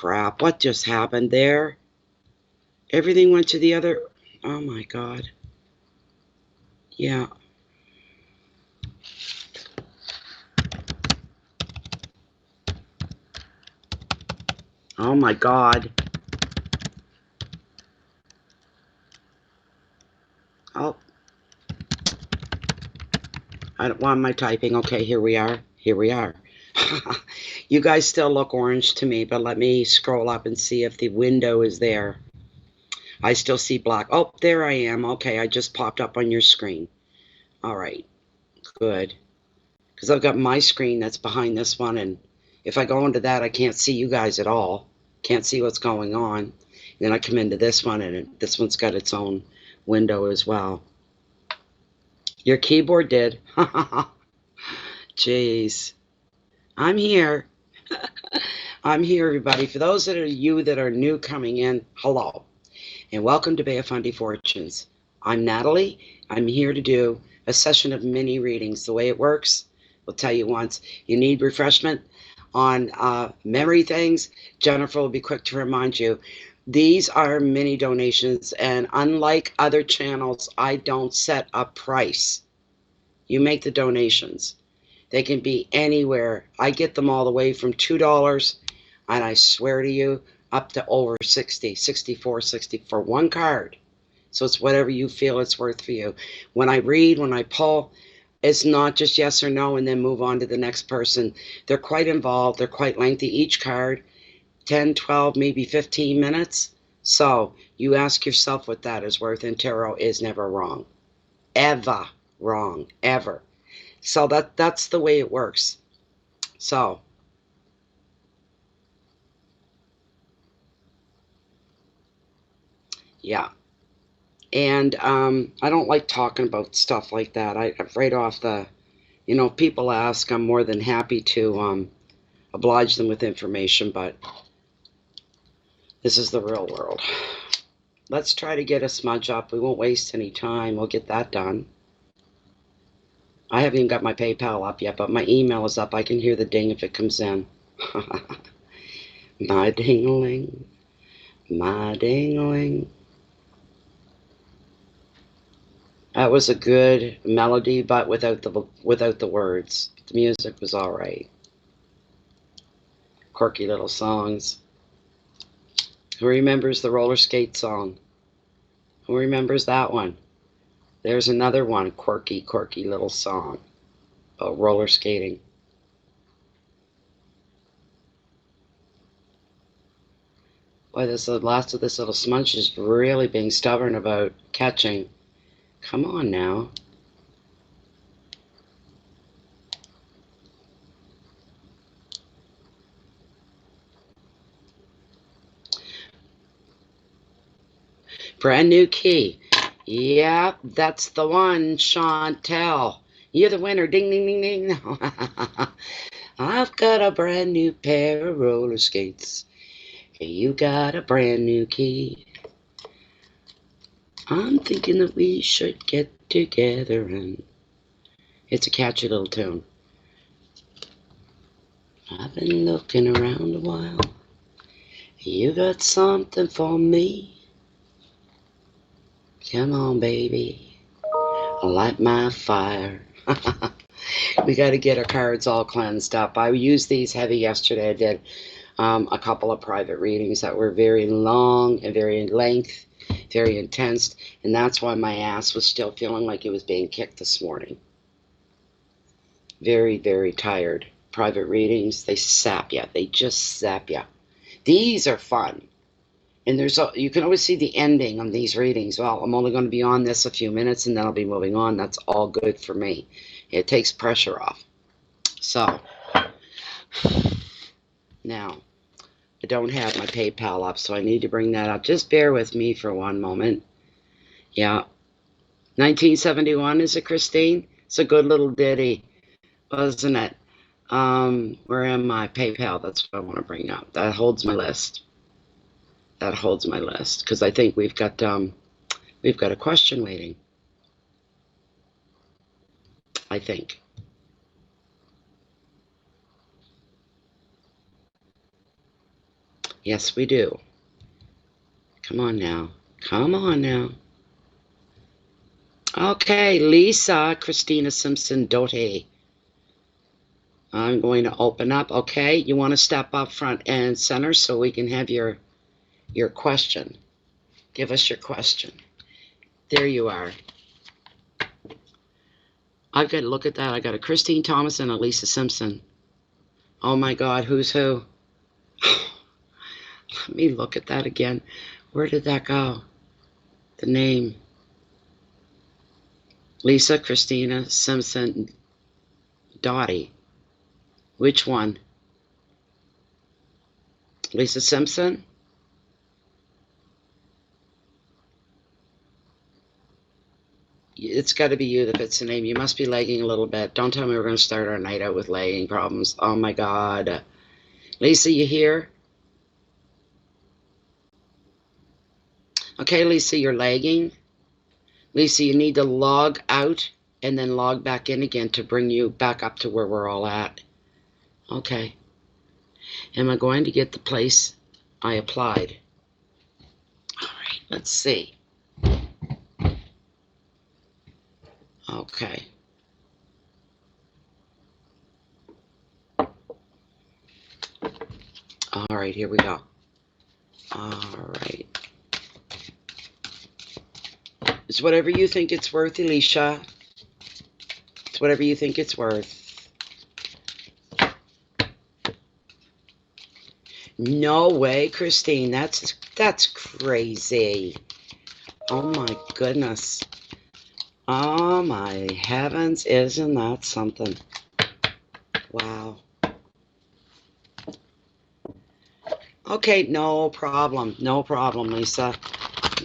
crap. What just happened there? Everything went to the other... Oh my God. Yeah. Oh my God. Oh. Why am I typing? Okay, here we are. Here we are. You guys still look orange to me, but let me scroll up and see if the window is there. I still see black. Oh, there I am. Okay, I just popped up on your screen. All right, good. Because I've got my screen that's behind this one, and if I go into that, I can't see you guys at all. Can't see what's going on. And then I come into this one, and this one's got its own window as well. Your keyboard did. Jeez. I'm here. I'm here, everybody. For those that are you that are new coming in, hello. And welcome to Bay of Fundy Fortunes. I'm Natalie. I'm here to do a session of mini readings. The way it works, we'll tell you once. You need refreshment on memory things. Jennifer will be quick to remind you. These are mini donations, and unlike other channels, I don't set a price. You make the donations. They can be anywhere. I get them all the way from $2, and I swear to you, up to over 60, 64, 60 for one card. So it's whatever you feel it's worth for you. When I read, when I pull, it's not just yes or no and then move on to the next person. They're quite involved. They're quite lengthy. Each card, 10, 12, maybe 15 minutes. So you ask yourself what that is worth, and tarot is never wrong. Ever wrong. Ever. So that's the way it works. So yeah. And I don't like talking about stuff like that. I right off the, people ask, I'm more than happy to oblige them with information, but this is the real world. Let's try to get a smudge up. We won't waste any time. We'll get that done. I haven't even got my PayPal up yet, but my email is up. I can hear the ding if it comes in. My ding-a-ling, my ding-a-ling. That was a good melody, but without the words. The music was all right. Quirky little songs. Who remembers the roller skate song? Who remembers that one? There's another one, quirky little song about roller skating. Boy, the last of this little smudge is really being stubborn about catching. Come on now. Brand new key. Yeah, that's the one, Chantel. You're the winner. Ding, ding, ding, ding. I've got a brand new pair of roller skates. You got a brand new key. I'm thinking that we should get together, and it's a catchy little tune. I've been looking around a while. You got something for me? Come on, baby. Light my fire. We got to get our cards all cleansed up. I used these heavy yesterday. I did a couple of private readings that were very long and very in length, very intense, and that's why my ass was still feeling like it was being kicked this morning. Very, very tired. Private readings, they sap you. They just sap you. These are fun. And you can always see the ending on these readings. Well, I'm only going to be on this a few minutes and then I'll be moving on. That's all good for me. It takes pressure off. So, now, I don't have my PayPal up, so I need to bring that up. Just bear with me for one moment. Yeah. 1971, is it, Christine? It's a good little ditty, wasn't it? Where am I? PayPal, that's what I want to bring up. That holds my list. That holds my list, because I think we've got a question waiting. I think. Yes, we do. Come on now. Come on now. Okay, Lisa Christina Simpson Doty. I'm going to open up. Okay, you want to step up front and center so we can have your question. Give us your question. There you are. I've got to look at that. I got a Christine Thomas and a Lisa Simpson. Oh my God, who's who? Let me look at that again. Where did that go? The name. Lisa Christina Simpson Dottie. Which one? Lisa Simpson? It's got to be you that fits the name. You must be lagging a little bit. Don't tell me we're going to start our night out with lagging problems. Oh my God. Lisa, you here? Okay, Lisa, you're lagging. Lisa, you need to log out and then log back in again to bring you back up to where we're all at. Okay. Am I going to get the place I applied? All right, let's see. Okay. All right, here we go. All right. It's whatever you think it's worth, Alicia. It's whatever you think it's worth. No way, Christine. That's crazy. Oh my goodness. Oh my heavens, isn't that something? Wow. Okay, no problem. No problem, Lisa.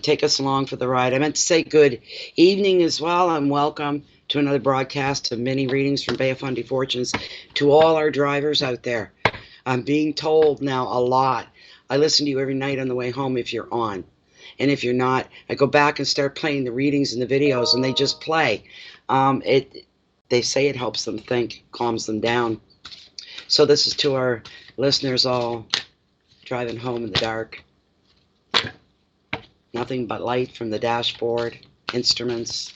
Take us along for the ride. I meant to say good evening as well, and welcome to another broadcast of mini readings from Bay of Fundy Fortunes to all our drivers out there. I'm being told now a lot. I listen to you every night on the way home if you're on. And if you're not, I go back and start playing the readings and the videos, and they just play. They say it helps them think, calms them down. So this is to our listeners all driving home in the dark. Nothing but light from the dashboard, instruments,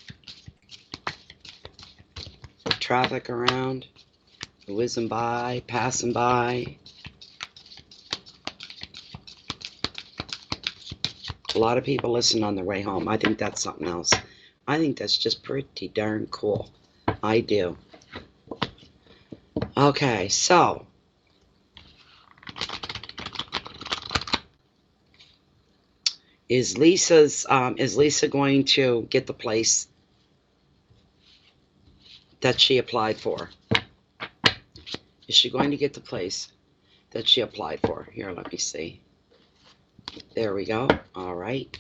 traffic around, whizzing by, passing by. A lot of people listen on their way home. I think that's something else. I think that's just pretty darn cool. I do. Okay, so is Lisa going to get the place that she applied for? Is she going to get the place that she applied for? Here, let me see. There we go. All right.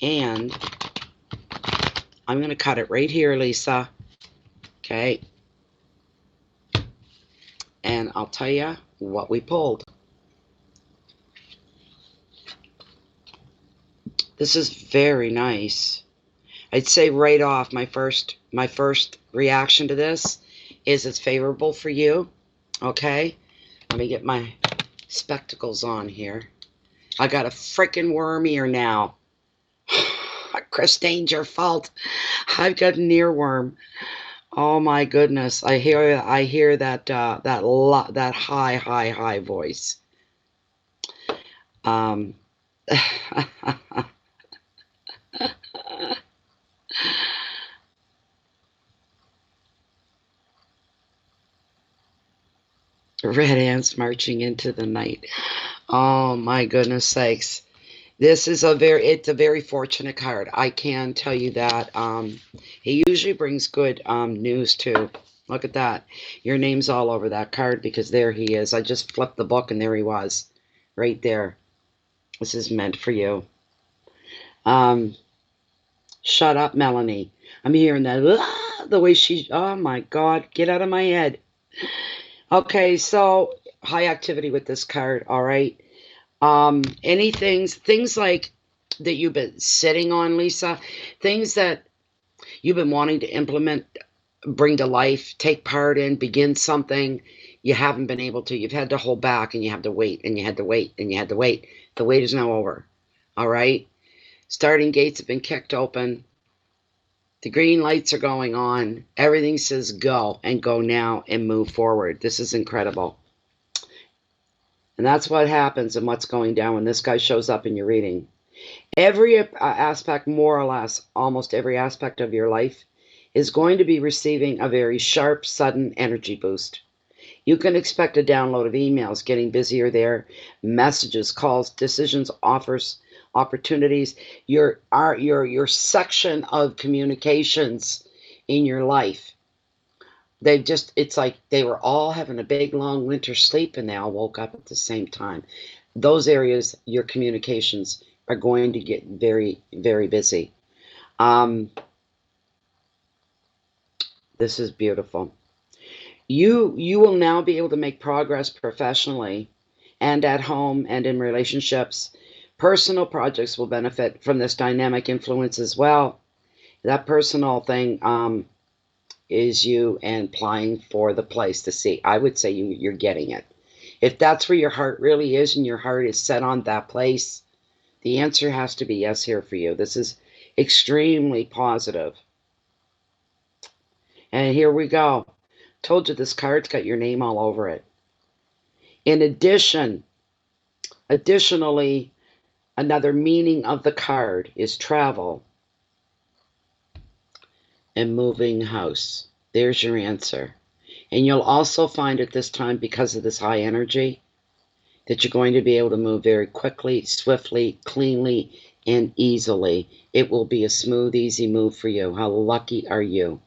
And I'm going to cut it right here, Lisa. Okay. And I'll tell you what we pulled. This is very nice. I'd say right off, my first reaction to this is it's favorable for you. Okay. Let me get my spectacles on here. I got a freaking worm ear now. Christine, your fault. I've got an earworm. Oh my goodness! I hear that that high voice. Red ants marching into the night. Oh my goodness sakes. This is it's a very fortunate card. I can tell you that. He usually brings good news too. Look at that. Your name's all over that card because there he is. I just flipped the book and there he was. Right there. This is meant for you. Shut up, Melanie. I'm hearing that. The way she... Oh my God. Get out of my head. Okay, so high activity with this card. All right. Things like that you've been sitting on, Lisa, things that you've been wanting to implement bring to life, take part in, begin something you haven't been able to. You've had to hold back, and you have to wait, and you had to wait, and you had to wait. The wait is now over. All right? Starting gates have been kicked open. The green lights are going on. Everything says go, and go now, and move forward. This is incredible. And that's what happens and what's going down when this guy shows up in your reading. Every aspect, more or less, almost every aspect of your life is going to be receiving a very sharp, sudden energy boost. You can expect a download of emails, getting busier there, messages, calls, decisions, offers, opportunities. Your section of communications in your life. It's like they were all having a big long winter sleep and they all woke up at the same time. Those areas, your communications are going to get very, very busy. This is beautiful. You will now be able to make progress professionally and at home and in relationships. Personal projects will benefit from this dynamic influence as well. That personal thing is you and applying for the place to see. I would say you're getting it. If that's where your heart really is and your heart is set on that place, the answer has to be yes here for you. This is extremely positive. And here we go. Told you this card's got your name all over it. In additionally, another meaning of the card is travel and moving house. There's your answer. And you'll also find at this time, because of this high energy, that you're going to be able to move very quickly, swiftly, cleanly, and easily. It will be a smooth, easy move for you. How lucky are you?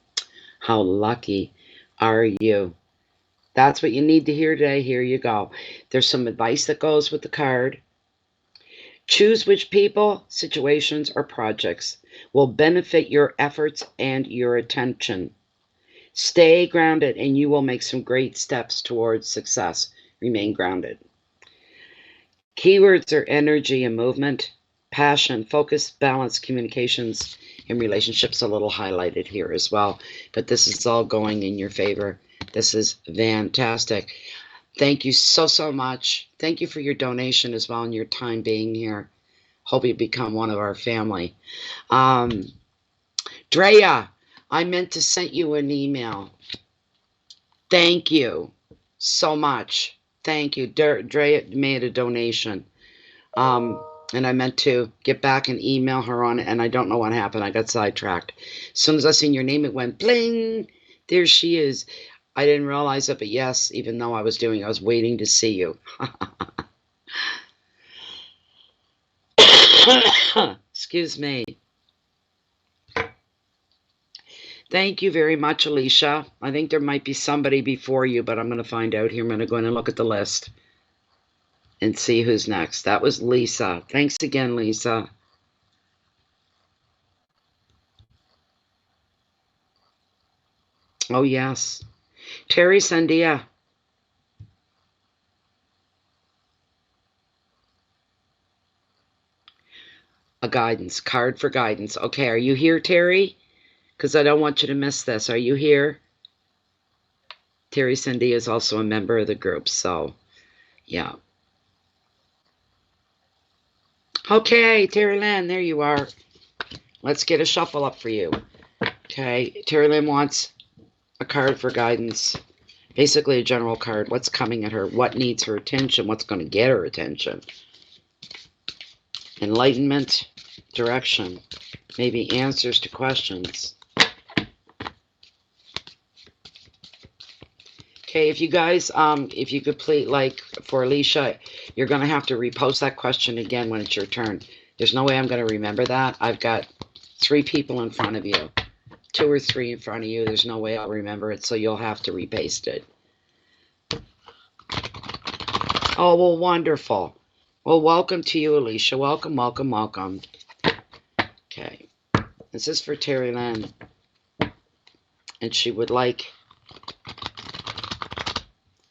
How lucky are you? That's what you need to hear today. Here you go. There's some advice that goes with the card. Choose which people, situations, or projects will benefit your efforts and your attention. Stay grounded and you will make some great steps towards success. Remain grounded. Keywords are energy and movement, passion, focus, balance, communications, and relationships a little highlighted here as well. But this is all going in your favor. This is fantastic. Thank you so much. Thank you for your donation as well and your time being here. Hope you become one of our family. Drea, I meant to send you an email. Thank you so much. Thank you. Drea made a donation. And I meant to get back and email her on it, and I don't know what happened. I got sidetracked. As soon as I seen your name, it went bling. There she is. I didn't realize it, but yes, even though I was waiting to see you. Excuse me. Thank you very much, Alicia. I think there might be somebody before you, but I'm going to find out here. I'm going to go in and look at the list and see who's next. That was Lisa. Thanks again, Lisa. Oh, yes. Terry Sandia. A guidance. Card for guidance. Okay, are you here, Terry? Because I don't want you to miss this. Are you here? Terry Sandia is also a member of the group, so yeah. Okay, Terry Lynn, there you are. Let's get a shuffle up for you. Okay, Terry Lynn wants a card for guidance. Basically a general card. What's coming at her? What needs her attention? What's going to get her attention? Enlightenment, direction, maybe answers to questions. Okay, if you guys, if you could please, like for Alicia, you're going to have to repost that question again when it's your turn. There's no way I'm going to remember that. I've got 3 people in front of you. 2 or 3 in front of you. There's no way I'll remember it, so you'll have to repaste it. Oh, well, wonderful. Well, welcome to you, Alicia. Welcome, welcome, welcome. Okay. This is for Terry Lynn. And she would like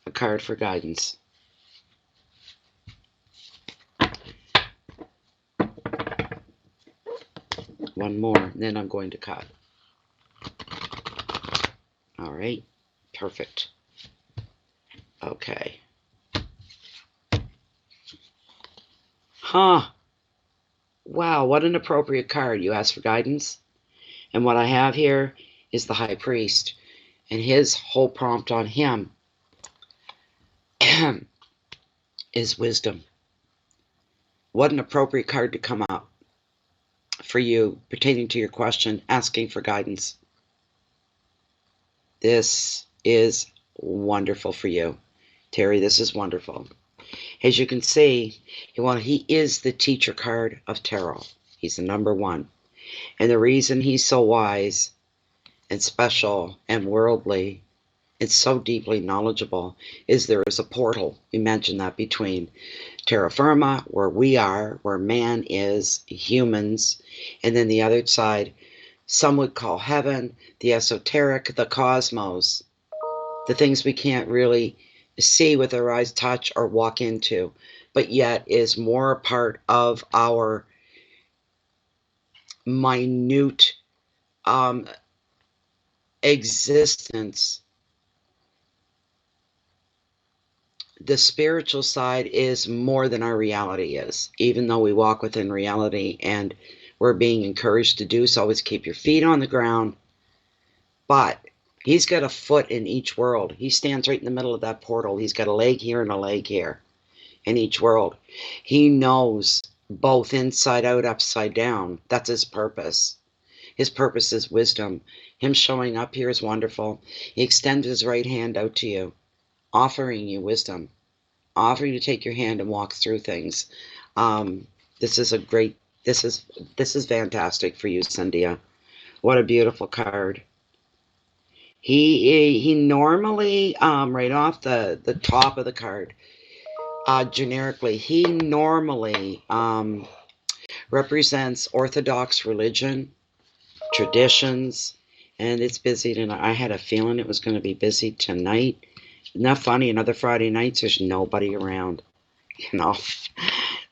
a card for guidance. One more, and then I'm going to cut. All right. Perfect. Okay. Huh. Wow, what an appropriate card. You asked for guidance. And what I have here is the High Priest. And his whole prompt on him is wisdom. What an appropriate card to come up for you pertaining to your question, asking for guidance. This is wonderful for you. Terry, this is wonderful. As you can see, well, he is the teacher card of tarot. He's the number one. And the reason he's so wise and special and worldly and so deeply knowledgeable is there is a portal, imagine that, between terra firma, where we are, where man is, humans, and then the other side, some would call heaven, the esoteric, the cosmos, the things we can't really see with our eyes, touch, or walk into, but yet is more a part of our minute existence. The spiritual side is more than our reality is, even though we walk within reality and we're being encouraged to do so. Always keep your feet on the ground. But he's got a foot in each world. He stands right in the middle of that portal. He's got a leg here and a leg here in each world. He knows both inside out, upside down. That's his purpose. His purpose is wisdom. Him showing up here is wonderful. He extends his right hand out to you, offering you wisdom, offering to take your hand and walk through things. This is a great, this is fantastic for you, Cynthia. What a beautiful card. He normally, right off the top of the card, generically, he normally represents Orthodox religion, traditions, and it's busy tonight. I had a feeling it was going to be busy tonight. Not funny, another Friday nights, there's nobody around. You know,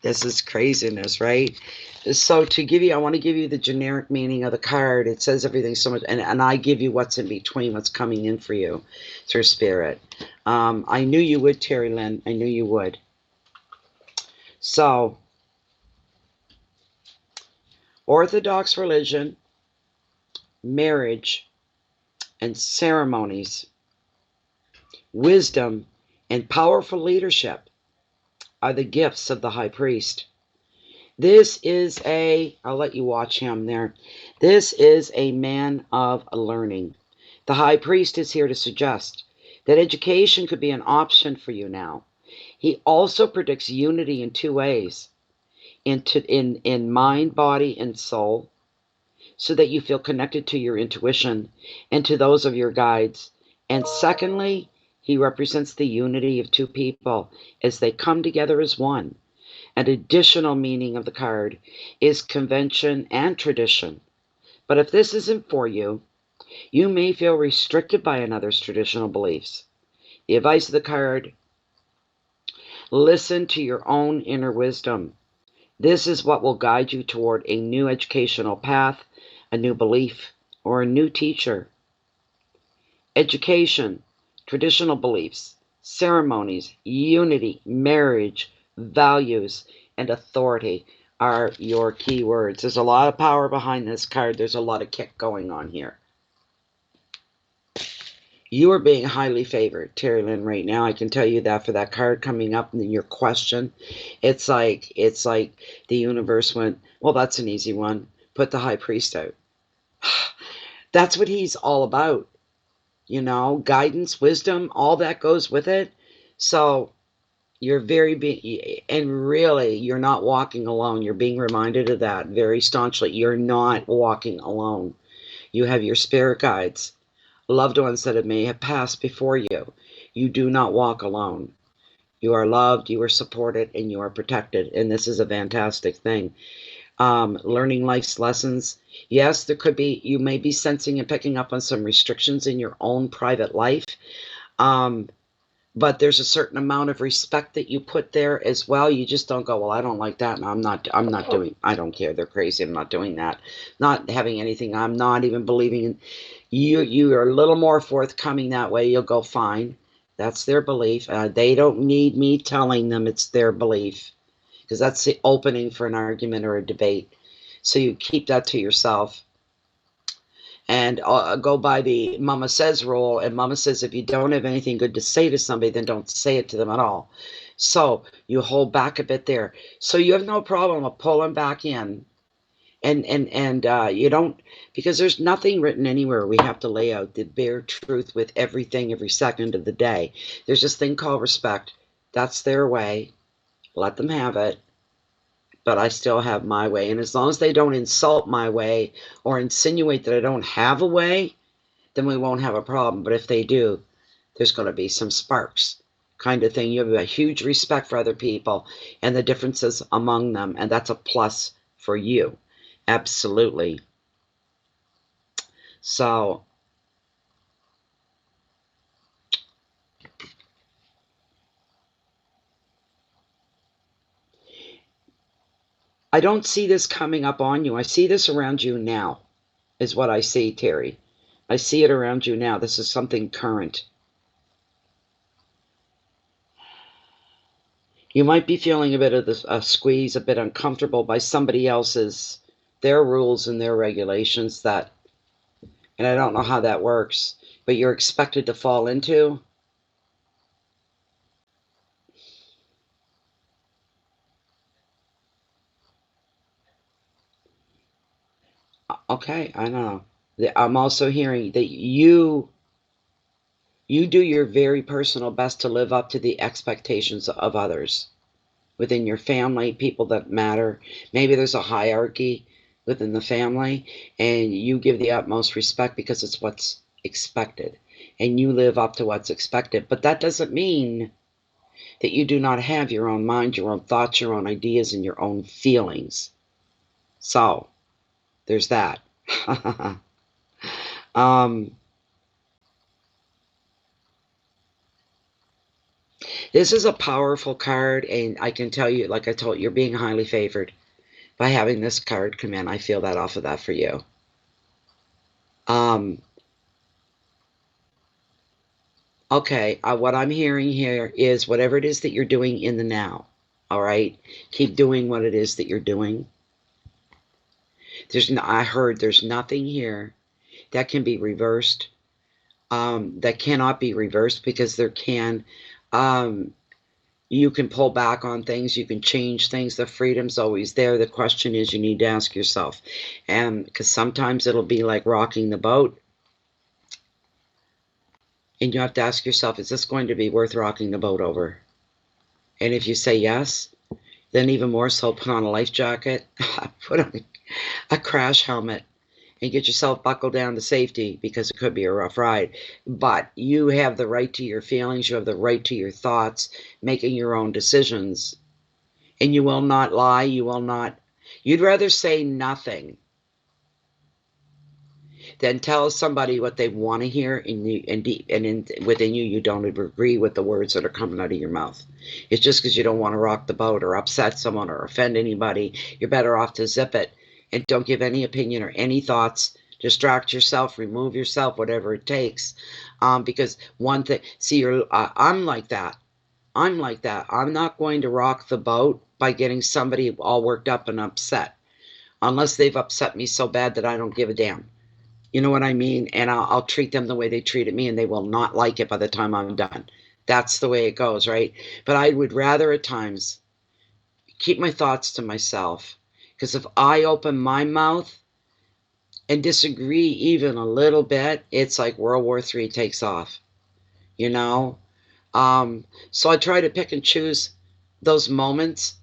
this is craziness, right? So to give you, I want to give you the generic meaning of the card. It says everything so much, and I give you what's in between, what's coming in for you through spirit. I knew you would, Terry Lynn. I knew you would. So, Orthodox religion, marriage, and ceremonies, wisdom, and powerful leadership are the gifts of the High Priest. This is I'll let you watch him there. This is a man of learning. The High Priest is here to suggest that education could be an option for you now. He also predicts unity in two ways, in mind, body, and soul, so that you feel connected to your intuition and to those of your guides. And secondly, he represents the unity of two people as they come together as one. An additional meaning of the card is convention and tradition. But if this isn't for you, you may feel restricted by another's traditional beliefs. The advice of the card: listen to your own inner wisdom. This is what will guide you toward a new educational path, a new belief, or a new teacher. Education, traditional beliefs, ceremonies, unity, marriage, values, and authority are your key words. There's a lot of power behind this card. There's a lot of kick going on here. You are being highly favored, Terry Lynn, right now. I can tell you that for that card coming up in your question. It's like the universe went, well, that's an easy one. Put the High Priest out. That's what he's all about. You know, guidance, wisdom, all that goes with it. So you're and really, you're not walking alone. You're being reminded of that very staunchly. You're not walking alone. You have your spirit guides, loved ones that may have passed before you. You do not walk alone. You are loved, you are supported, and you are protected. And this is a fantastic thing. Learning life's lessons. Yes, there could be, you may be sensing and picking up on some restrictions in your own private life. But there's a certain amount of respect that you put there as well. You just don't go, well, I don't like that, and I'm not doing, I don't care, they're crazy, I'm not doing that. Not having anything, I'm not even believing in, You are a little more forthcoming that way. You'll go, fine. That's their belief. They don't need me telling them it's their belief, because that's the opening for an argument or a debate. So you keep that to yourself. And go by the Mama Says rule. And Mama says if you don't have anything good to say to somebody, then don't say it to them at all. So you hold back a bit there. So you have no problem of pulling back in. And you don't, because there's nothing written anywhere. We have to lay out the bare truth with everything every second of the day. There's this thing called respect. That's their way. Let them have it. But I still have my way. And as long as they don't insult my way or insinuate that I don't have a way, then we won't have a problem. But if they do, there's going to be some sparks kind of thing. You have a huge respect for other people and the differences among them. And that's a plus for you. Absolutely. So I don't see this coming up on you. I see this around you now, is what I see, Terry. I see it around you now. This is something current. You might be feeling a bit of a squeeze, a bit uncomfortable by somebody else's, their rules and their regulations that, and I don't know how that works, but you're expected to fall into. Okay, I don't know. I'm also hearing that you do your very personal best to live up to the expectations of others within your family, people that matter. Maybe there's a hierarchy within the family, and you give the utmost respect because it's what's expected, and you live up to what's expected. But that doesn't mean that you do not have your own mind, your own thoughts, your own ideas, and your own feelings. So there's that. This is a powerful card, and I can tell you, like I told you, you're being highly favored by having this card come in. I feel that off of that for you. Okay, what I'm hearing here is whatever it is that you're doing in the now, all right? Keep doing what it is that you're doing. I heard there's nothing here that can be reversed, that cannot be reversed, because there can, you can pull back on things, you can change things, the freedom's always there. The question is, you need to ask yourself, and because sometimes it'll be like rocking the boat, and you have to ask yourself, is this going to be worth rocking the boat over? And if you say yes, then even more so, put on a life jacket, put on a crash helmet, and get yourself buckled down to safety, because it could be a rough ride. But you have the right to your feelings. You have the right to your thoughts, making your own decisions. And you will not lie. You will not. You'd rather say nothing than tell somebody what they want to hear, and within you, you don't agree with the words that are coming out of your mouth. It's just because you don't want to rock the boat or upset someone or offend anybody. You're better off to zip it and don't give any opinion or any thoughts. Distract yourself, remove yourself, whatever it takes. Because one thing, see, I'm like that. I'm like that. I'm not going to rock the boat by getting somebody all worked up and upset, unless they've upset me so bad that I don't give a damn. You know what I mean? And I'll treat them the way they treated me, and they will not like it by the time I'm done. That's the way it goes, right? But I would rather at times keep my thoughts to myself, because if I open my mouth and disagree even a little bit, it's like World War III takes off, you know? So I try to pick and choose those moments.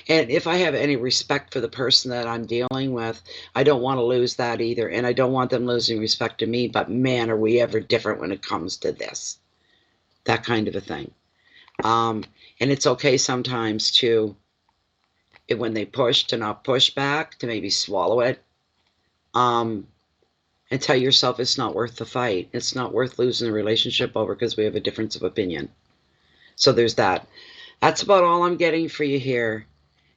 And if I have any respect for the person that I'm dealing with, I don't want to lose that either. And I don't want them losing respect to me. But man, are we ever different when it comes to this, that kind of a thing. And it's okay sometimes to, when they push, to not push back, to maybe swallow it. And tell yourself it's not worth the fight. It's not worth losing a relationship over because we have a difference of opinion. So there's that. That's about all I'm getting for you here.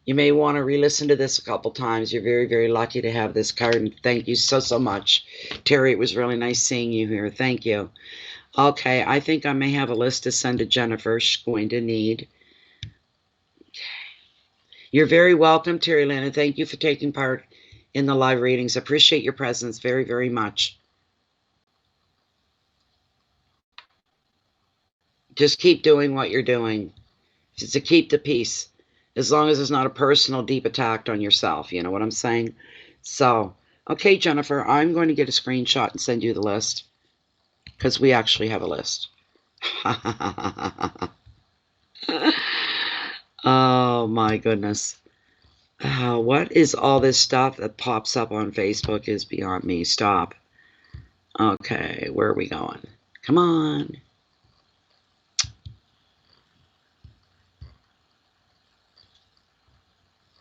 You may want to re-listen to this a couple times. You're very, very lucky to have this card, and thank you so, so much. Terry, it was really nice seeing you here. Thank you. Okay, I think I may have a list to send to Jennifer. She's going to need. You're very welcome, Terry Lynn, and thank you for taking part in the live readings. Appreciate your presence very, very much. Just keep doing what you're doing. Just to keep the peace. As long as it's not a personal deep attack on yourself. You know what I'm saying? So, okay, Jennifer, I'm going to get a screenshot and send you the list. Because we actually have a list. Oh, my goodness. What is all this stuff that pops up on Facebook is beyond me. Stop. Okay, where are we going? Come on.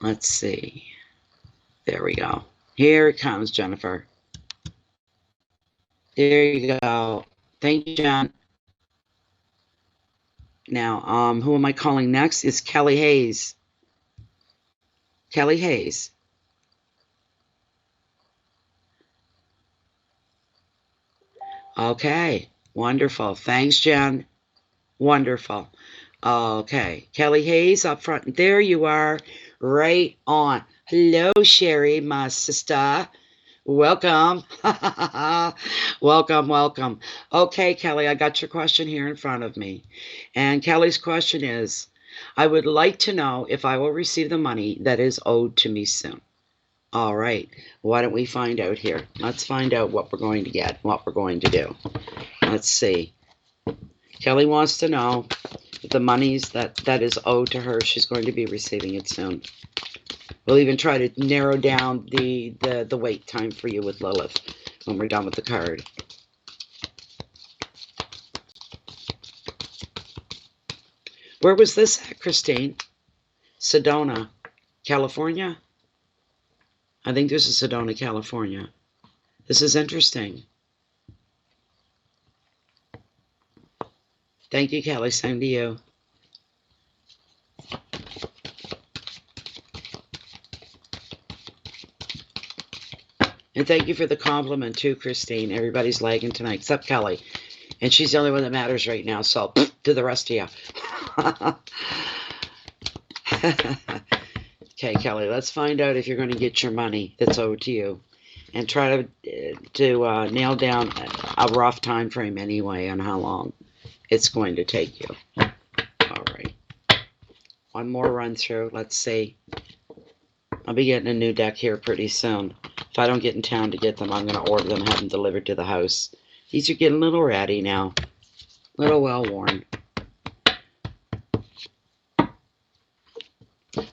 Let's see. There we go. Here it comes, Jennifer. There you go. Thank you, Jen. Now, who am I calling next? It's Kelly Hayes. Kelly Hayes. Okay, wonderful. Thanks, Jen. Wonderful. Okay, Kelly Hayes up front. There you are, right on. Hello, Sherry, my sister. Welcome. Welcome, welcome. Okay, Kelly, I got your question here in front of me. And Kelly's question is, I would like to know if I will receive the money that is owed to me soon. All right, why don't we find out here? Let's find out what we're going to get, what we're going to do. Let's see. Kelly wants to know if the monies that is owed to her, she's going to be receiving it soon. We'll even try to narrow down the wait time for you with Lilith when we're done with the card. Where was this at, Christine? Sedona, California? I think this is Sedona, California. This is interesting. Thank you, Kelly. Same to you. And thank you for the compliment, too, Christine. Everybody's lagging tonight, except Kelly. And she's the only one that matters right now, so to the rest of you. Okay, Kelly, let's find out if you're going to get your money that's owed to you. And try to nail down a rough time frame anyway on how long it's going to take you. All right. One more run through. Let's see. I'll be getting a new deck here pretty soon. If I don't get in town to get them, I'm going to order them and have them delivered to the house. These are getting a little ratty now. A little well-worn.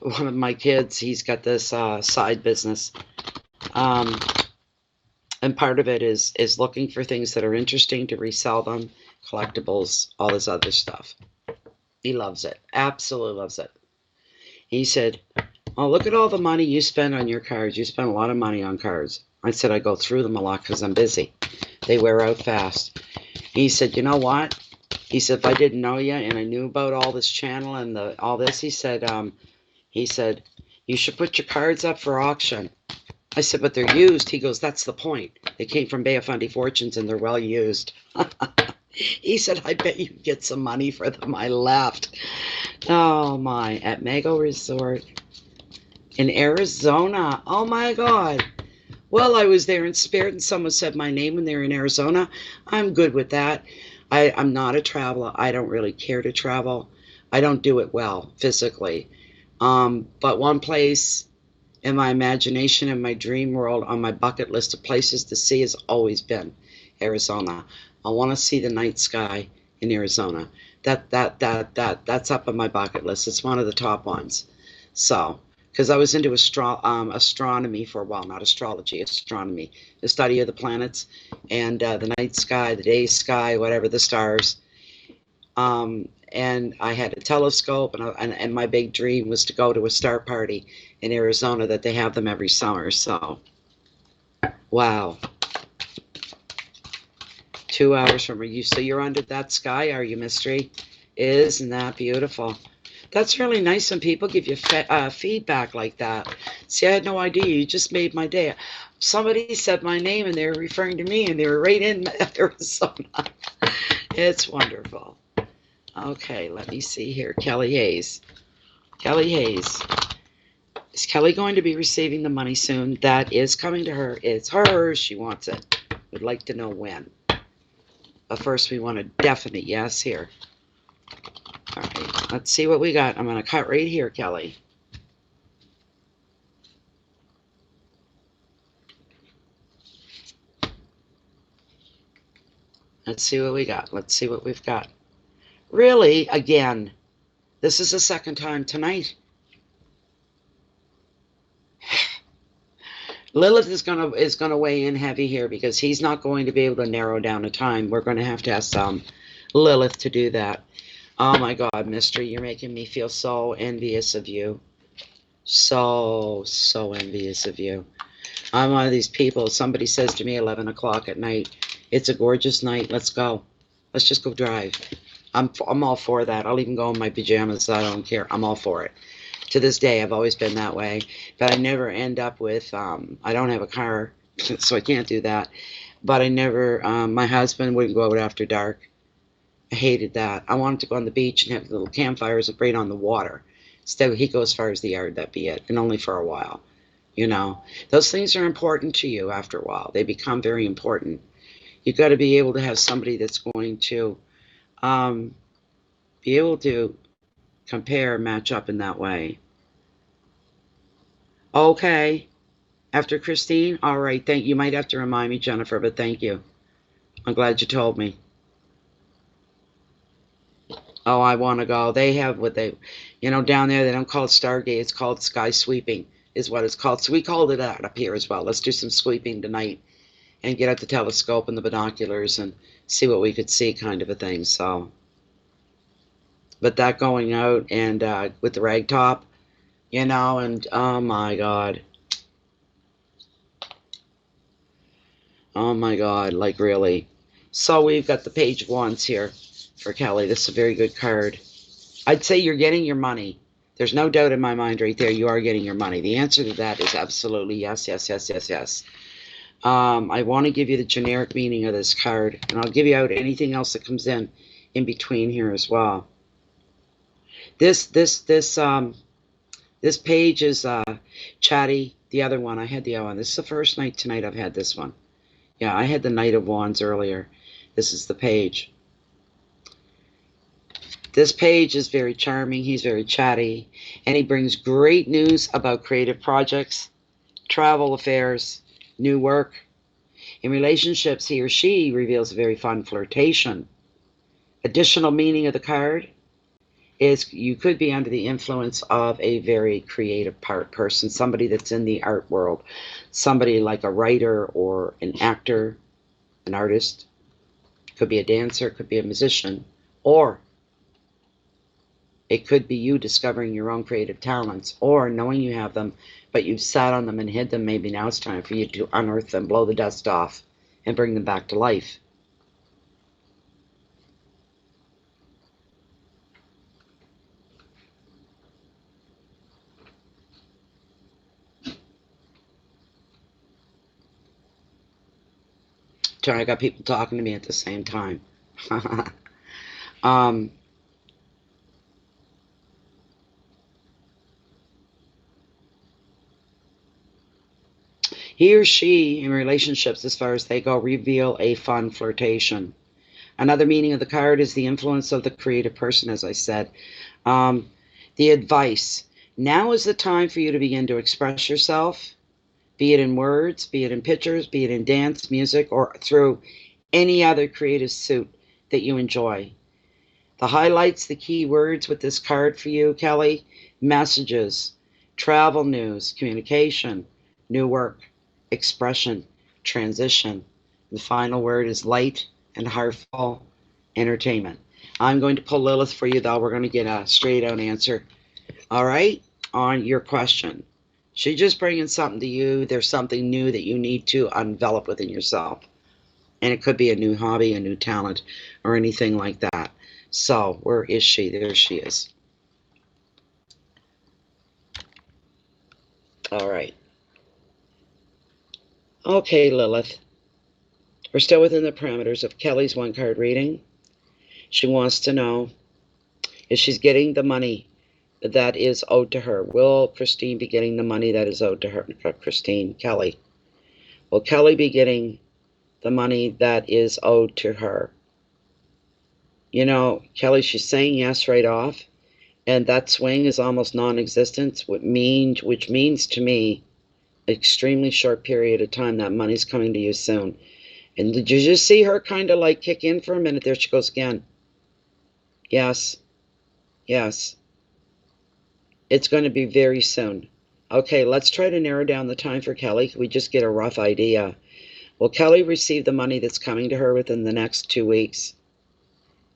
One of my kids, he's got this side business. And part of it is looking for things that are interesting to resell them, collectibles, all this other stuff. He loves it. Absolutely loves it. He said, oh, look at all the money you spend on your cards. You spend a lot of money on cards. I said, I go through them a lot because I'm busy. They wear out fast. He said, you know what? He said, if I didn't know you and I knew about all this channel and all this, he said, you should put your cards up for auction. I said, but they're used. He goes, that's the point. They came from Bay of Fundy Fortunes and they're well used. He said, I bet you can get some money for them. I laughed. Oh, my. At Mago Resort in Arizona. Oh, my God. Well, I was there in spirit and someone said my name when they were in Arizona. I'm good with that. I'm not a traveler. I don't really care to travel. I don't do it well physically. But one place in my imagination and my dream world on my bucket list of places to see has always been Arizona. I want to see the night sky in Arizona. That's up on my bucket list. It's one of the top ones. So, because I was into astronomy for a while, not astrology, astronomy, the study of the planets and the night sky, the day sky, whatever, the stars. And I had a telescope, and my big dream was to go to a star party in Arizona that they have them every summer. So, wow. 2 hours from you. So you're under that sky, are you, Mystery? Isn't that beautiful? That's really nice when people give you feedback like that. See, I had no idea. You just made my day. Somebody said my name and they were referring to me and they were right in there. Was so nice. It's wonderful. Okay, let me see here. Kelly Hayes. Kelly Hayes. Is Kelly going to be receiving the money soon? That is coming to her. It's hers. She wants it. We'd like to know when. But first, we want a definite yes here. All right, let's see what we got. I'm going to cut right here, Kelly. Let's see what we got. Let's see what we've got. Really, again, this is the second time tonight. Lilith is gonna weigh in heavy here because he's not going to be able to narrow down a time. We're going to have to ask Lilith to do that. Oh my God, Mystery, you're making me feel so envious of you. So envious of you. I'm one of these people. Somebody says to me 11 o'clock at night, it's a gorgeous night. Let's go. Let's just go drive. I'm all for that. I'll even go in my pajamas. I don't care. I'm all for it. To this day, I've always been that way. But I never end up with, I don't have a car, so I can't do that. But I never, my husband wouldn't go out after dark. I hated that. I wanted to go on the beach and have little campfires right on the water. Instead, he'd go as far as the yard, that'd be it. And only for a while. You know, those things are important to you after a while. They become very important. You've got to be able to have somebody that's going to be able to compare, match up in that way. Okay. After Christine? All right. Thank you. You might have to remind me, Jennifer, but thank you. I'm glad you told me. Oh, I want to go. They have what they, down there, they don't call it Stargate. It's called sky sweeping is what it's called. So we called it that up here as well. Let's do some sweeping tonight and get out the telescope and the binoculars and see what we could see, kind of a thing. So, but that going out and with the rag top, and oh my God. Oh my God, like really. So we've got the Page of Wands here for Kelly. This is a very good card. I'd say you're getting your money. There's no doubt in my mind right there. You are getting your money. The answer to that is absolutely yes, yes, yes, yes, yes. I want to give you the generic meaning of this card, and I'll give you out anything else that comes in between here as well. This page is chatty. The other one, I had the other one. This is the first night tonight I've had this one. Yeah, I had the Knight of Wands earlier. This is the Page. This Page is very charming. He's very chatty, and he brings great news about creative projects, travel affairs, new work. In relationships, he or she reveals a very fun flirtation. Additional meaning of the card is you could be under the influence of a very creative person, somebody that's in the art world, somebody like a writer or an actor, an artist. Could be a dancer, could be a musician, or it could be you discovering your own creative talents or knowing you have them, but you've sat on them and hid them. Maybe now it's time for you to unearth them, blow the dust off, and bring them back to life. I got people talking to me at the same time. He or she, in relationships as far as they go, reveal a fun flirtation. Another meaning of the card is the influence of the creative person, as I said. The advice. Now is the time for you to begin to express yourself, be it in words, be it in pictures, be it in dance, music, or through any other creative suit that you enjoy. The highlights, the key words with this card for you, Kelly: messages, travel news, communication, new work, expression, transition. The final word is light and heartful entertainment. I'm going to pull Lilith for you, though. We're going to get a straight out answer, all right, on your question. She's just bringing something to you. There's something new that you need to envelop within yourself. And it could be a new hobby, a new talent, or anything like that. So, where is she? There she is. All right. Okay, Lilith. We're still within the parameters of Kelly's one-card reading. She wants to know if she's getting the money that is owed to her. Will Christine be getting the money that is owed to her? Kelly. Will Kelly be getting the money that is owed to her? You know, Kelly, she's saying yes right off, and that swing is almost non-existent, which means to me, extremely short period of time. That money's coming to you soon. And did you just see her kind of like kick in for a minute? There she goes again. Yes. Yes. It's going to be very soon. Okay, let's try to narrow down the time for Kelly. Can we just get a rough idea? Will Kelly receive the money that's coming to her within the next 2 weeks?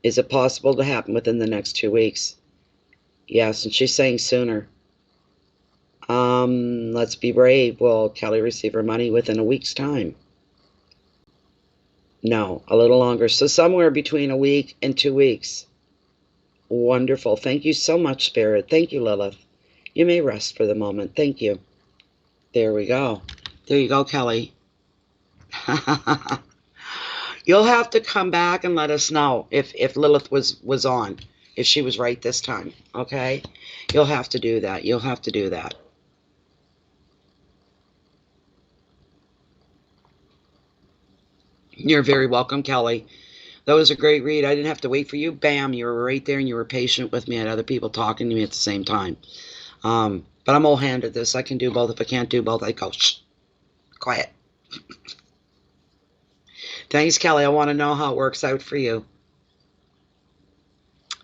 Is it possible to happen within the next 2 weeks? Yes, and she's saying sooner. Let's be brave. Will Kelly receive her money within a week's time? No, a little longer. So somewhere between a week and 2 weeks. Wonderful. Thank you so much, Spirit. Thank you, Lilith. You may rest for the moment. Thank you. There we go. There you go, Kelly. You'll have to come back and let us know if Lilith was on, if she was right this time, okay? You'll have to do that. You'll have to do that. You're very welcome, Kelly. That was a great read. I didn't have to wait for you. Bam, you were right there and you were patient with me. I had other people talking to me at the same time. But I'm all-handed at this. I can do both. If I can't do both, I go, shh, quiet. Thanks, Kelly. I want to know how it works out for you.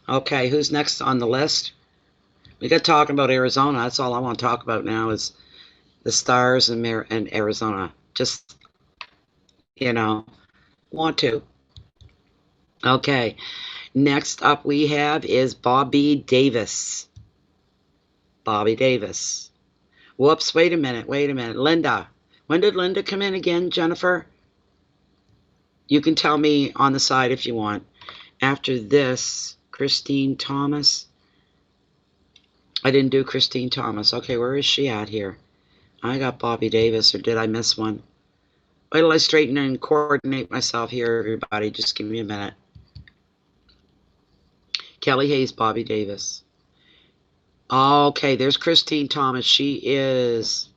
Okay, who's next on the list? We got talking about Arizona. That's all I want to talk about now is the stars and Arizona. Just, want to. Okay, next up we have is Bobby Davis. Bobby Davis. Whoops, wait a minute. Linda. When did Linda come in again, Jennifer? You can tell me on the side if you want. After this, Christine Thomas. I didn't do Christine Thomas. Okay, where is she at here? I got Bobby Davis, or did I miss one? Wait till I straighten and coordinate myself here, everybody. Just give me a minute. Kelly Hayes, Bobby Davis. Okay, there's Christine Thomas. She is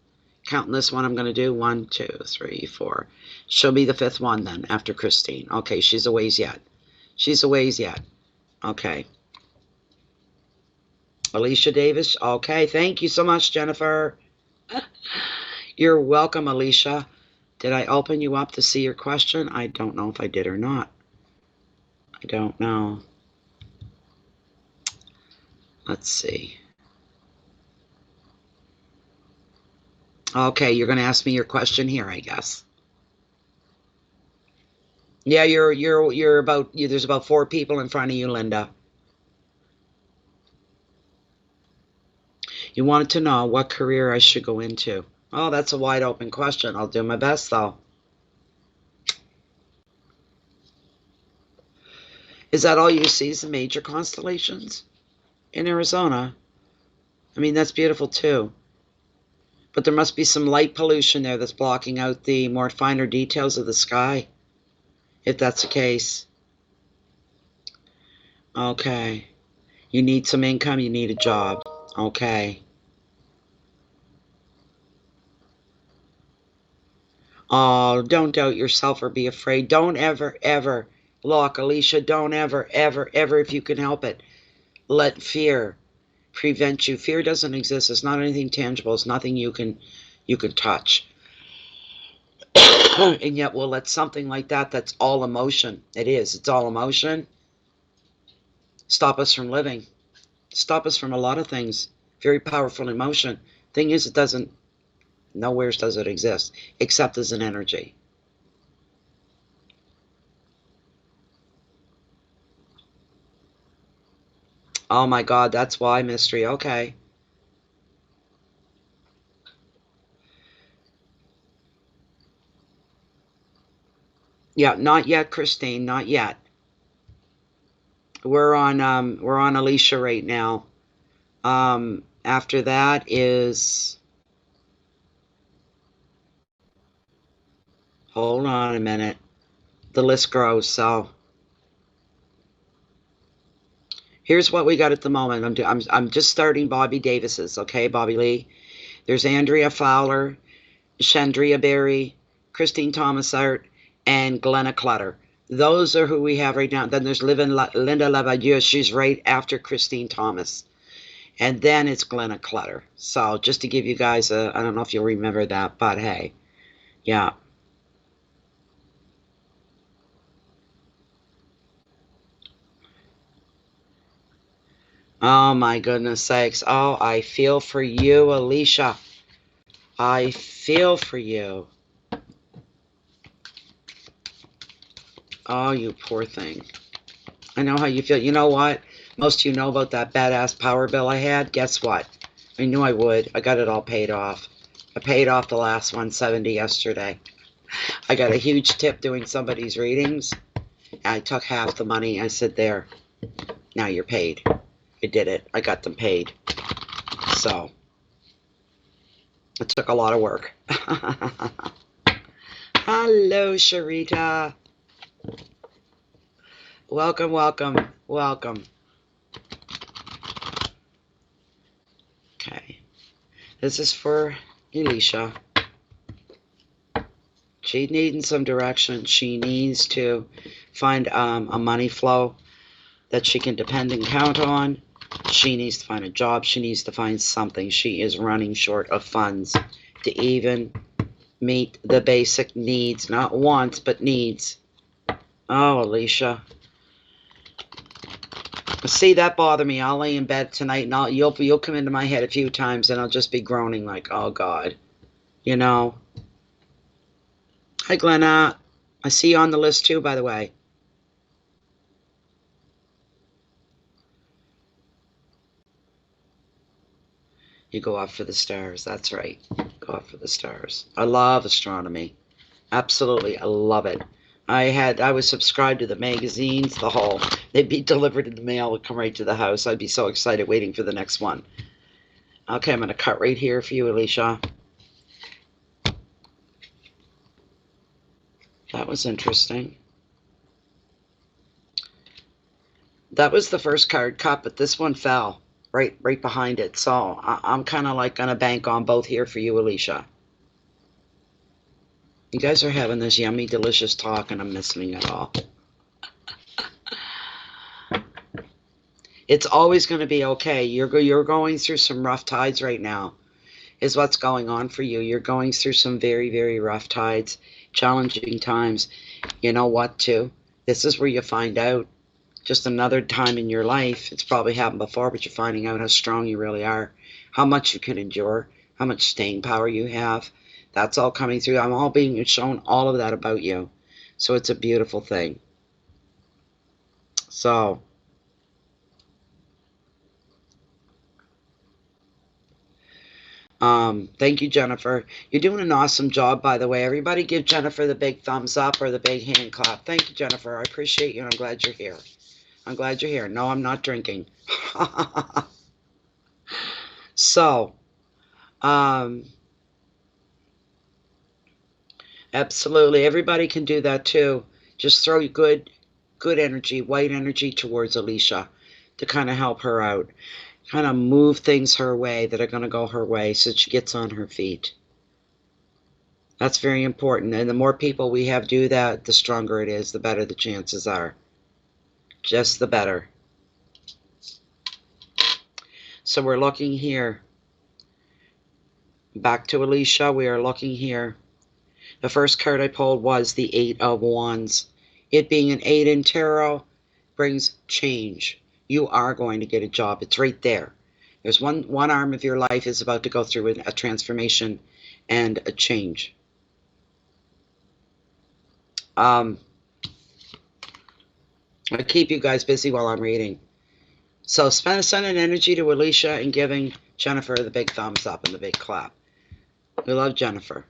counting this one I'm going to do. 1, 2, 3, 4. She'll be the 5th one then after Christine. Okay, she's a ways yet. Okay. Alicia Davis. Okay, thank you so much, Jennifer. You're welcome, Alicia. Did I open you up to see your question? I don't know if I did or not. I don't know. Let's see. Okay, you're going to ask me your question here, I guess. Yeah, you're about, there's about 4 people in front of you, Linda. You wanted to know what career I should go into. Oh, that's a wide open question. I'll do my best, though. Is that all you see is the major constellations in Arizona? I mean, that's beautiful, too. But there must be some light pollution there that's blocking out the more finer details of the sky, if that's the case. Okay. You need some income, you need a job. Okay. Oh, don't doubt yourself or be afraid. Don't ever, ever, look, Alicia, don't ever, ever, ever, if you can help it, let fear prevent you. Fear doesn't exist. It's not anything tangible. It's nothing you can touch. And yet we'll let something like that, that's all emotion. It's all emotion, stop us from living. Stop us from a lot of things. Very powerful emotion. Thing is, it doesn't, nowhere does it exist, except as an energy. Oh my God, that's why, mystery. Okay. Yeah, not yet, Christine, not yet. We're on Alicia right now. After that is Hold on a minute. The list grows, so here's what we got at the moment. I'm just starting Bobby Davis's, okay, Bobby Lee. There's Andrea Fowler, Chandria Berry, Christine Thomas Art, and Glenna Clutter. Those are who we have right now. Then there's Linda Lavadieu. She's right after Christine Thomas. And then it's Glenna Clutter. So just to give you guys I don't know if you'll remember that, but hey, yeah. Oh my goodness sakes. Oh, I feel for you, Alicia. I feel for you. Oh, you poor thing. I know how you feel. You know what? Most of you know about that badass power bill I had. Guess what? I knew I would. I got it all paid off. I paid off the last 170 yesterday. I got a huge tip doing somebody's readings. I took half the money. I said, there, now you're paid. I did it. I got them paid. So, it took a lot of work. Hello, Sharita. Welcome, welcome, welcome. Okay. This is for Alicia. She needs some direction. She needs to find a money flow that she can depend and count on. She needs to find a job. She needs to find something. She is running short of funds to even meet the basic needs. Not wants, but needs. Oh, Alicia. See, that bothered me. I'll lay in bed tonight and you'll come into my head a few times and I'll just be groaning like, oh, God. You know. Hi, Glenna. I see you on the list too, by the way. You go up for the stars. That's right. Go up for the stars. I love astronomy. Absolutely. I love it. I was subscribed to the magazines, the whole. They'd be delivered in the mail, would come right to the house. I'd be so excited waiting for the next one. Okay, I'm going to cut right here for you, Alicia. That was interesting. That was the first card cut, but this one fell right behind it. So I'm kind of like going to bank on both here for you, Alicia. You guys are having this yummy, delicious talk, and I'm missing it all. It's always going to be okay. You're going through some rough tides right now, is what's going on for you. You're going through some very, very rough tides, challenging times. You know what, too? This is where you find out just another time in your life. It's probably happened before, but you're finding out how strong you really are, how much you can endure, how much staying power you have. That's all coming through. I'm all being shown all of that about you. So it's a beautiful thing. So, thank you, Jennifer. You're doing an awesome job, by the way. Everybody give Jennifer the big thumbs up or the big hand clap. Thank you, Jennifer. I appreciate you, and I'm glad you're here. I'm glad you're here. No, I'm not drinking. So, absolutely. Everybody can do that too. Just throw good energy, white energy towards Alicia to kind of help her out. Kind of move things her way that are going to go her way so she gets on her feet. That's very important. And the more people we have do that, the stronger it is, the better the chances are. Just the better. So we're looking here. Back to Alicia, we are looking here. The first card I pulled was the Eight of Wands. It being an 8 in tarot brings change. You are going to get a job. It's right there. There's one arm of your life is about to go through a transformation and a change. I keep you guys busy while I'm reading. So sending energy to Alicia and giving Jennifer the big thumbs up and the big clap. We love Jennifer.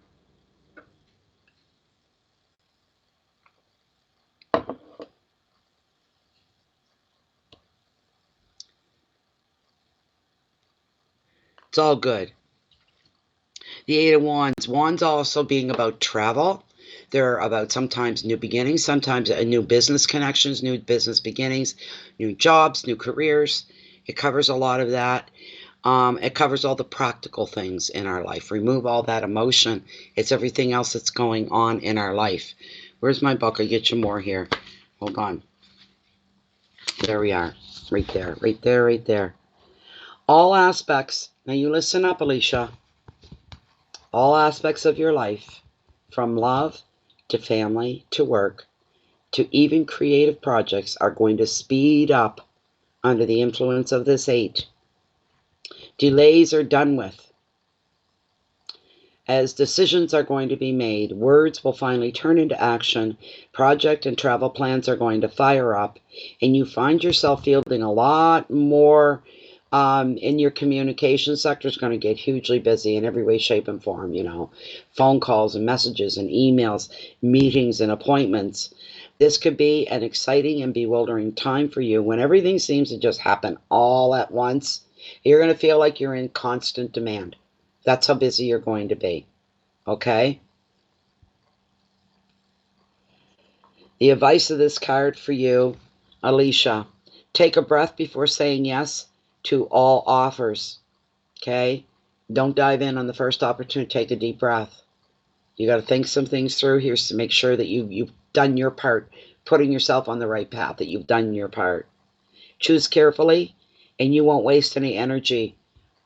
It's all good. The Eight of Wands. Wands also being about travel. They're about sometimes new beginnings, sometimes new business connections, new business beginnings, new jobs, new careers. It covers a lot of that. It covers all the practical things in our life. Remove all that emotion. It's everything else that's going on in our life. Where's my book? I'll get you more here. Hold on. There we are. Right there, right there, right there. All aspects. Now you listen up, Alicia. All aspects of your life, from love to family to work to even creative projects, are going to speed up under the influence of this 8. Delays are done with. As decisions are going to be made, words will finally turn into action, project and travel plans are going to fire up, and you find yourself fielding a lot more in your communication sector is going to get hugely busy in every way, shape, and form, phone calls and messages and emails, meetings and appointments. This could be an exciting and bewildering time for you when everything seems to just happen all at once. You're going to feel like you're in constant demand. That's how busy you're going to be. Okay? The advice of this card for you, Alicia, take a breath before saying yes to all offers. Okay? Don't dive in on the first opportunity. Take a deep breath. You got to think some things through here to make sure that you've done your part, putting yourself on the right path, that you've done your part. Choose carefully, and you won't waste any energy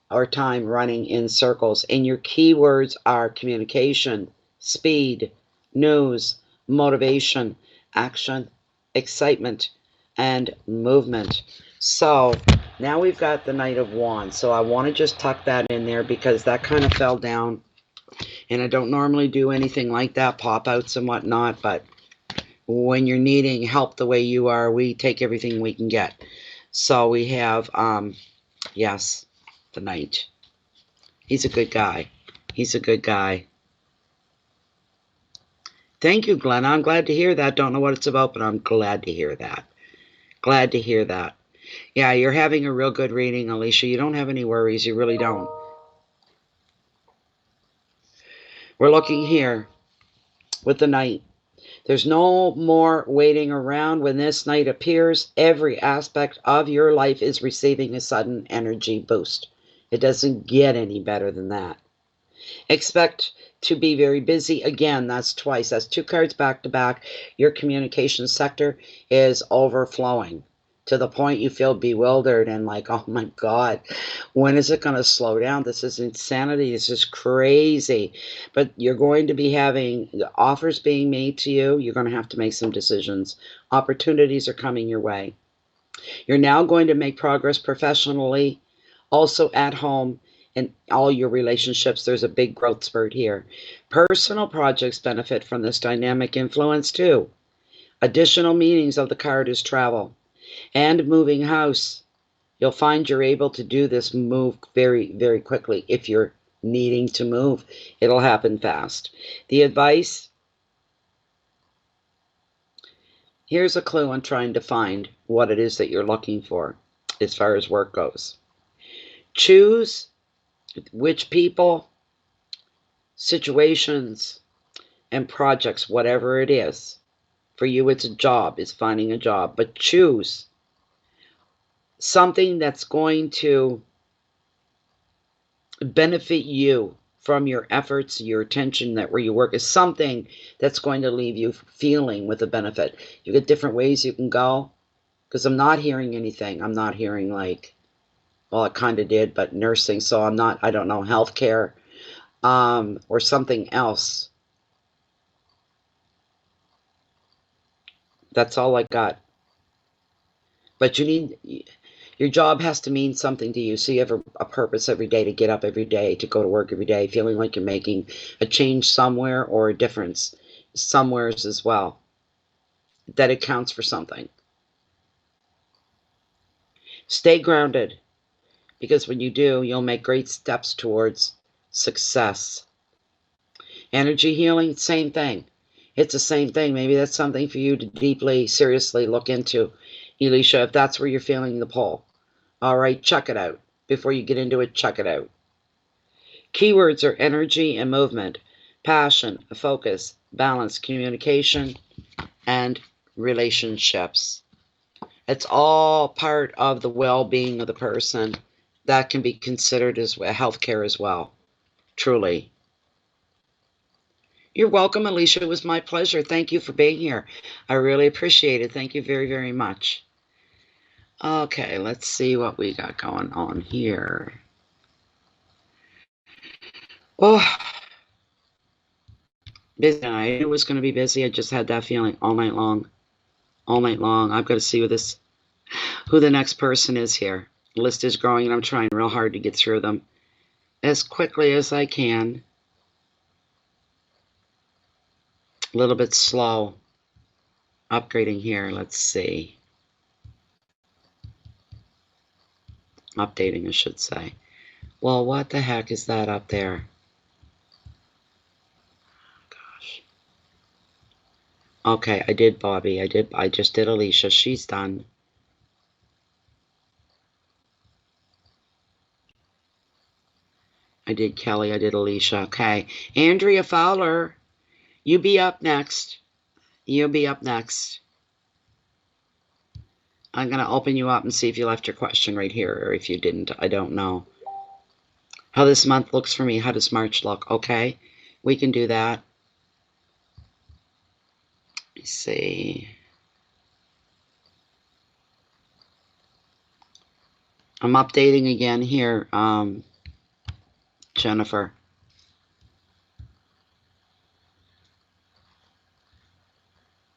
or time running in circles. And your keywords are communication, speed, news, motivation, action, excitement, and movement. So now we've got the Knight of Wands. So I want to just tuck that in there because that kind of fell down. And I don't normally do anything like that, pop-outs and whatnot. But when you're needing help the way you are, we take everything we can get. So we have, yes, the Knight. He's a good guy. He's a good guy. Thank you, Glenn. I'm glad to hear that. Don't know what it's about, but I'm glad to hear that. Glad to hear that. Yeah, you're having a real good reading, Alicia. You don't have any worries. You really don't. We're looking here with the Knight. There's no more waiting around. When this Knight appears, every aspect of your life is receiving a sudden energy boost. It doesn't get any better than that. Expect to be very busy. Again, that's twice. That's 2 cards back to back. Your communication sector is overflowing to the point you feel bewildered and like, oh my God, when is it going to slow down? This is insanity. This is crazy. But you're going to be having offers being made to you. You're going to have to make some decisions. Opportunities are coming your way. You're now going to make progress professionally, also at home. In all your relationships, there's a big growth spurt here. Personal projects benefit from this dynamic influence too. Additional meanings of the card is travel and moving house. You'll find you're able to do this move very, very quickly. If you're needing to move, it'll happen fast. The advice, here's a clue on trying to find what it is that you're looking for as far as work goes. Choose which people, situations, and projects, whatever it is. For you, it's a job, it's finding a job. But choose something that's going to benefit you from your efforts, your attention, that where you work is something that's going to leave you feeling with a benefit. You get different ways you can go, because I'm not hearing anything. I'm not hearing like, well, it kind of did, but nursing. So I don't know, healthcare, or something else. That's all I got. But your job has to mean something to you. So you have a purpose every day to get up every day, to go to work every day, feeling like you're making a change somewhere or a difference somewheres as well. That it counts for something. Stay grounded, because when you do, you'll make great steps towards success. Energy healing, same thing. It's the same thing. Maybe that's something for you to deeply, seriously look into, Alicia, if that's where you're feeling the pull. All right, check it out. Before you get into it, check it out. Keywords are energy and movement, passion, focus, balance, communication, and relationships. It's all part of the well-being of the person. That can be considered as healthcare as well. Truly. You're welcome, Alicia. It was my pleasure. Thank you for being here. I really appreciate it. Thank you very, very much. Okay, let's see what we got going on here. Oh, busy. I knew it was going to be busy. I just had that feeling all night long. All night long. I've got to see who the next person is here. The list is growing, and I'm trying real hard to get through them as quickly as I can. A little bit slow upgrading here. Let's see. Updating, I should say. Well, what the heck is that up there? Gosh. Okay, I did Bobby. I just did Alicia. She's done. I did Kelly. I did Alicia. Okay. Andrea Fowler, you be up next. You'll be up next. I'm going to open you up and see if you left your question right here, or if you didn't. I don't know. How this month looks for me. How does March look? Okay. We can do that. Let me see. I'm updating again here, Jennifer.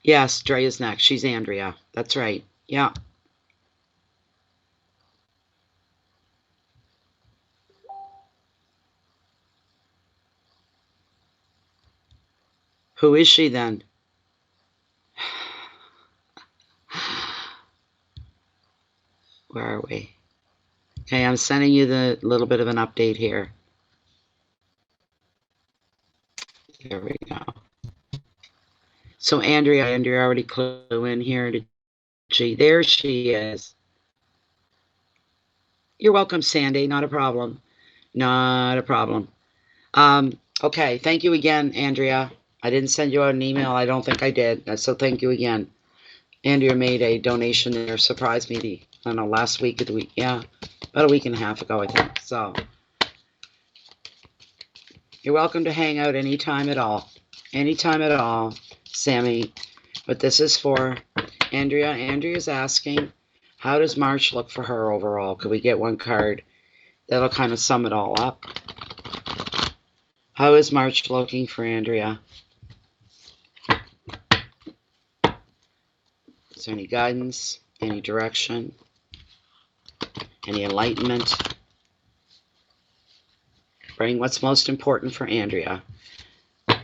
Yes, Dre is next. She's Andrea. That's right. Yeah. Who is she then? Where are we? Okay, I'm sending you the little bit of an update here. There we go. So Andrea already clue in here. There she is. You're welcome, Sandy. Not a problem. Not a problem. Okay, thank you again, Andrea. I didn't send you out an email. I don't think I did. So thank you again. Andrea made a donation there. Surprised me I don't know, last week of the week. Yeah, about a week and a half ago, I think. So you're welcome to hang out anytime at all. Anytime at all, Sammy. But this is for Andrea. Andrea's asking, how does March look for her overall? Could we get one card that'll kind of sum it all up? How is March looking for Andrea? Is there any guidance, any direction, any enlightenment? Bring what's most important for Andrea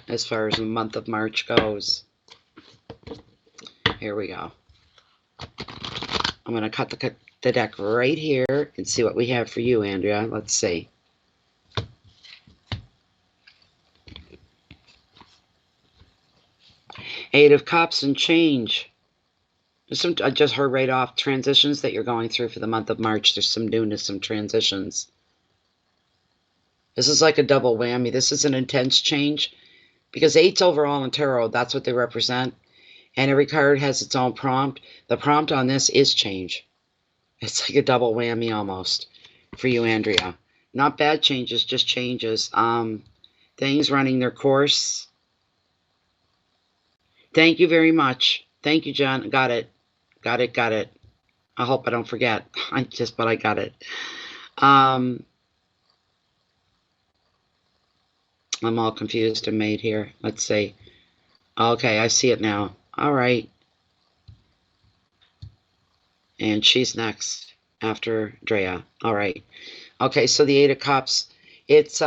as far as the month of March goes. Here we go. I'm going to cut the deck right here and see what we have for you, Andrea. Let's see. Eight of Cups and change. There's some, I just heard right off, transitions that you're going through for the month of March. There's some newness, some transitions. This is like a double whammy. This is an intense change because eights overall in tarot, that's what they represent. And every card has its own prompt. The prompt on this is change. It's like a double whammy almost for you, Andrea. Not bad changes, just changes. Things running their course. Thank you very much. Thank you, John. Got it. Got it. Got it. I hope I don't forget. But I got it. I'm all confused and made here. Let's see. Okay, I see it now. All right. And she's next after Drea. All right. Okay, so the Eight of Cups. It's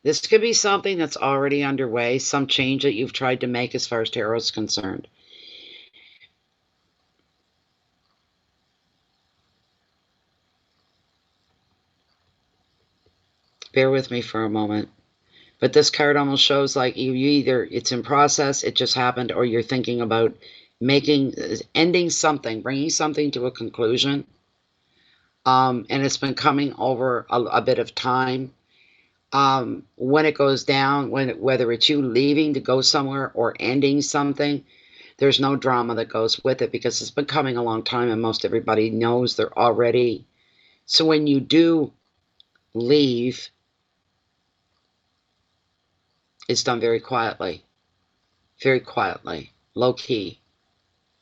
this could be something that's already underway, some change that you've tried to make as far as tarot is concerned. Bear with me for a moment. But this card almost shows like you either it's in process, it just happened, or you're thinking about ending something, bringing something to a conclusion. And it's been coming over a bit of time. when it goes down, whether it's you leaving to go somewhere or ending something, there's no drama that goes with it because it's been coming a long time and most everybody knows they're already. So when you do leave, it's done very quietly, low key.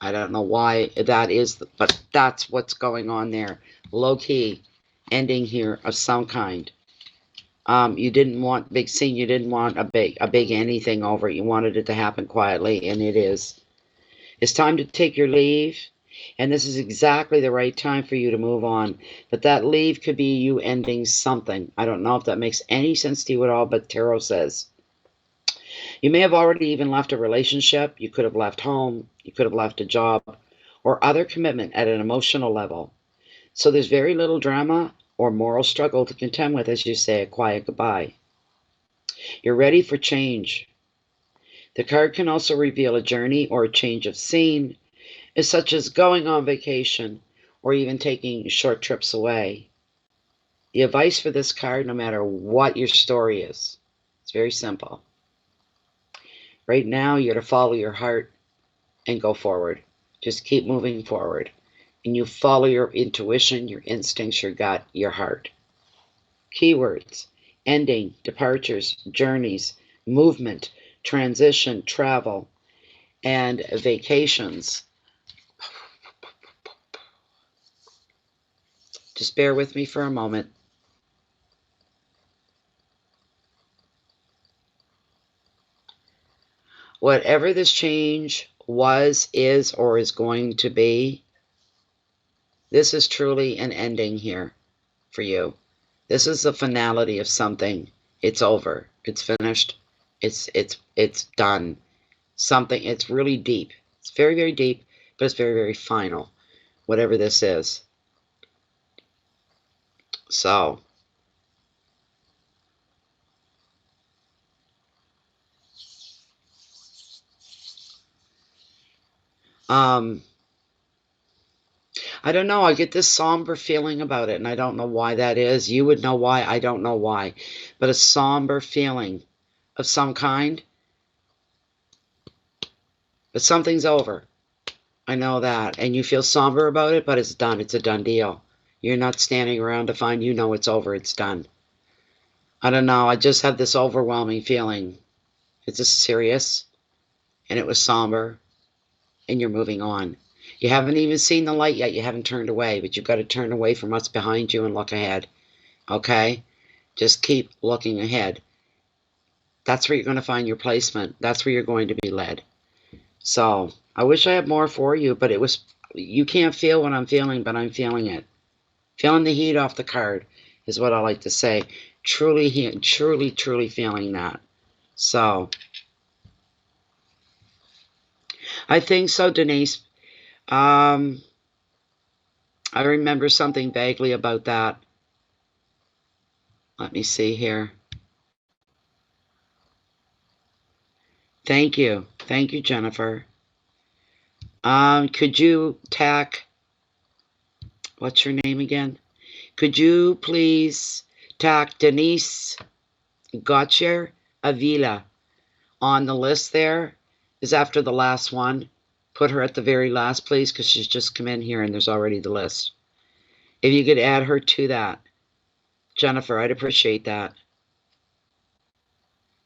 I don't know why that is, but that's what's going on there. Low key, ending here of some kind. You didn't want big scene. You didn't want a big anything over it. You wanted it to happen quietly, and it is. It's time to take your leave, and this is exactly the right time for you to move on. But that leave could be you ending something. I don't know if that makes any sense to you at all, but tarot says. You may have already even left a relationship. You could have left home. You could have left a job or other commitment at an emotional level. So there's very little drama or moral struggle to contend with as you say a quiet goodbye. You're ready for change. The card can also reveal a journey or a change of scene, such as going on vacation or even taking short trips away. The advice for this card, no matter what your story is, it's very simple. Right now, you're to follow your heart and go forward. Just keep moving forward. And you follow your intuition, your instincts, your gut, your heart. Keywords: ending, departures, journeys, movement, transition, travel, and vacations. Just bear with me for a moment. Whatever this change was, is, or is going to be, this is truly an ending here for you. This is the finality of something. It's over. It's finished. It's done. Something. It's really deep. It's very, very deep, but it's very, very final. Whatever this is. So. I don't know. I get this somber feeling about it, and I don't know why that is. You would know why. I don't know why. But a somber feeling of some kind. But something's over. I know that. And you feel somber about it, but it's done. It's a done deal. You're not standing around to find you know it's over. It's done. I don't know. I just have this overwhelming feeling. It's just serious, and it was somber, and you're moving on. You haven't even seen the light yet. You haven't turned away, but you've got to turn away from what's behind you and look ahead. Okay? Just keep looking ahead. That's where you're going to find your placement. That's where you're going to be led. So I wish I had more for you, but it was, you can't feel what I'm feeling, but I'm feeling it. Feeling the heat off the card is what I like to say. Truly feeling that. So I think so, Denise. I remember something vaguely about that. Let me see here. Thank you. Thank you, Jennifer. Could you tack, what's your name again? Could you please tack Denise Gauthier Avila on the list there? Is after the last one. Put her at the very last, please, because she's just come in here and there's already the list. If you could add her to that, Jennifer, I'd appreciate that.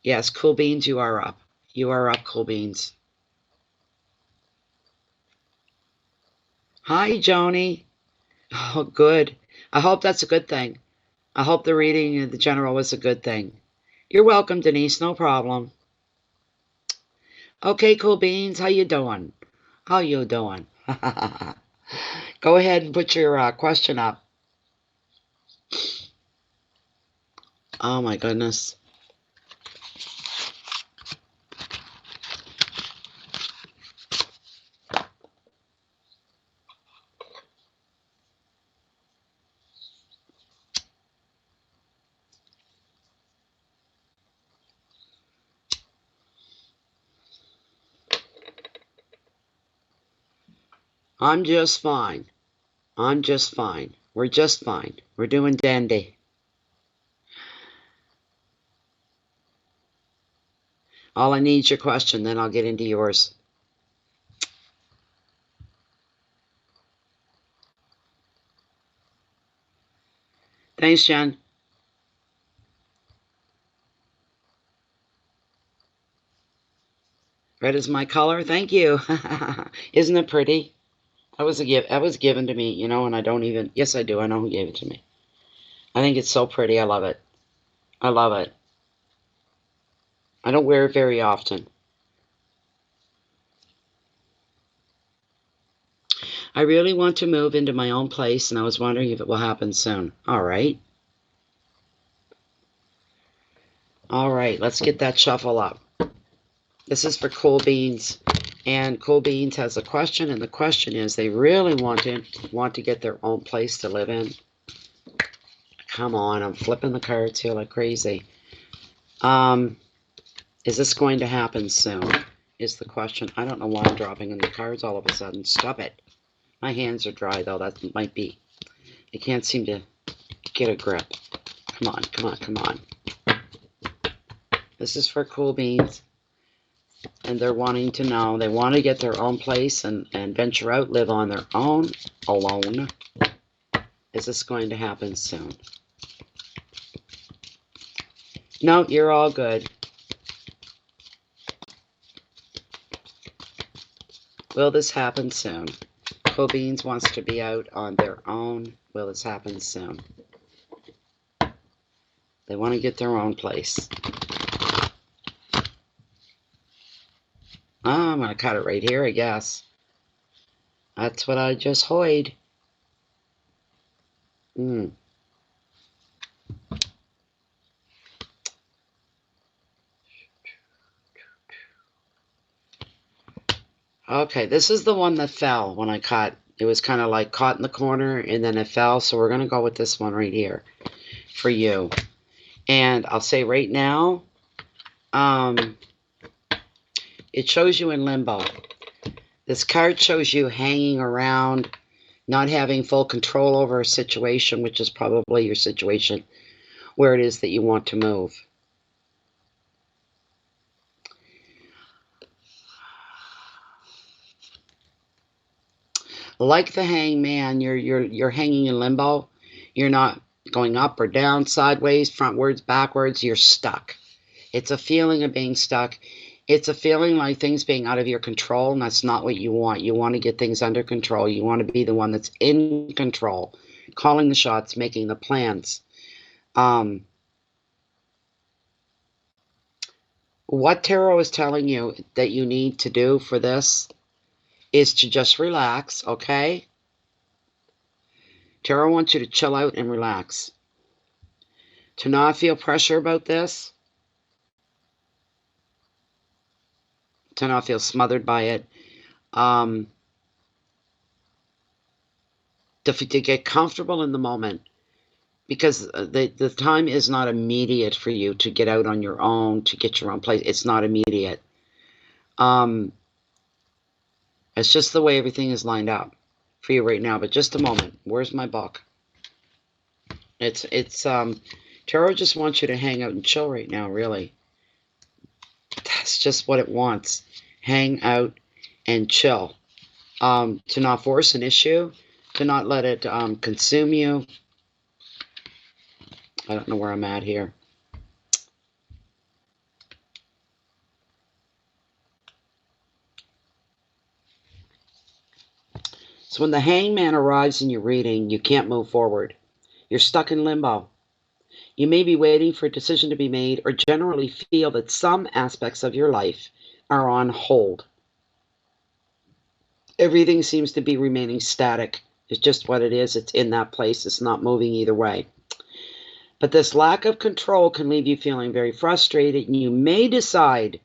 Yes, Cool Beans, you are up. You are up, Cool Beans. Hi, Joni. Oh, good. I hope that's a good thing. I hope the reading in the general was a good thing. You're welcome, Denise. No problem. Okay, Cool Beans. How you doing? How you doing? Go ahead and put your question up. Oh, my goodness. I'm just fine. I'm just fine. We're just fine. We're doing dandy. All I need is your question, then I'll get into yours. Thanks, Jen. Red is my color. Thank you. Isn't it pretty? That was a gift. That was given to me, you know, and I don't even. Yes, I do. I know who gave it to me. I think it's so pretty. I love it. I love it. I don't wear it very often. I really want to move into my own place, and I was wondering if it will happen soon. All right. All right. Let's get that shuffle up. This is for Cool Beans. And Cool Beans has a question, and the question is they really want to get their own place to live in. Come on, I'm flipping the cards here like crazy. Is this going to happen soon? Is the question. I don't know why I'm dropping in the cards all of a sudden. Stop it. My hands are dry, though. That might be. I can't seem to get a grip. Come on, come on, come on. This is for Cool Beans. And they're wanting to know. They want to get their own place and venture out, live on their own, alone. Is this going to happen soon? No, you're all good. Will this happen soon? Cool Beans wants to be out on their own. Will this happen soon? They want to get their own place. Oh, I'm going to cut it right here, I guess. That's what I just hoid. Okay, this is the one that fell when I cut. It was kind of like caught in the corner and then it fell. So we're going to go with this one right here for you. And I'll say right now, it shows you in limbo. This card shows you hanging around, not having full control over a situation, which is probably your situation, where it is that you want to move. Like the hangman, you're hanging in limbo. You're not going up or down, sideways, frontwards, backwards. You're stuck. It's a feeling of being stuck. It's a feeling like things being out of your control, and that's not what you want. You want to get things under control. You want to be the one that's in control, calling the shots, making the plans. What tarot is telling you that you need to do for this is to just relax, okay? Tarot wants you to chill out and relax. To not feel pressure about this. To not feel smothered by it. To get comfortable in the moment. Because the time is not immediate for you to get out on your own, to get your own place. It's not immediate. It's just the way everything is lined up for you right now. But just a moment. Where's my book? Tarot just wants you to hang out and chill right now, really. That's just what it wants. Hang out and chill. To not force an issue. To not let it consume you. I don't know where I'm at here. So when the hangman arrives in your reading, you can't move forward. You're stuck in limbo. You may be waiting for a decision to be made or generally feel that some aspects of your life are on hold. Everything seems to be remaining static. It's just what it is. It's in that place. It's not moving either way. But this lack of control can leave you feeling very frustrated, and you may decide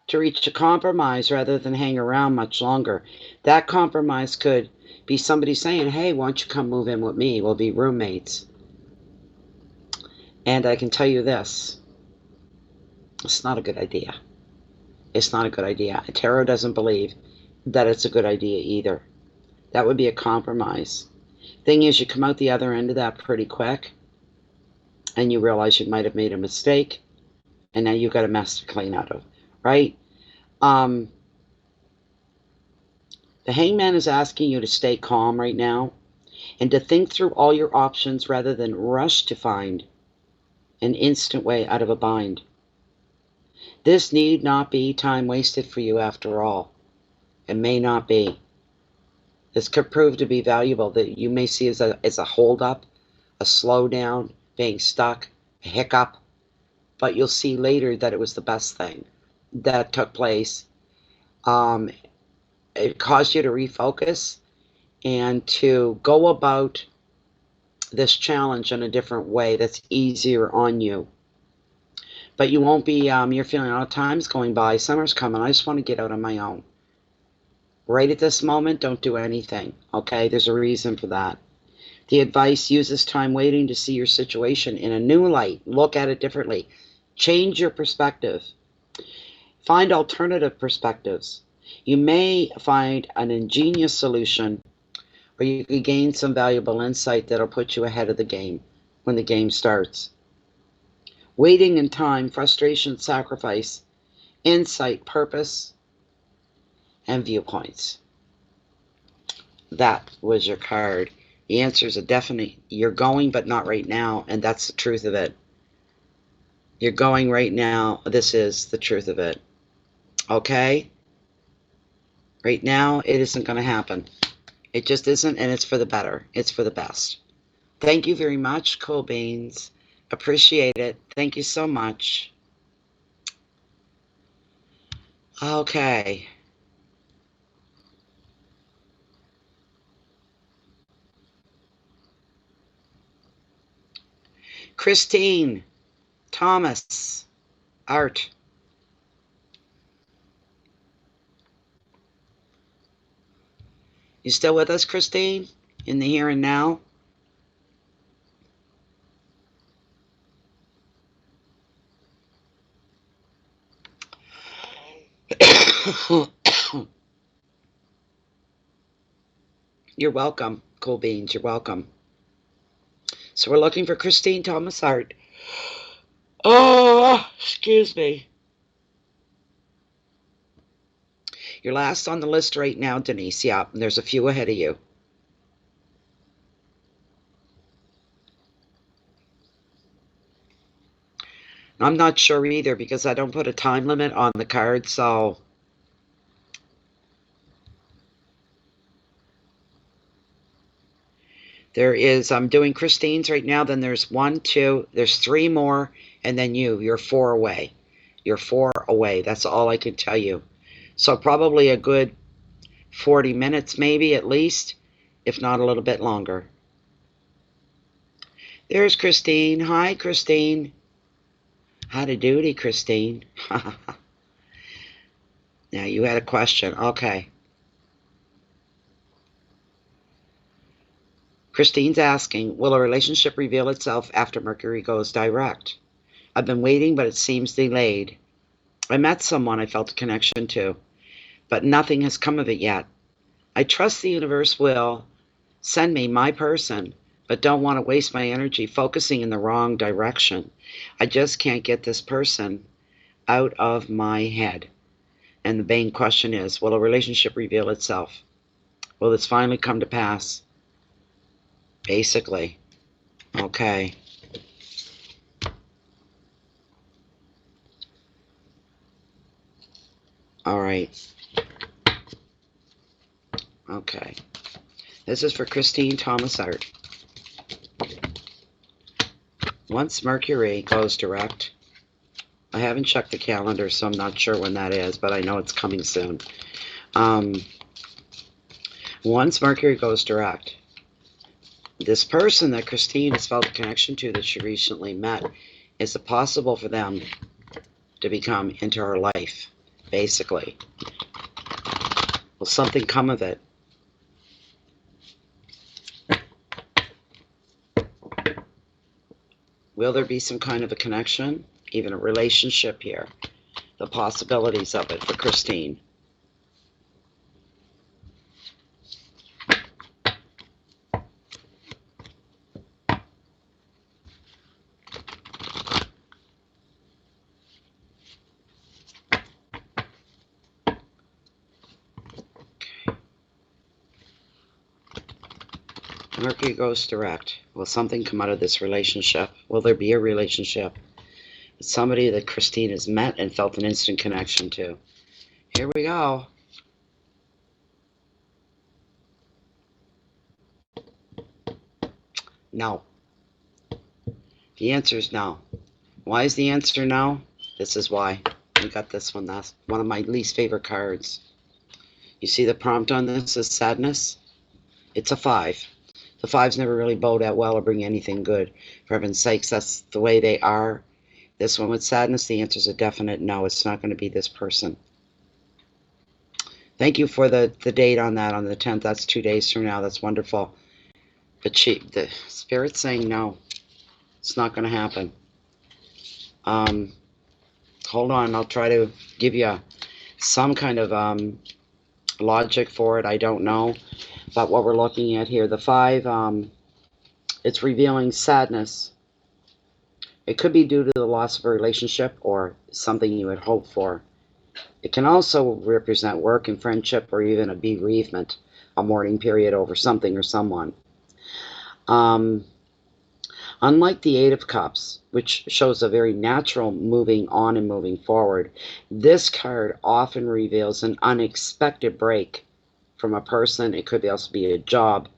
to reach a compromise rather than hang around much longer. That compromise could be somebody saying, hey, why don't you come move in with me? We'll be roommates. And I can tell you this, it's not a good idea. It's not a good idea. Tarot doesn't believe that it's a good idea either. That would be a compromise. Thing is, you come out the other end of that pretty quick, and you realize you might have made a mistake, And now you've got a mess to clean out of, right? Um, the Hangman is asking you to stay calm right now and to think through all your options rather than rush to find an instant way out of a bind. This need not be time wasted for you after all. It may not be. This could prove to be valuable that you may see as a holdup, a slowdown, being stuck, a hiccup, but you'll see later that it was the best thing that took place. It caused you to refocus and to go about this challenge in a different way that's easier on you. But you won't be, you're feeling, oh, time's going by, summer's coming, I just want to get out on my own. Right at this moment, don't do anything, okay? There's a reason for that. The advice: use this time waiting to see your situation in a new light. Look at it differently. Change your perspective. Find alternative perspectives. You may find an ingenious solution, or you could gain some valuable insight that'll put you ahead of the game when the game starts. Waiting in time, frustration, sacrifice, insight, purpose, and viewpoints. That was your card. The answer is a definite, you're going, but not right now, and that's the truth of it. You're going right now. This is the truth of it. Okay? Right now, it isn't going to happen. It just isn't, and it's for the better. It's for the best. Thank you very much, Cool Beans. Appreciate it. Thank you so much. Okay. Christine Thomas Art. You still with us, Christine? In the here and now? You're welcome, Cool Beans. You're welcome. So we're looking for Christine Thomas Art. Oh, excuse me. You're last on the list right now, Denise. Yeah, there's a few ahead of you. I'm not sure either because I don't put a time limit on the card, so there is, I'm doing Christine's right now, then there's 1, 2, there's 3 more, and then you're 4 away. You're 4 away. That's all I can tell you. So probably a good 40 minutes maybe at least, if not a little bit longer. There's Christine. Hi, Christine. Howdy doody, Christine. Now, you had a question. Okay. Christine's asking, will a relationship reveal itself after Mercury goes direct? I've been waiting, but it seems delayed. I met someone I felt a connection to, but nothing has come of it yet. I trust the universe will send me my person, but don't want to waste my energy focusing in the wrong direction. I just can't get this person out of my head. And the main question is, will a relationship reveal itself? Will this finally come to pass? Basically. Okay. All right. Okay. This is for Christine Thomas Art. Once Mercury goes direct, I haven't checked the calendar, so I'm not sure when that is, but I know it's coming soon. Once Mercury goes direct, this person that Christine has felt a connection to that she recently met, is it possible for them to become into her life, basically? Will something come of it? Will there be some kind of a connection, even a relationship here? The possibilities of it for Christine. Mercury goes direct. Will something come out of this relationship? Will there be a relationship? It's somebody that Christine has met and felt an instant connection to. Here we go. No. The answer is no. Why is the answer no? This is why. We got this one. That's one of my least favorite cards. You see the prompt on this is sadness? It's a 5. The 5s never really bow that well or bring anything good. For heaven's sakes, that's the way they are. This one with sadness, the answer is a definite no. It's not going to be this person. Thank you for the date on that, on the 10th. That's 2 days from now. That's wonderful. But the Spirit's saying no. It's not going to happen. Hold on. I'll try to give you some kind of logic for it. I don't know. But what we're looking at here, the 5, it's revealing sadness. It could be due to the loss of a relationship or something you had hoped for. It can also represent work and friendship or even a bereavement, a mourning period over something or someone. Unlike the 8 of Cups, which shows a very natural moving on and moving forward, this card often reveals an unexpected break from a person. It could also be a job,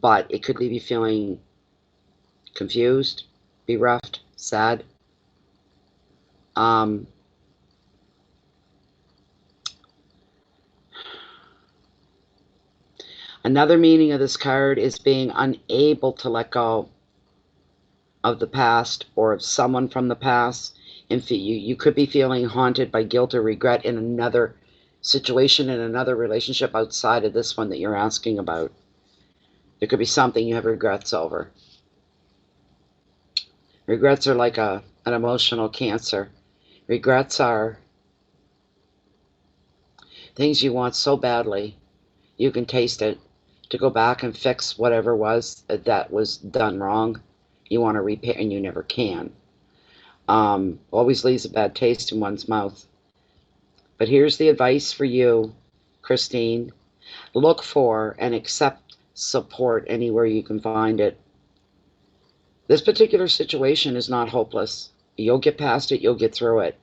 but it could leave you feeling confused, bereft, sad. Another meaning of this card is being unable to let go of the past or of someone from the past. And you could be feeling haunted by guilt or regret in another situation, in another relationship outside of this one that you're asking about. There could be something you have regrets over. Regrets are like an emotional cancer. Regrets are things you want so badly, you can taste it, to go back and fix whatever was that was done wrong. You want to repair, and you never can. Always leaves a bad taste in one's mouth. But here's the advice for you, Christine. Look for and accept support anywhere you can find it. This particular situation is not hopeless. You'll get past it. You'll get through it.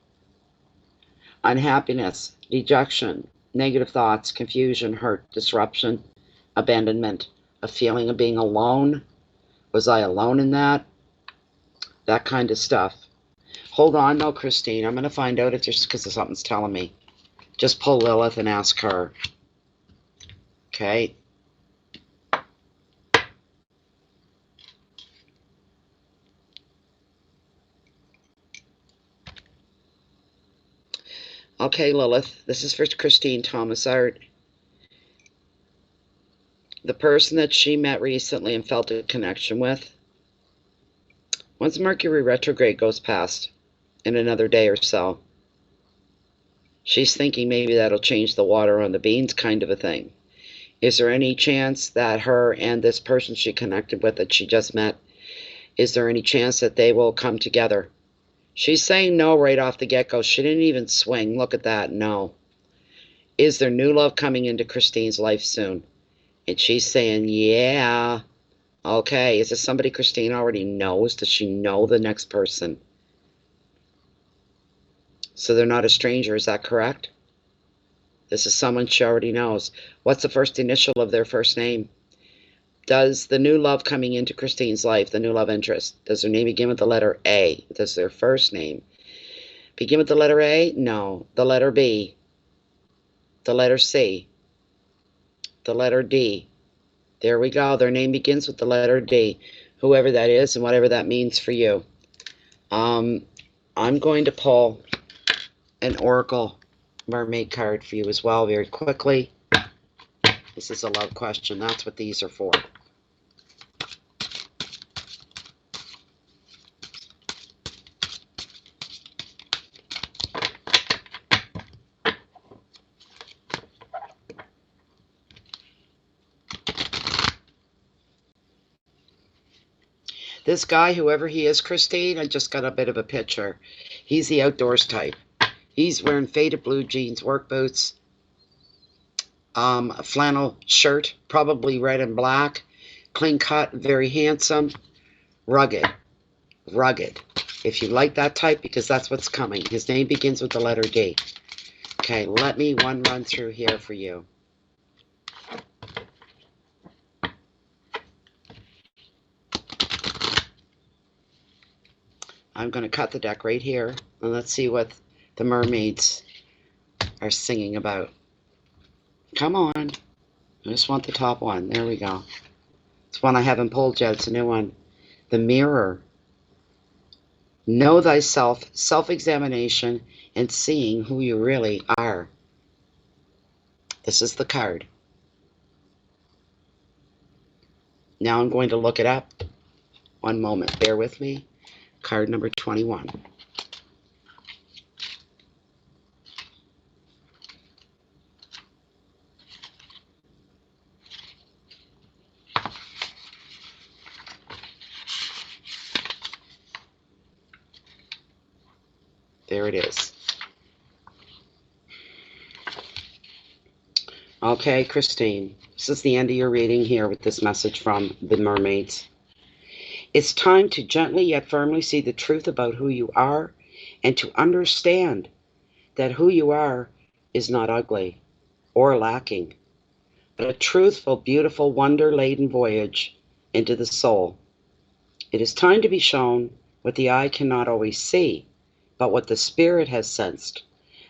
Unhappiness, dejection, negative thoughts, confusion, hurt, disruption, abandonment, a feeling of being alone. Was I alone in that? That kind of stuff. Hold on, no, Christine. I'm going to find out if there's, because something's telling me. Just pull Lilith and ask her. Okay. Okay, Lilith. This is for Christine Thomas Art. The person that she met recently and felt a connection with, once Mercury retrograde goes past in another day or so, she's thinking maybe that'll change the water on the beans kind of a thing. Is there any chance that her and this person she connected with that she just met, is there any chance that they will come together? She's saying no right off the get-go. She didn't even swing. Look at that. No. Is there new love coming into Christine's life soon? And she's saying, yeah. Okay, is this somebody Christine already knows? Does she know the next person? So they're not a stranger, is that correct? This is someone she already knows. What's the first initial of their first name? Does the new love coming into Christine's life, the new love interest, does their name begin with the letter A? Does their first name begin with the letter A? No. The letter B. The letter C. The letter D. There we go. Their name begins with the letter D. Whoever that is and whatever that means for you. I'm going to pull an Oracle Mermaid card for you as well very quickly. This is a love question. That's what these are for. This guy, whoever he is, Christine, I just got a bit of a picture. He's the outdoors type. He's wearing faded blue jeans, work boots, a flannel shirt, probably red and black, Clean cut, very handsome, rugged, rugged. If you like that type, because that's what's coming. His name begins with the letter D. Okay, let me run through here for you. I'm going to cut the deck right here, and let's see what the mermaids are singing about. Come on. I just want the top one. There we go. It's one I haven't pulled yet. It's a new one. The Mirror. Know thyself, self-examination, and seeing who you really are. This is the card. Now I'm going to look it up. One moment. Bear with me. Card number 21. There it is. Okay, Christine, this is the end of your reading here with this message from the mermaids. It's time to gently yet firmly see the truth about who you are and to understand that who you are is not ugly or lacking, but a truthful, beautiful, wonder-laden voyage into the soul. It is time to be shown what the eye cannot always see, but what the spirit has sensed.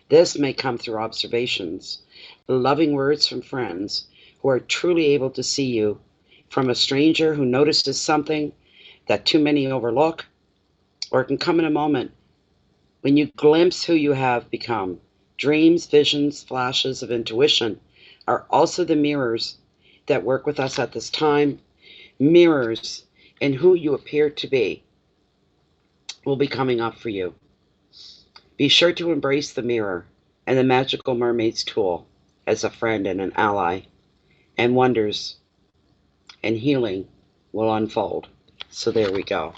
This may come through observations, loving words from friends who are truly able to see you, from a stranger who notices something that too many overlook, or it can come in a moment when you glimpse who you have become. Dreams, visions, flashes of intuition are also the mirrors that work with us at this time. Mirrors in who you appear to be will be coming up for you. Be sure to embrace the mirror and the magical mermaid's tool as a friend and an ally, and wonders and healing will unfold. So there we go.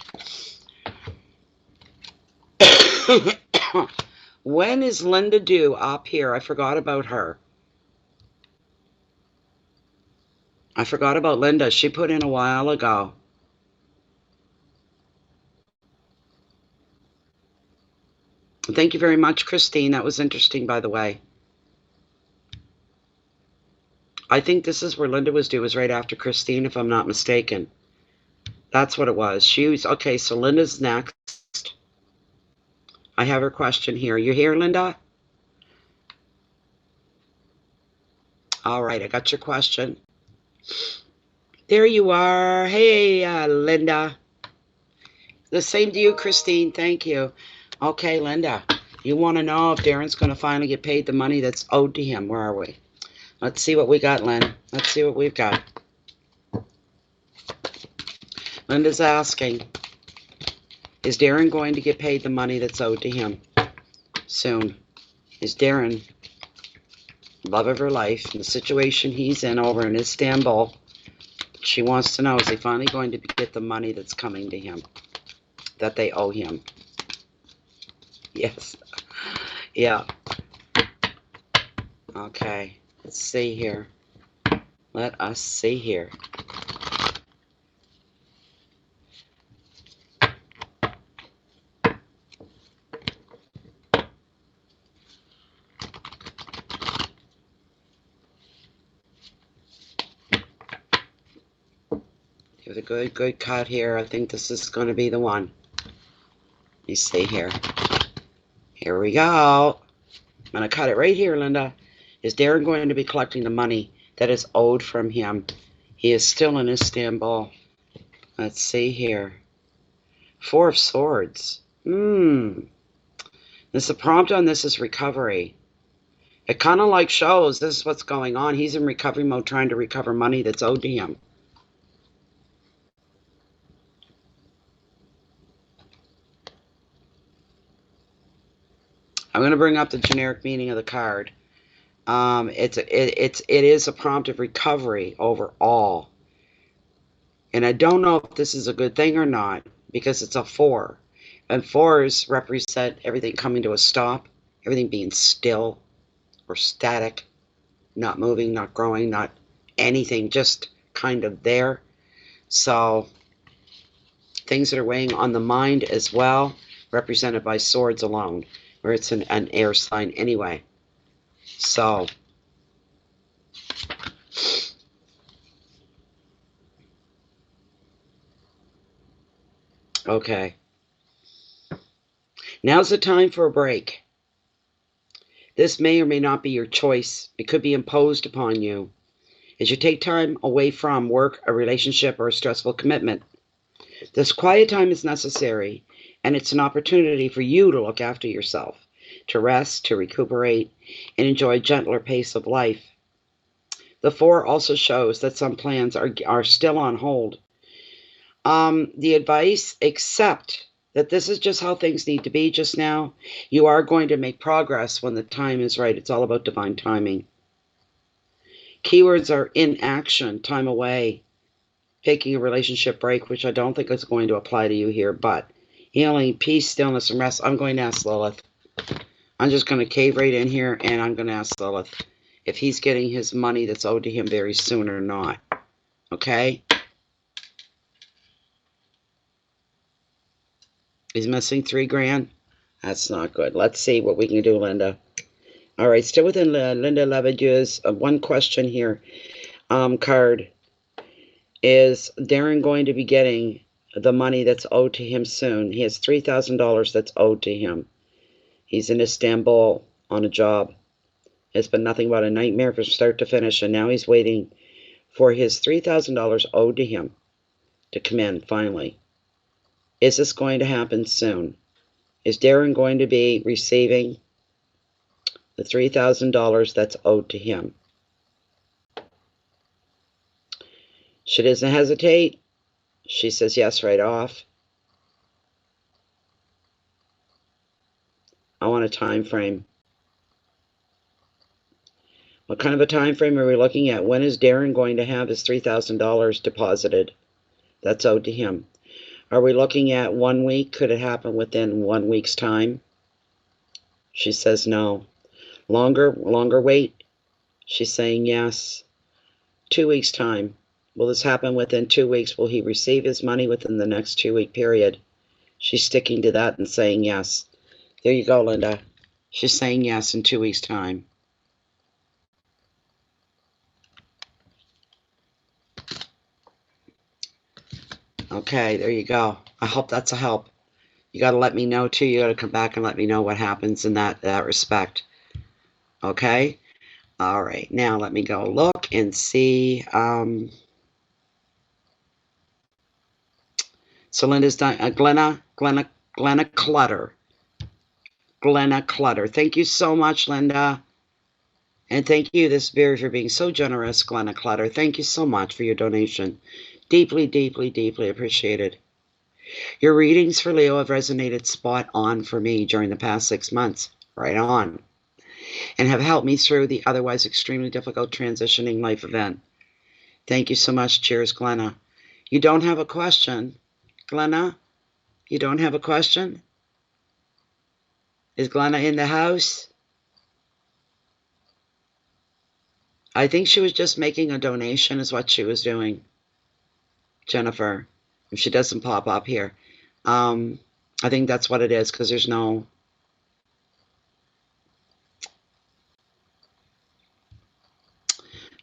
When is Linda due up here? I forgot about her. I forgot about Linda. She put in a while ago. Thank you very much, Christine. That was interesting, by the way. I think this is where Linda was due, was right after Christine, if I'm not mistaken. That's what it was. She was, okay, so Linda's next. I have her question here. You here, Linda? All right, I got your question. There you are. Hey, Linda. The same to you, Christine. Thank you. Okay, Linda, you want to know if Darren's going to finally get paid the money that's owed to him. Where are we? Let's see what we got, Lynn. Let's see what we've got. Linda's asking, is Darren going to get paid the money that's owed to him soon? Is Darren, love of her life, in the situation he's in over in Istanbul, she wants to know, is he finally going to get the money that's coming to him, that they owe him? Yes. Yeah. Okay. Let's see here. Let us see here. There's a good cut here. I think this is going to be the one. Let me see here. Here we go. I'm going to cut it right here, Linda. Is Darren going to be collecting the money that is owed from him? He is still in Istanbul. Let's see here. Four of Swords. This, the prompt on this is recovery. It kind of like shows this is what's going on. He's in recovery mode, trying to recover money that's owed to him. I'm going to bring up the generic meaning of the card. It is a prompt of recovery overall. And I don't know if this is a good thing or not, because it's a 4. And 4s represent everything coming to a stop, everything being still or static, not moving, not growing, not anything, just kind of there. So things that are weighing on the mind as well, represented by swords alone, where it's an air sign anyway. So okay. Now's the time for a break. This may or may not be your choice. It could be imposed upon you as you take time away from work, a relationship, or a stressful commitment. This quiet time is necessary, and it's an opportunity for you to look after yourself, to rest, to recuperate, and enjoy a gentler pace of life. The 4 also shows that some plans are still on hold. The advice, accept that this is just how things need to be just now. You are going to make progress when the time is right. It's all about divine timing. Keywords are inaction, time away, taking a relationship break, which I don't think is going to apply to you here, but healing, peace, stillness, and rest. I'm going to ask Lilith. I'm just going to cave right in here, and I'm going to ask Lilith if he's getting his money that's owed to him very soon or not. Okay? He's missing $3,000. That's not good. Let's see what we can do, Linda. All right, still within Linda Lavadieu's one question here. Card. Is Darren going to be getting the money that's owed to him soon? He has $3,000 that's owed to him. He's in Istanbul on a job. It's been nothing but a nightmare from start to finish, and now he's waiting for his $3,000 owed to him to come in finally. Is this going to happen soon? Is Darren going to be receiving the $3,000 that's owed to him? She doesn't hesitate. She says yes right off. I want a time frame. What kind of a time frame are we looking at? When is Darren going to have his $3,000 deposited that's owed to him? Are we looking at 1 week? Could it happen within 1 week's time? She says no. Longer wait? She's saying yes. 2 weeks' time. Will this happen within 2 weeks? Will he receive his money within the next 2-week period? She's sticking to that and saying yes. There you go, Linda. She's saying yes in 2 weeks' time. Okay, there you go. I hope that's a help. You got to let me know, too. You got to come back and let me know what happens in that respect. Okay? All right. Now, let me go look and see. So, Linda's done. Glenna Clutter. Glenna Clutter. Thank you so much, Linda. And thank you, this Spirit, for being so generous, Glenna Clutter. Thank you so much for your donation. Deeply, deeply, deeply appreciated. Your readings for Leo have resonated spot on for me during the past 6 months. Right on. And have helped me through the otherwise extremely difficult transitioning life event. Thank you so much. Cheers, Glenna. You don't have a question, Glenna? You don't have a question? Is Glenna in the house? I think she was just making a donation is what she was doing. Jennifer, if she doesn't pop up here. I think that's what it is, because there's no...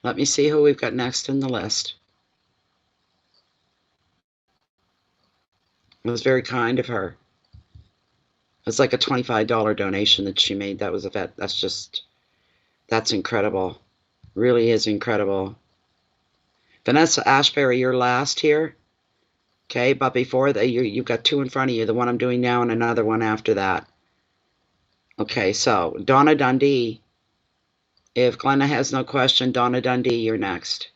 Let me see who we've got next in the list. It was very kind of her. It's like a $25 donation that she made. That was a vet. That's incredible. Really is incredible. Vanessa Ashbury, you're last here. Okay, but before that, you've got 2 in front of you. The one I'm doing now and another one after that. Okay, so Donna Dundee. If Glenna has no question, Donna Dundee, you're next.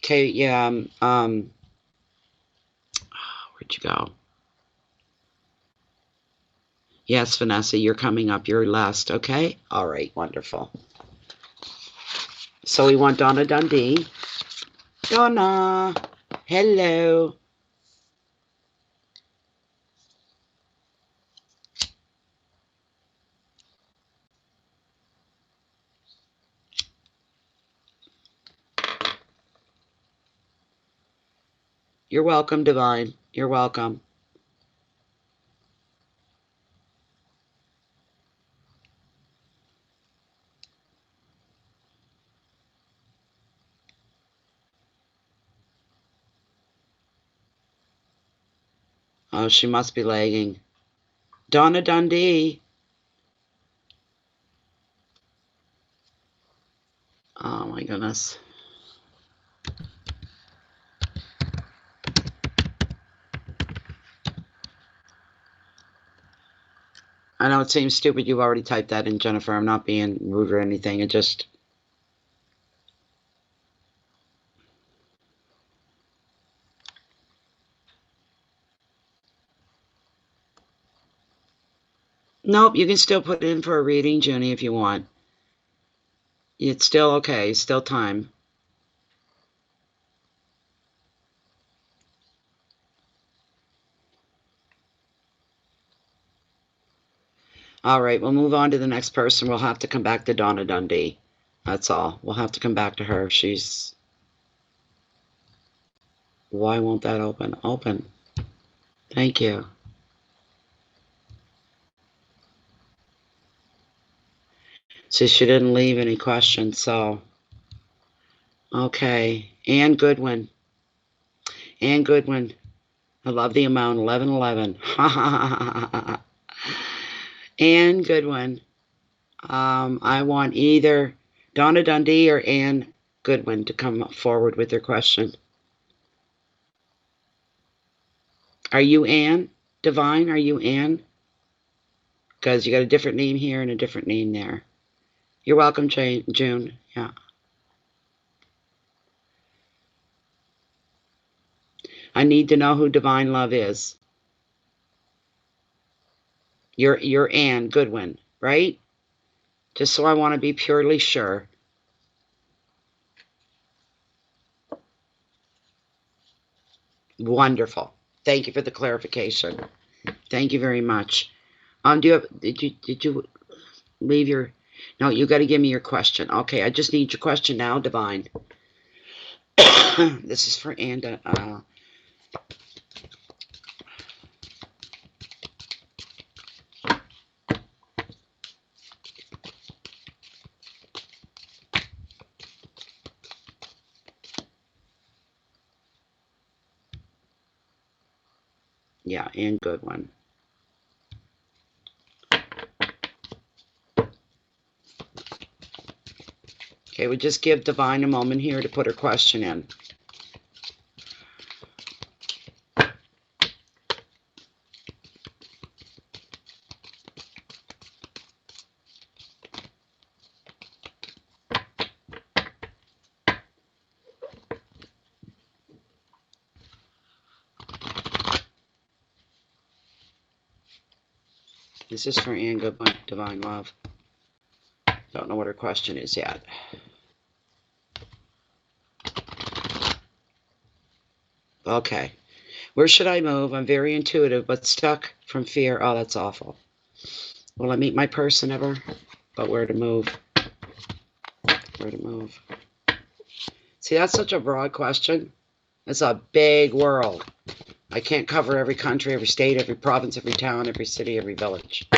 Okay, yeah, where'd you go? Yes, Vanessa, you're coming up. You're last, okay? All right, wonderful. So we want Donna Dundee. Donna, hello. You're welcome, Divine. You're welcome. Oh, she must be lagging. Donna Dundee. Oh my goodness. I know it seems stupid. You've already typed that in, Jennifer. I'm not being rude or anything. It just... Nope, you can still put it in for a reading, Junie, if you want. It's still okay. Still time. All right, we'll move on to the next person. We'll have to come back to Donna Dundee. That's all. We'll have to come back to her. She's... Why won't that open? Open. Thank you. See, she didn't leave any questions, so... Okay. Ann Goodwin. Ann Goodwin. I love the amount. 1111. Ann Goodwin. I want either Donna Dundee or Ann Goodwin to come forward with their question. Are you Ann? Divine, are you Ann? Because you got a different name here and a different name there. You're welcome, June. Yeah. I need to know who Divine Love is. You're Ann Goodwin, right? Just so I want to be purely sure. Wonderful. Thank you for the clarification. Thank you very much. Do you have, did you leave your... No, you got to give me your question. Okay, I just need your question now, Divine. This is for Ann. Yeah, Ann Goodwin. Okay, we just give Divine a moment here to put her question in. This is for Ann Goodwin, Divine Love. Don't know what her question is yet. Okay. Where should I move? I'm very intuitive, but stuck from fear. Oh, that's awful. Will I meet my person ever? But where to move? Where to move? See, that's such a broad question. It's a big world. I can't cover every country, every state, every province, every town, every city, every village.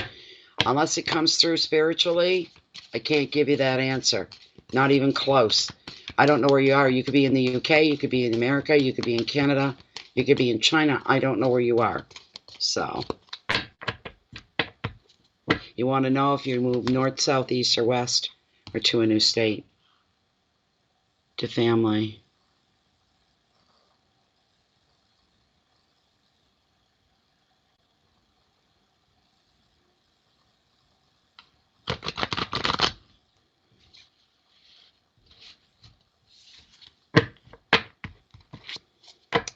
Unless it comes through spiritually, I can't give you that answer. Not even close. I don't know where you are. You could be in the UK, you could be in America, you could be in Canada, you could be in China. I don't know where you are. So, you want to know if you move north, south, east, or west, or to a new state, to family.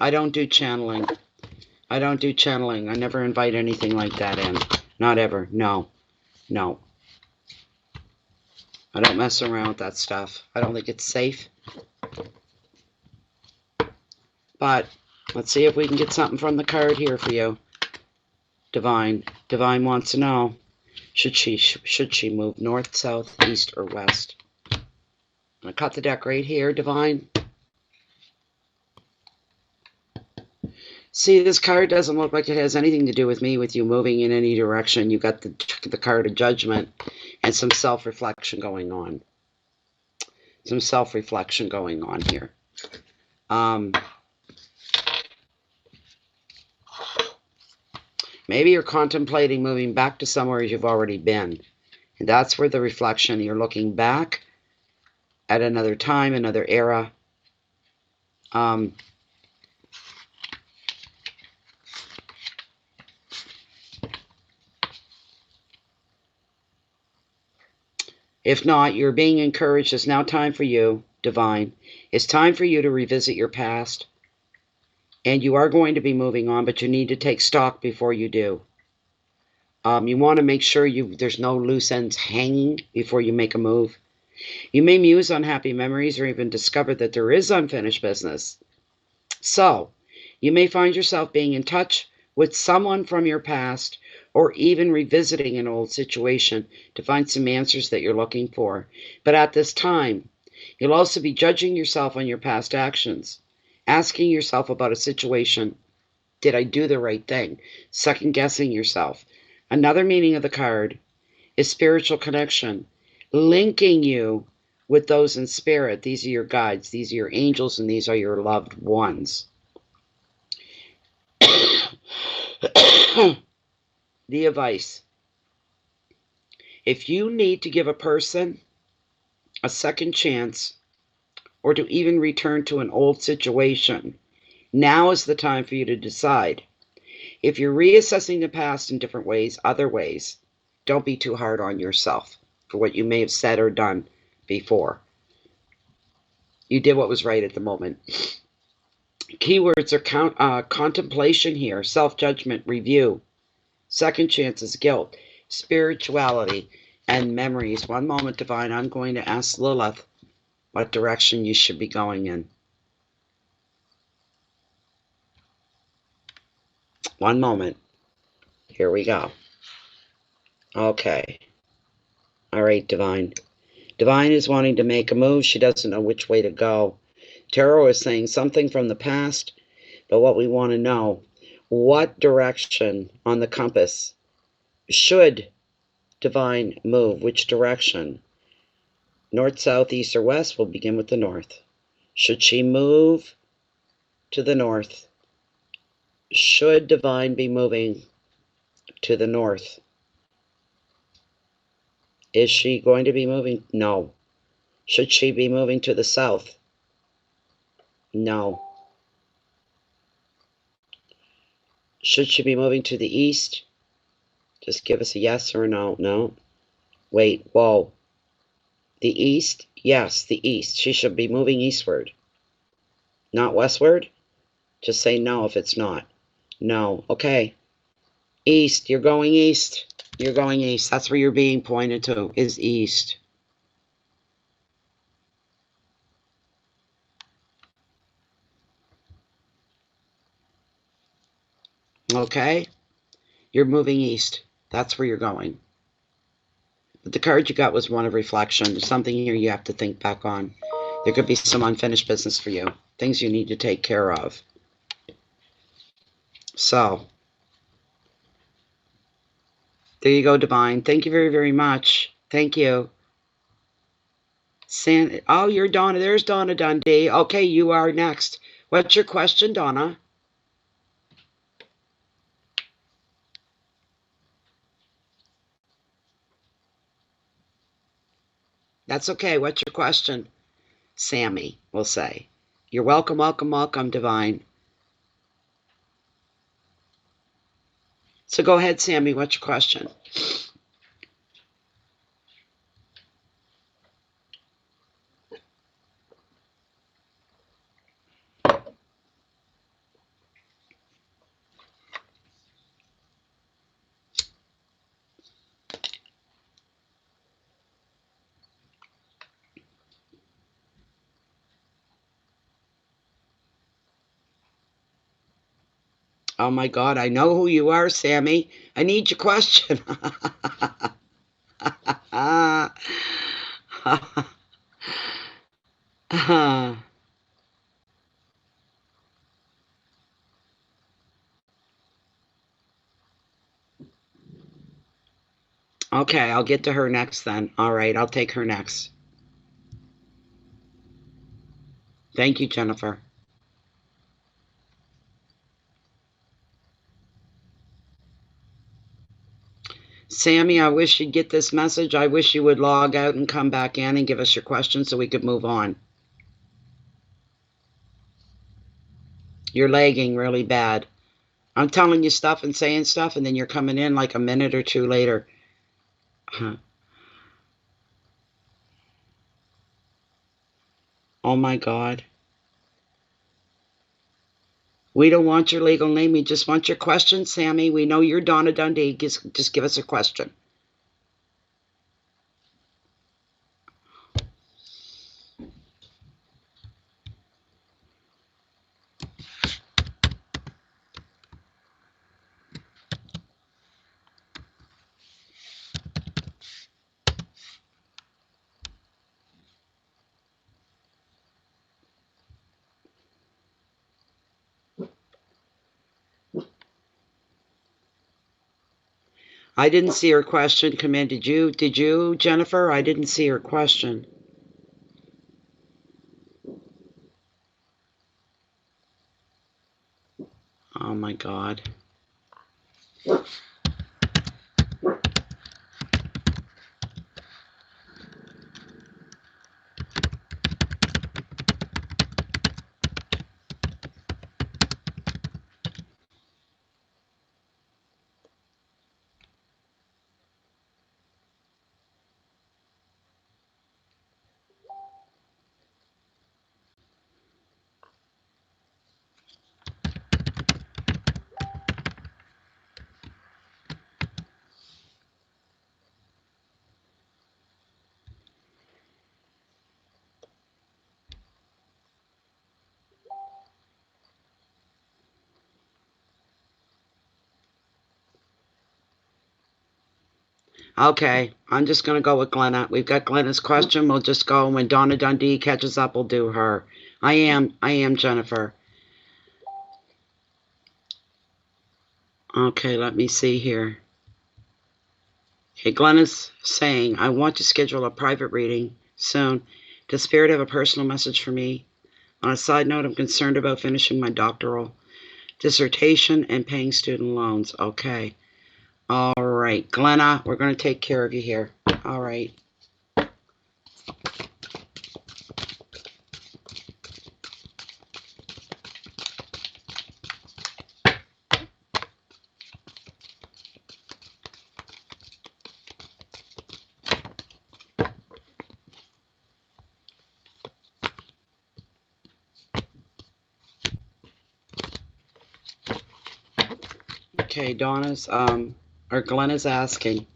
I don't do channeling. I don't do channeling. I never invite anything like that in. Not ever. No. No. I don't mess around with that stuff. I don't think it's safe. But let's see if we can get something from the card here for you. Divine. Divine wants to know, should she move north, south, east, or west? I'm going to cut the deck right here, Divine. See, this card doesn't look like it has anything to do with me, with you moving in any direction. You got the card of Judgment and some self-reflection going on. Some self-reflection going on here. Maybe you're contemplating moving back to somewhere you've already been. And that's where the reflection, you're looking back at another time, another era. If not, you're being encouraged. It's now time for you, Divine. It's time for you to revisit your past. And you are going to be moving on, but you need to take stock before you do. You want to make sure there's no loose ends hanging before you make a move. You may muse on happy memories or even discover that there is unfinished business. So, you may find yourself being in touch with someone from your past or even revisiting an old situation to find some answers that you're looking for. But at this time, you'll also be judging yourself on your past actions, asking yourself about a situation. Did I do the right thing? Second guessing yourself. Another meaning of the card is spiritual connection, linking you with those in spirit. These are your guides, these are your angels, and these are your loved ones. The advice. If you need to give a person a second chance or to even return to an old situation, now is the time for you to decide. If you're reassessing the past in different ways, other ways, don't be too hard on yourself for what you may have said or done before. You did what was right at the moment. Keywords are contemplation here, self-judgment, review, second chances, guilt, spirituality, and memories. One moment, Divine. I'm going to ask Lilith what direction you should be going in. One moment. Here we go. Okay. All right, Divine. Divine is wanting to make a move. She doesn't know which way to go. Tarot is saying something from the past, but what we want to know, what direction on the compass should Divine move? Which direction? North, south, east, or west? We'll begin with the north. Should she move to the north? Should Divine be moving to the north? Is she going to be moving? No. Should she be moving to the south? No. Should she be moving to the east? Just give us a yes or a no. No. Wait, whoa. The east? Yes, the east. She should be moving eastward. Not westward? Just say no if it's not. No. Okay. East. You're going east. You're going east. That's where you're being pointed to, is east. Okay? You're moving east. That's where you're going. But the card you got was one of reflection. There's something here you have to think back on. There could be some unfinished business for you. Things you need to take care of. So, there you go, Divine. Thank you very, very much. Thank you. Oh, you're Donna. There's Donna Dundee. Okay, you are next. What's your question, Donna? That's okay. What's your question? Sammy will say. You're welcome, welcome, welcome, Divine. So go ahead, Sammy. What's your question? Oh my God, I know who you are, Sammy. I need your question. Okay, I'll get to her next then. All right, I'll take her next. Thank you, Jennifer. Sammy, I wish you'd get this message. I wish you would log out and come back in and give us your questions so we could move on. You're lagging really bad. I'm telling you stuff and saying stuff, and then you're coming in like a minute or two later. Huh. Oh my God. We don't want your legal name. We just want your question, Sammy. We know you're Donna Dundee. Just give us a question. I didn't see her question come in. Did you? Did you, Jennifer? I didn't see her question. Oh my God. Okay, I'm just going to go with Glenna. We've got Glenna's question. We'll just go, and when Donna Dundee catches up, we'll do her. I am Jennifer. Okay, let me see here. Okay, Glenna's saying, I want to schedule a private reading soon. Does Spirit have a personal message for me? On a side note, I'm concerned about finishing my doctoral dissertation and paying student loans. Okay. All right, Glenna, we're going to take care of you here. All right. Okay, Donna's, or Glenna's asking,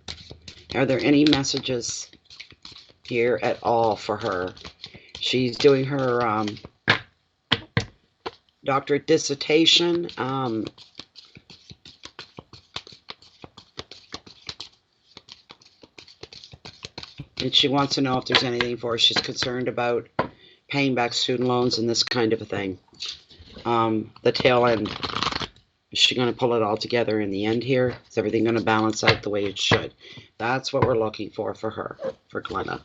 are there any messages here at all for her? She's doing her doctorate dissertation. And she wants to know if there's anything for her. She's concerned about paying back student loans and this kind of a thing. The tail end. Is she going to pull it all together in the end here? Is everything going to balance out the way it should? That's what we're looking for her, for Glenna.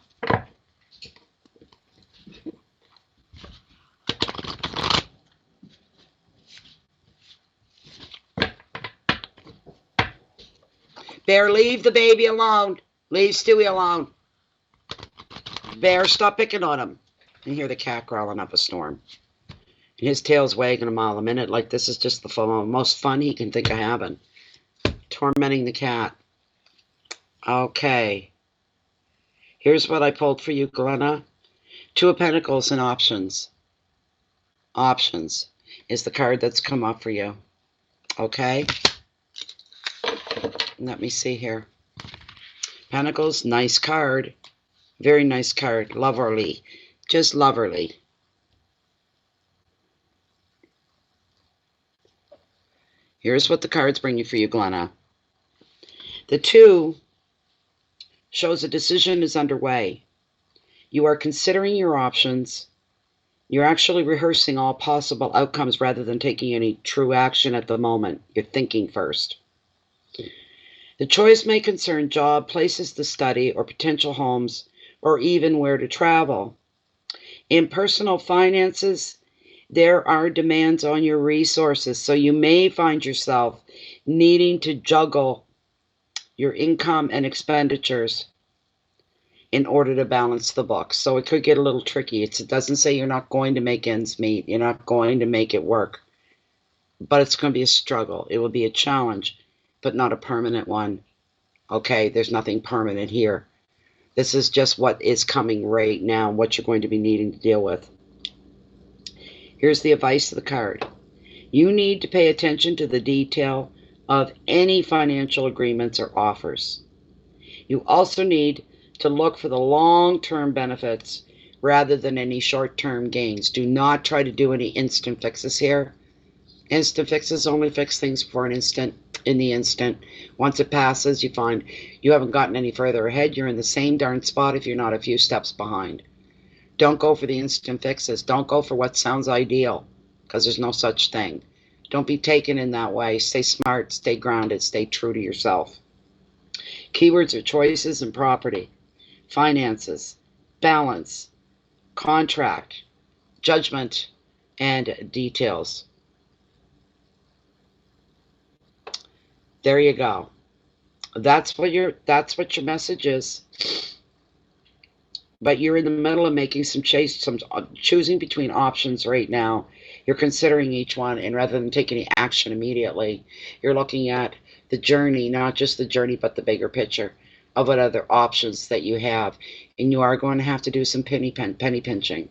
Bear, leave the baby alone. Leave Stewie alone. Bear, stop picking on him. You hear the cat growling up a storm. And his tail's wagging a mile a minute like this is just the most fun he can think of having. Tormenting the cat. Okay. Here's what I pulled for you, Glenna. Two of Pentacles and Options. Options is the card that's come up for you. Okay? Let me see here. Pentacles, nice card. Very nice card. Loverly. Just loverly. Here's what the cards bring you for you, Glenna. The Two shows a decision is underway. You are considering your options. You're actually rehearsing all possible outcomes rather than taking any true action at the moment. You're thinking first. The choice may concern job, places to study, or potential homes, or even where to travel. In personal finances, there are demands on your resources, so you may find yourself needing to juggle your income and expenditures in order to balance the books. So it could get a little tricky. It doesn't say you're not going to make ends meet. You're not going to make it work. But it's going to be a struggle. It will be a challenge, but not a permanent one. Okay, there's nothing permanent here. This is just what is coming right now, what you're going to be needing to deal with. Here's the advice of the card. You need to pay attention to the detail of any financial agreements or offers. You also need to look for the long-term benefits rather than any short-term gains. Do not try to do any instant fixes here. Instant fixes only fix things for an instant, in the instant. Once it passes, you find you haven't gotten any further ahead. You're in the same darn spot if you're not a few steps behind. Don't go for the instant fixes. Don't go for what sounds ideal, because there's no such thing. Don't be taken in that way. Stay smart, stay grounded, stay true to yourself. Keywords are choices and property, finances, balance, contract, judgment, and details. There you go. That's what your message is. But you're in the middle of making some choosing between options right now. You're considering each one, and rather than take any action immediately, you're looking at the journey, not just the journey, but the bigger picture of what other options that you have. And you are going to have to do some penny pinching.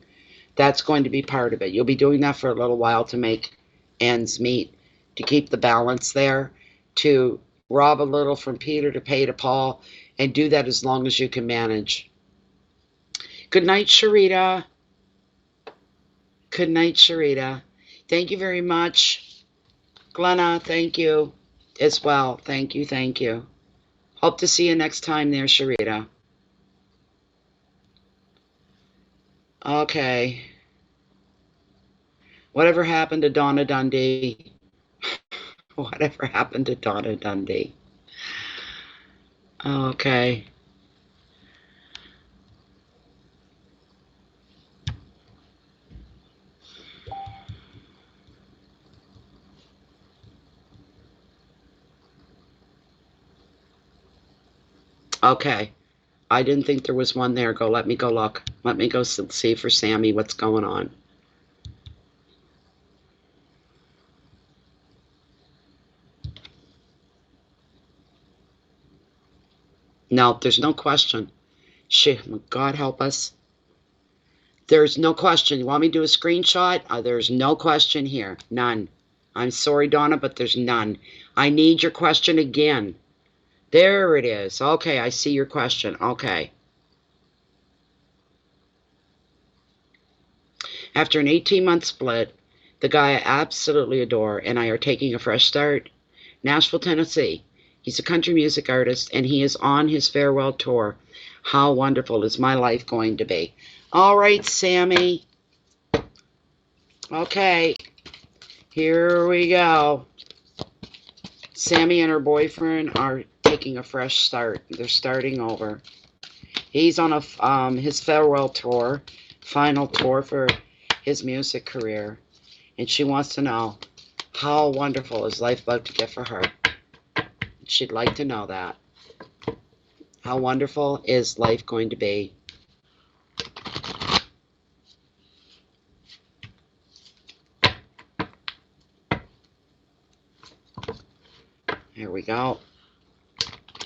That's going to be part of it. You'll be doing that for a little while to make ends meet, to keep the balance there, to rob a little from Peter to pay to Paul, and do that as long as you can manage. Good night, Sharita. Good night, Sharita. Thank you very much. Glenna, thank you as well. Thank you, thank you. Hope to see you next time there, Sharita. Okay. Whatever happened to Donna Dundee? Whatever happened to Donna Dundee? Okay. Okay. I didn't think there was one there. Let me go look. Let me go see for Sammy what's going on. No, there's no question. God help us. There's no question. You want me to do a screenshot? There's no question here. None. I'm sorry, Donna, but there's none. I need your question again. There it is. Okay, I see your question. Okay. After an 18-month split, the guy I absolutely adore and I are taking a fresh start. Nashville, Tennessee. He's a country music artist, and he is on his farewell tour. How wonderful is my life going to be? All right, Sammy. Okay. Here we go. Sammy and her boyfriend are taking a fresh start. They're starting over. He's on his farewell tour, final tour for his music career, and she wants to know how wonderful is life about to get for her. She'd like to know that. How wonderful is life going to be? Here we go.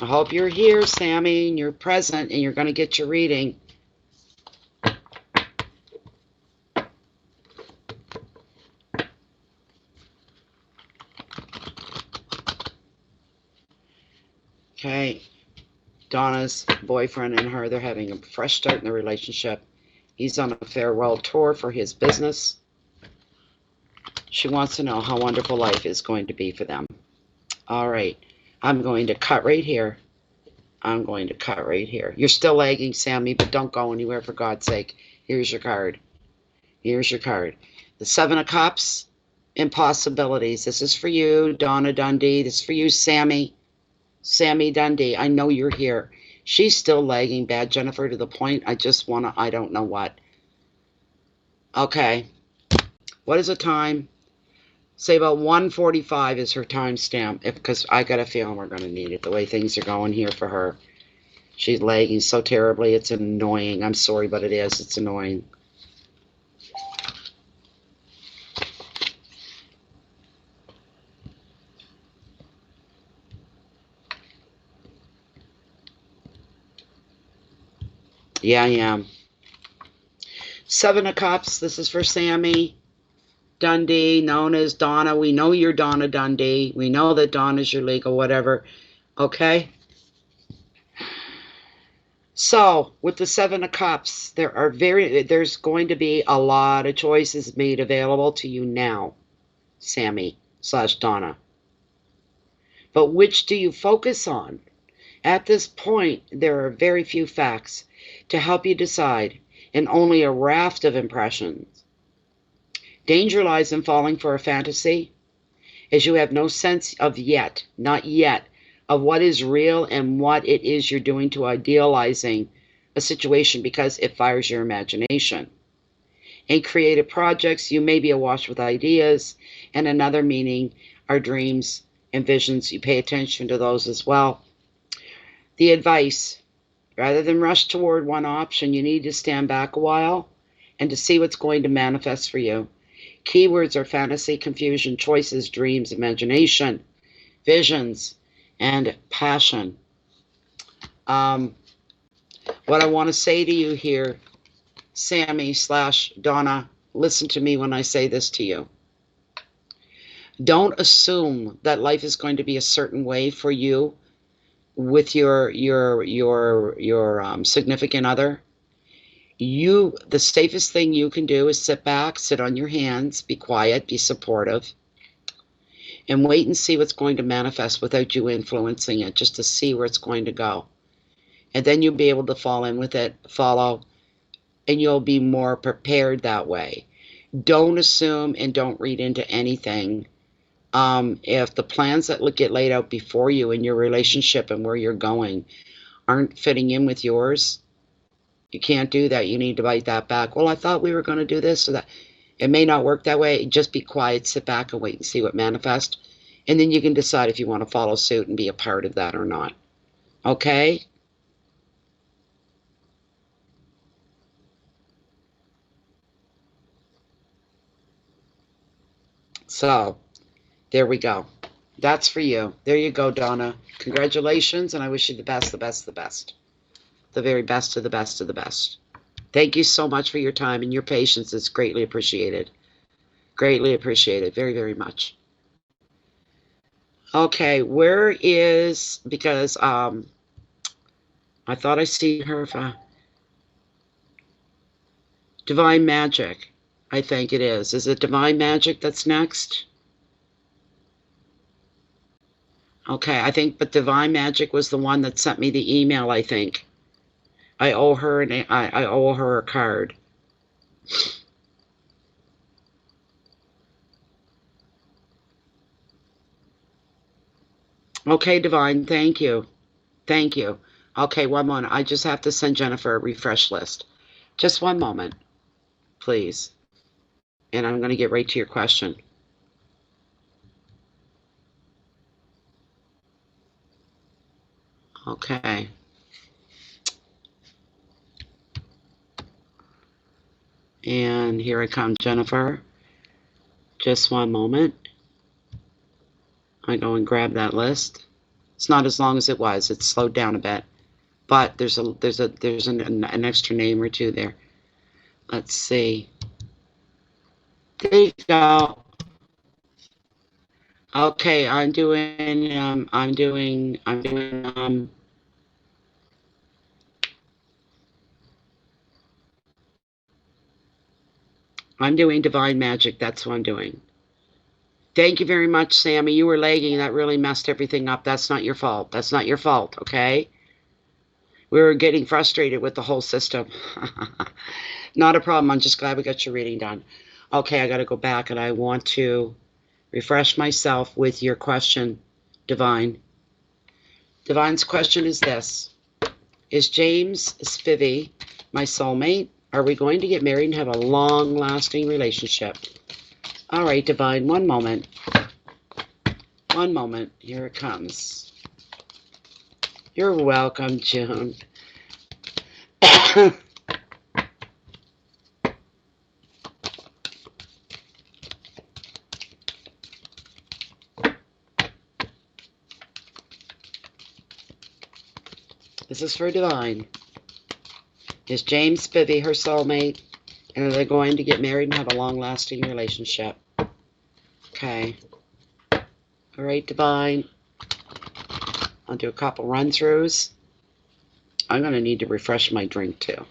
I hope you're here, Sammy, and you're present, and you're going to get your reading. Okay. Donna's boyfriend and her, they're having a fresh start in the relationship. He's on a farewell tour for his business. She wants to know how wonderful life is going to be for them. All right. I'm going to cut right here. I'm going to cut right here. You're still lagging, Sammy, but don't go anywhere for God's sake. Here's your card. Here's your card. The Seven of Cups, impossibilities. This is for you, Donna Dundee. This is for you, Sammy. Sammy Dundee, I know you're here. She's still lagging bad, Jennifer, to the point I just want to, I don't know what. Okay. What is the time? Say about 1:45 is her timestamp, because I got a feeling we're going to need it, the way things are going here for her. She's lagging so terribly, it's annoying. I'm sorry, but it is. It's annoying. Yeah, I am. Seven of Cups, this is for Sammy Dundee, known as Donna. We know you're Donna Dundee. We know that Donna's your legal whatever. Okay? So, with the Seven of Cups, there's going to be a lot of choices made available to you now, Sammy / Donna. But which do you focus on? At this point, there are very few facts to help you decide, and only a raft of impressions. Danger lies in falling for a fantasy, as you have no sense of yet, not yet, of what is real and what it is you're doing to idealizing a situation, because it fires your imagination. In creative projects, you may be awash with ideas, and another meaning are dreams and visions. You pay attention to those as well. The advice: rather than rush toward one option, you need to stand back a while and to see what's going to manifest for you. Keywords are fantasy, confusion, choices, dreams, imagination, visions, and passion. What I want to say to you here, Sammy / Donna, listen to me when I say this to you. Don't assume that life is going to be a certain way for you with your significant other. The safest thing you can do is sit back, sit on your hands, be quiet, be supportive, and wait and see what's going to manifest without you influencing it, just to see where it's going to go. And then you'll be able to fall in with it, follow, and you'll be more prepared that way. Don't assume and don't read into anything. If the plans that get laid out before you in your relationship and where you're going aren't fitting in with yours, you can't do that. You need to bite that back. Well, I thought we were going to do this or that. It may not work that way. Just be quiet, sit back, and wait and see what manifests. And then you can decide if you want to follow suit and be a part of that or not. Okay? So, there we go. That's for you. There you go, Donna. Congratulations, and I wish you the best, the best, the best. The very best of the best of the best. Thank you so much for your time and your patience. It's greatly appreciated. Greatly appreciated. Very, very much. Okay, where is, because I thought I see her, Divine Magic, I think it is. Is it Divine Magic that's next? Okay, I think, but Divine Magic was the one that sent me the email, I think. I owe her I owe her a card. Okay, Divine, thank you. Thank you. Okay, one moment. I just have to send Jennifer a refresh list. Just one moment, please. And I'm going to get right to your question. Okay. And here I come, Jennifer. Just one moment. I go and grab that list. It's not as long as it was. It's slowed down a bit, but there's an extra name or two there. Let's see. There you go. Okay, I'm doing Divine Magic. That's what I'm doing. Thank you very much, Sammy. You were lagging. That really messed everything up. That's not your fault. That's not your fault, okay? We were getting frustrated with the whole system. Not a problem. I'm just glad we got your reading done. Okay, I got to go back, and I want to refresh myself with your question, Divine. Divine's question is this. Is James Spivey my soulmate? Are we going to get married and have a long-lasting relationship? All right, Divine, one moment. One moment. Here it comes. You're welcome, June. This is for Divine. Is James Spivey her soulmate? And are they going to get married and have a long-lasting relationship? Okay. All right, Divine. I'll do a couple run-throughs. I'm going to need to refresh my drink, too.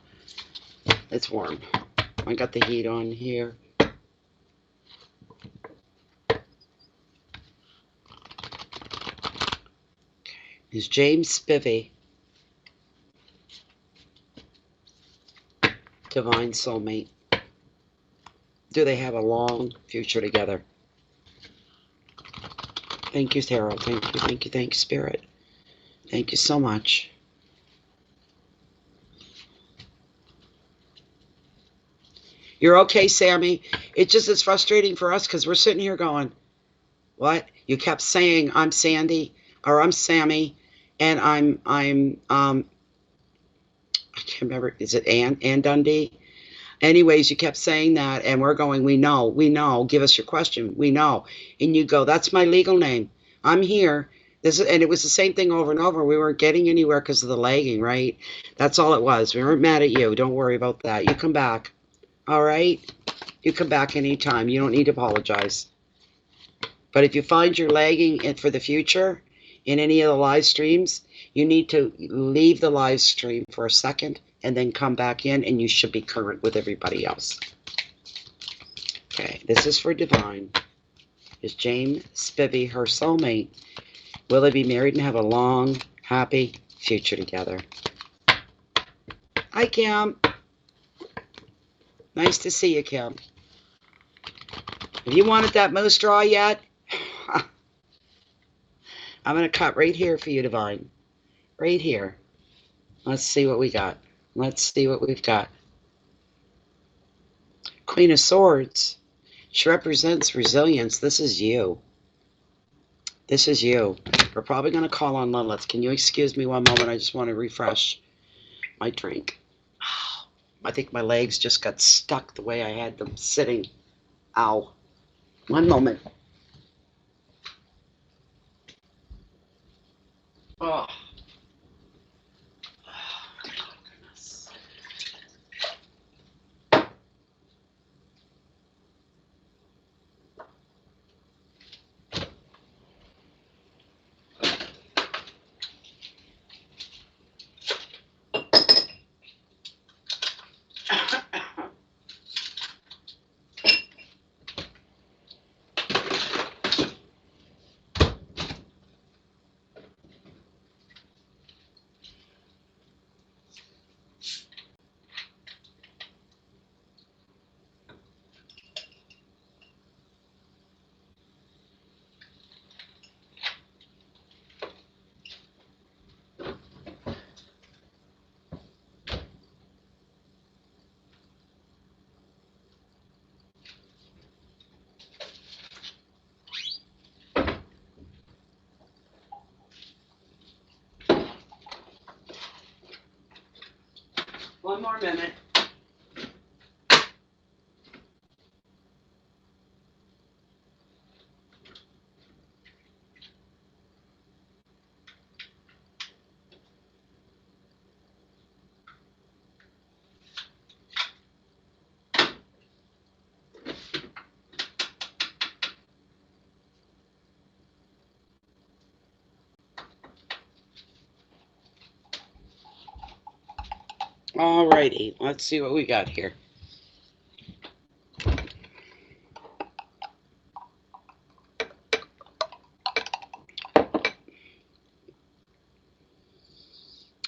It's warm. I got the heat on here. Okay. Is James Spivey Divine soulmate? Do they have a long future together? Thank you, Tarot. Thank you, thank you, thank you, Spirit. Thank you so much. You're okay, Sammy. It just is frustrating for us because we're sitting here going, what? You kept saying I'm Sandy or I'm Sammy and I'm I can't remember. Is it Ann Dundee? Anyways, you kept saying that and we're going, we know. Give us your question. We know. And you go, that's my legal name. I'm here. And it was the same thing over and over. We weren't getting anywhere because of the lagging, right? That's all it was. We weren't mad at you. Don't worry about that. You come back. All right? You come back anytime. You don't need to apologize. But if you find you're lagging for the future in any of the live streams, you need to leave the live stream for a second and then come back in, and you should be current with everybody else. Okay, this is for Divine. Is James Spivey her soulmate? Will they be married and have a long, happy future together? Hi, Kim. Nice to see you, Kim. Have you wanted that moose straw yet? I'm going to cut right here for you, Divine. Right here. Let's see what we got. Let's see what we've got. Queen of Swords. She represents resilience. This is you. This is you. We're probably going to call on Lilith. Can you excuse me one moment? I just want to refresh my drink. I think my legs just got stuck the way I had them sitting. Ow. One moment. Oh. One more minute. Alrighty, let's see what we got here.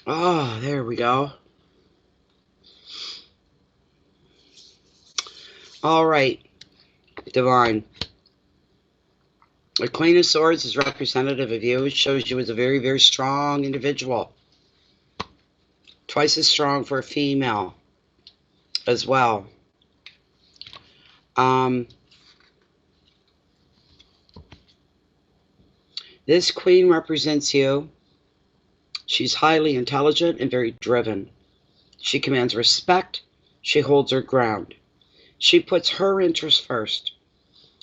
Oh, there we go. All right, Divine. The Queen of Swords is representative of you. It shows you as a very, very strong individual. Twice as strong for a female as well. This Queen represents you. She's highly intelligent and very driven. She commands respect. She holds her ground. She puts her interests first.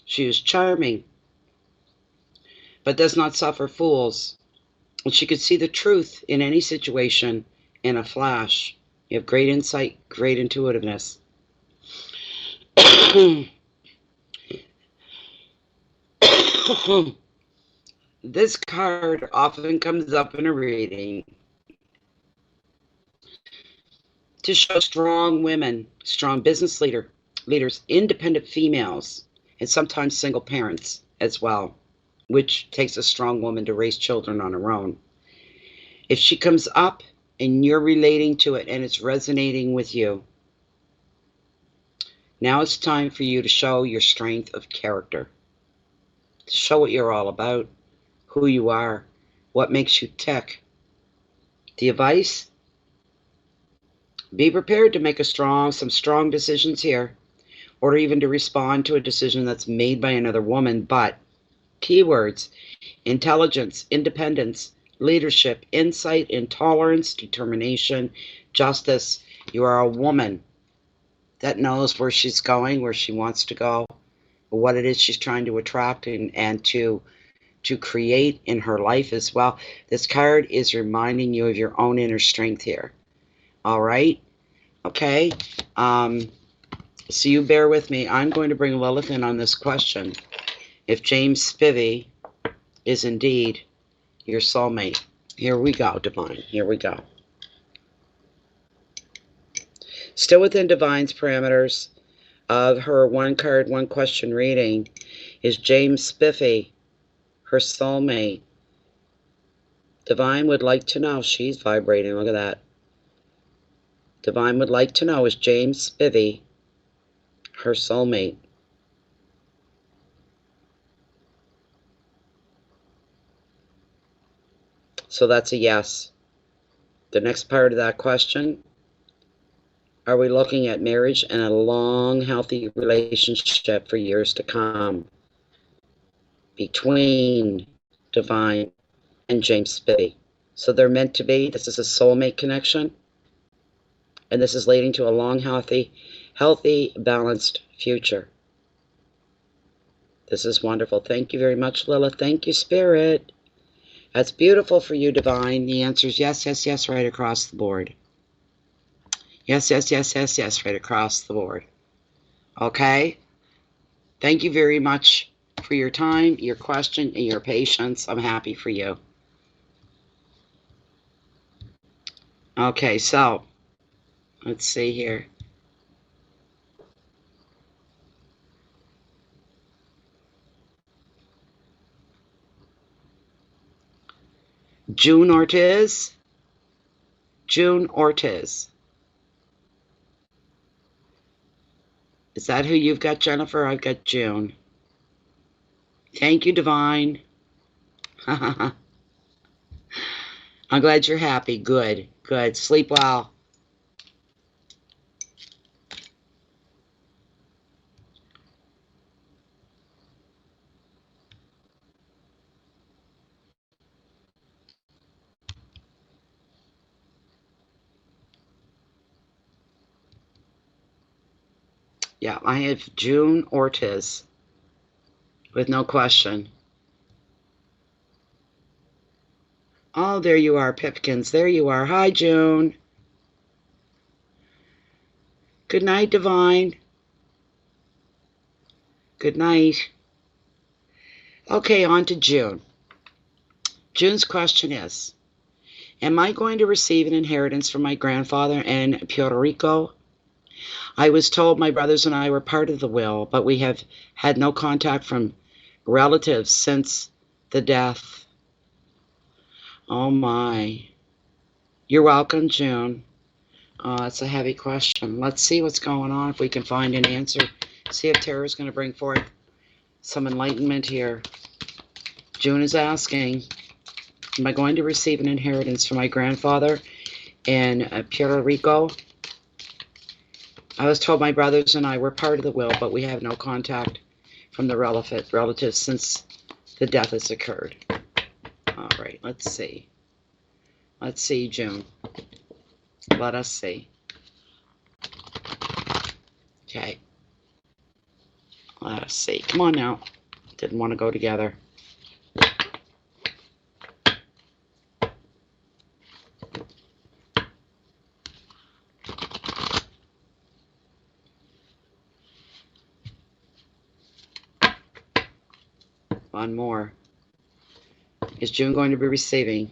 She is charming, but does not suffer fools. And she could see the truth in any situation in a flash. You have great insight, great intuitiveness. This card often comes up in a reading to show strong women, strong business leaders, independent females, and sometimes single parents as well, which takes a strong woman to raise children on her own. If she comes up and you're relating to it and it's resonating with you, now it's time for you to show your strength of character, to show what you're all about, who you are, what makes you tick. The advice? Be prepared to make some strong decisions here, or even to respond to a decision that's made by another woman, but keywords: intelligence, independence, leadership, insight, intolerance, determination, justice. You are a woman that knows where she's going, where she wants to go, what it is she's trying to attract and to create in her life as well. This card is reminding you of your own inner strength here. All right? Okay? So you bear with me. I'm going to bring Lilith in on this question. If James Spivey is indeed your soulmate. Here we go, Divine. Here we go. Still within Divine's parameters of her one card, one question reading, is James Spiffy her soulmate? Divine would like to know. She's vibrating. Look at that. Divine would like to know, is James Spivey her soulmate? So that's a yes. The next part of that question, are we looking at marriage and a long, healthy relationship for years to come between Divine and James Spivey? So they're meant to be. This is a soulmate connection. And this is leading to a long, healthy, balanced future. This is wonderful. Thank you very much, Lilith. Thank you, Spirit. That's beautiful for you, Divine. The answer is yes, yes, yes, right across the board. Yes, yes, yes, yes, yes, right across the board. Okay? Thank you very much for your time, your question, and your patience. I'm happy for you. Okay, so let's see here. June Ortiz. June Ortiz. Is that who you've got, Jennifer? I've got June. Thank you, Divine. I'm glad you're happy. Good, good. Sleep well. Yeah, I have June Ortiz. With no question. Oh, there you are, Pipkins. There you are. Hi, June. Good night, Divine. Good night. Okay, on to June. June's question is, am I going to receive an inheritance from my grandfather in Puerto Rico? I was told my brothers and I were part of the will, but we have had no contact from relatives since the death. Oh my. You're welcome, June. Oh, it's a heavy question. Let's see what's going on, if we can find an answer. See if Tarot's going to bring forth some enlightenment here. June is asking, am I going to receive an inheritance from my grandfather in Puerto Rico? I was told my brothers and I were part of the will, but we have no contact from the relatives since the death has occurred. All right, let's see. Let's see, June. Let us see. Okay. Let us see. Come on now. Didn't want to go together. One more. Is June going to be receiving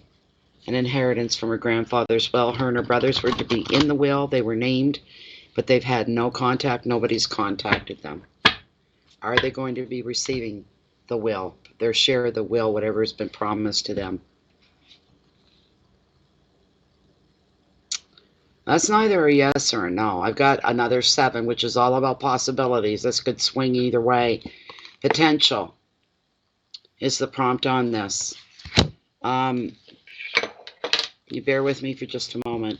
an inheritance from her grandfather's will? Her and her brothers were to be in the will. They were named, but they've had no contact. Nobody's contacted them. Are they going to be receiving the will, their share of the will, whatever has been promised to them? That's neither a yes or a no. I've got another 7, which is all about possibilities. This could swing either way. Potential is the prompt on this. You bear with me for just a moment.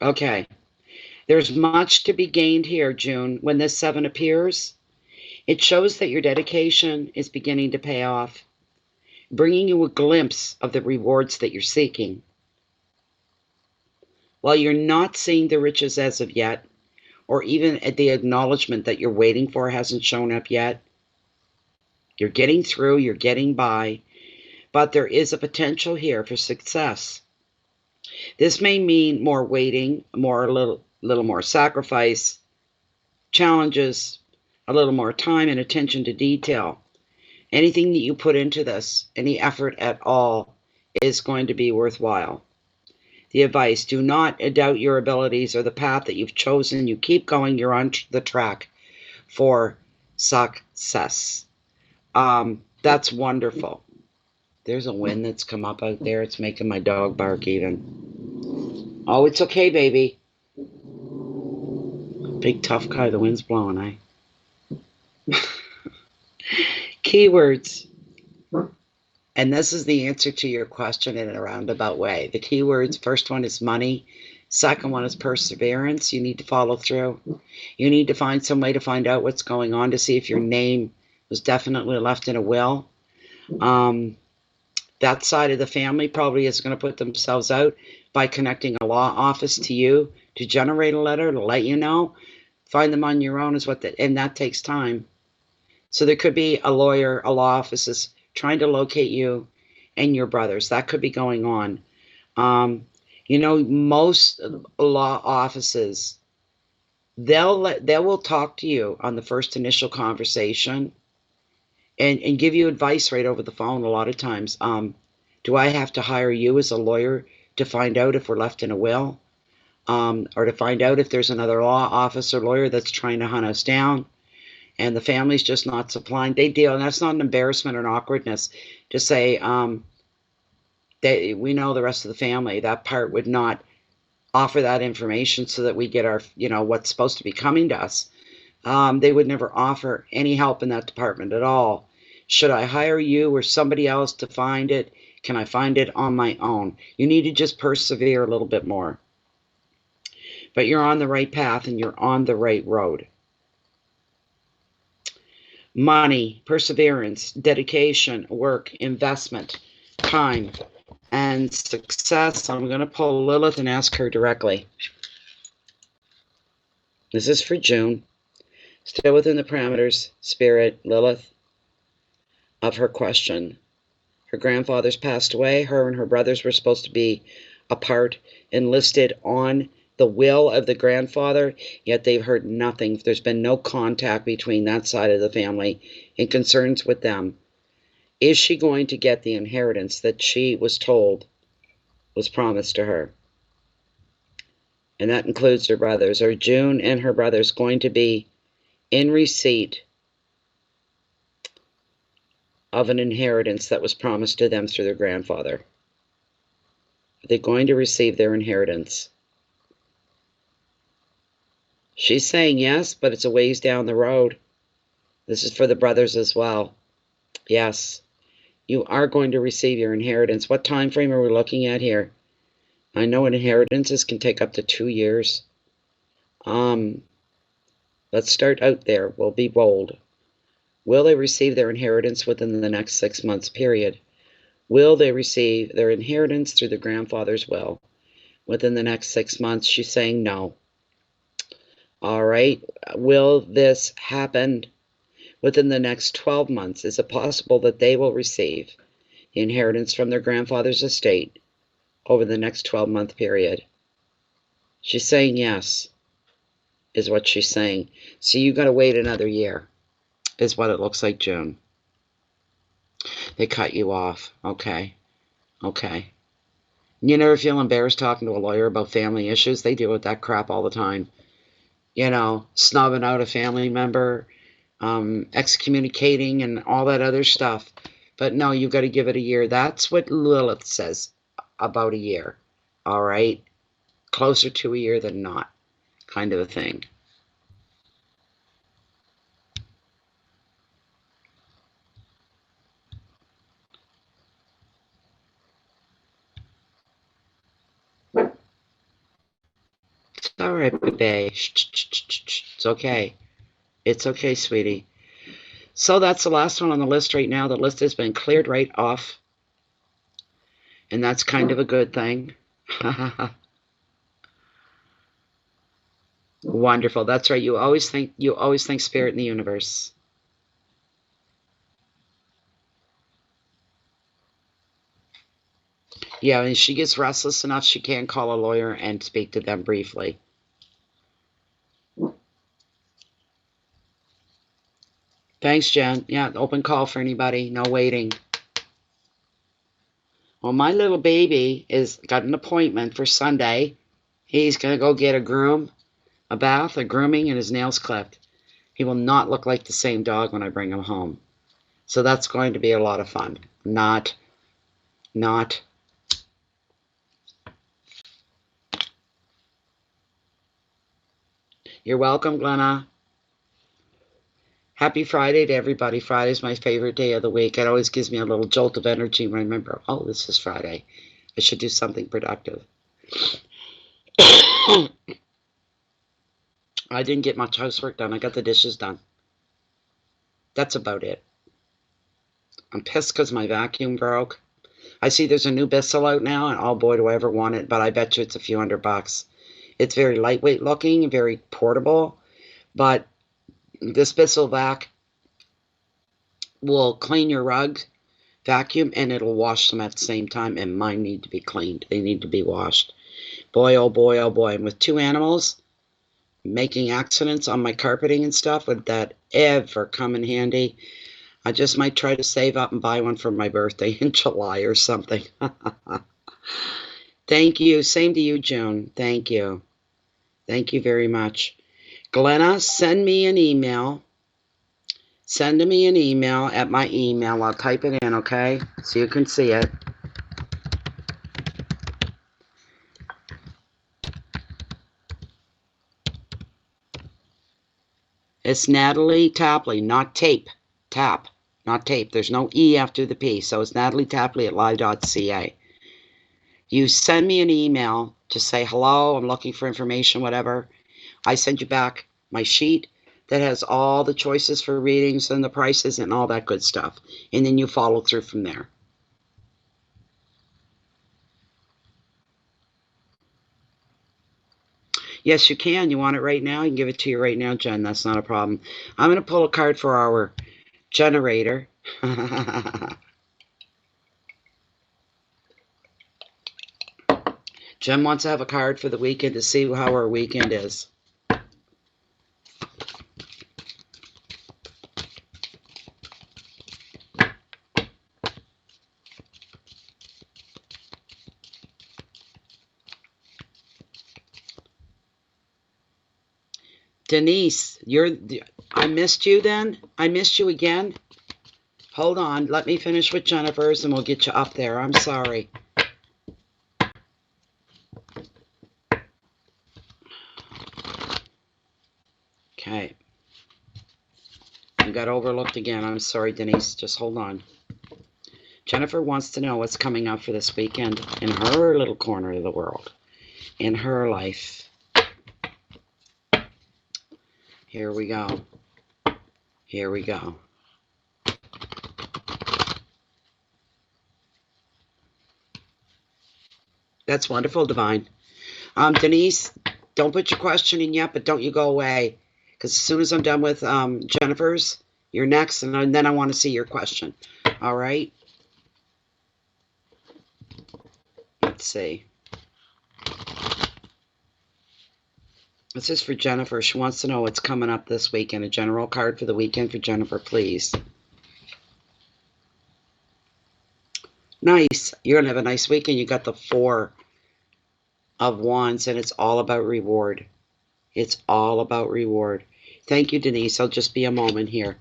Okay. There's much to be gained here, June. When this 7 appears, it shows that your dedication is beginning to pay off, bringing you a glimpse of the rewards that you're seeking. While you're not seeing the riches as of yet, or even the acknowledgement that you're waiting for hasn't shown up yet, you're getting through, you're getting by, but there is a potential here for success. This may mean more waiting, a little more sacrifice, challenges, a little more time and attention to detail. Anything that you put into this, any effort at all, is going to be worthwhile. The advice, do not doubt your abilities or the path that you've chosen. You keep going, you're on the track for success. That's wonderful. There's a wind that's come up out there. It's making my dog bark even. Oh, it's okay, baby. Big tough guy, the wind's blowing, eh? Keywords. And this is the answer to your question in a roundabout way. The keywords, first one is money. Second one is perseverance. You need to follow through. You need to find some way to find out what's going on to see if your name was definitely left in a will. That side of the family probably is going to put themselves out by connecting a law office to you to generate a letter to let you know. Find them on your own is what and that takes time. So there could be a lawyer, a law office is trying to locate you and your brothers. That could be going on. Most law offices, they will talk to you on the first initial conversation and give you advice right over the phone a lot of times. Do I have to hire you as a lawyer to find out if we're left in a will? Or to find out if there's another law office or lawyer that's trying to hunt us down and the family's just not supplying? They deal, and that's not an embarrassment or an awkwardness to say, we know the rest of the family. That part would not offer that information so that we get our, what's supposed to be coming to us. They would never offer any help in that department at all. Should I hire you or somebody else to find it? Can I find it on my own? You need to just persevere a little bit more. But you're on the right path and you're on the right road. Money, perseverance, dedication, work, investment, time, and success. I'm going to pull Lilith and ask her directly. This is for June. Still within the parameters, Spirit, Lilith, of her question. Her grandfather's passed away. Her and her brothers were supposed to be apart, enlisted on the will of the grandfather, yet they've heard nothing. There's been no contact between that side of the family in concerns with them. Is she going to get the inheritance that she was told was promised to her? And that includes her brothers. Are June and her brothers going to be in receipt of an inheritance that was promised to them through their grandfather? Are they going to receive their inheritance? She's saying yes, but it's a ways down the road. This is for the brothers as well. Yes, you are going to receive your inheritance. What time frame are we looking at here? I know inheritances can take up to 2 years. Let's start out there. We'll be bold. Will they receive their inheritance within the next 6 months period? Will they receive their inheritance through the grandfather's will within the next 6 months? She's saying no. All right. Will this happen within the next 12 months? Is it possible that they will receive the inheritance from their grandfather's estate over the next 12-month period? She's saying yes, is what she's saying. So you got to wait another year, is what it looks like, June. They cut you off. Okay. Okay. You never feel embarrassed talking to a lawyer about family issues? They deal with that crap all the time. You know, snubbing out a family member, excommunicating and all that other stuff. But no, you've got to give it a year. That's what Lilith says, about a year. All right? Closer to a year than not, kind of a thing. It's all right, baby. It's okay. It's okay, sweetie. So that's the last one on the list right now. The list has been cleared right off. And that's kind of a good thing. Wonderful. That's right. You always think spirit in the universe. Yeah, and she gets restless enough, she can call a lawyer and speak to them briefly. Thanks, Jen. Yeah, open call for anybody. No waiting. Well, my little baby is got an appointment for Sunday. He's going to go get a groom, a bath, a grooming, and his nails clipped. He will not look like the same dog when I bring him home. So that's going to be a lot of fun. Not. You're welcome, Glenna. Happy Friday to everybody. Friday's my favorite day of the week. It always gives me a little jolt of energy when I remember, oh, this is Friday. I should do something productive. I didn't get much housework done. I got the dishes done. That's about it. I'm pissed because my vacuum broke. I see there's a new Bissell out now, and oh boy, do I ever want it, but I bet you it's a few $100. It's very lightweight looking and very portable, but this Bissell vac will clean your rug, vacuum, and it'll wash them at the same time, and mine need to be cleaned. They need to be washed. Boy, oh boy, oh boy. And with 2 animals, making accidents on my carpeting and stuff, would that ever come in handy? I just might try to save up and buy one for my birthday in July or something. Thank you. Same to you, June. Thank you. Thank you very much. Glenna, send me an email. Send me an email at my email. I'll type it in, okay? So you can see it. It's Natalie Tapley, not tape. Tap, not tape. There's no E after the P. So it's Natalie Tapley at live.ca. You send me an email to say, hello, I'm looking for information, whatever. I send you back my sheet that has all the choices for readings and the prices and all that good stuff. And then you follow through from there. Yes, you can. You want it right now? I can give it to you right now, Jen. That's not a problem. I'm going to pull a card for our generator. Jen wants to have a card for the weekend to see how our weekend is. Denise, I missed you then? I missed you again? Hold on. Let me finish with Jennifer's and we'll get you up there. I'm sorry. got overlooked again. I'm sorry, Denise. Just hold on. Jennifer wants to know what's coming up for this weekend in her little corner of the world, in her life. Here we go. Here we go. That's wonderful, Divine. Denise, don't put your question in yet, but don't you go away. Because as soon as I'm done with Jennifer's, you're next, and then I want to see your question. All right? Let's see. This is for Jennifer. She wants to know what's coming up this weekend. A general card for the weekend for Jennifer, please. Nice. You're going to have a nice weekend. You got the 4 of Wands, and it's all about reward. It's all about reward. Thank you, Denise. I'll just be a moment here.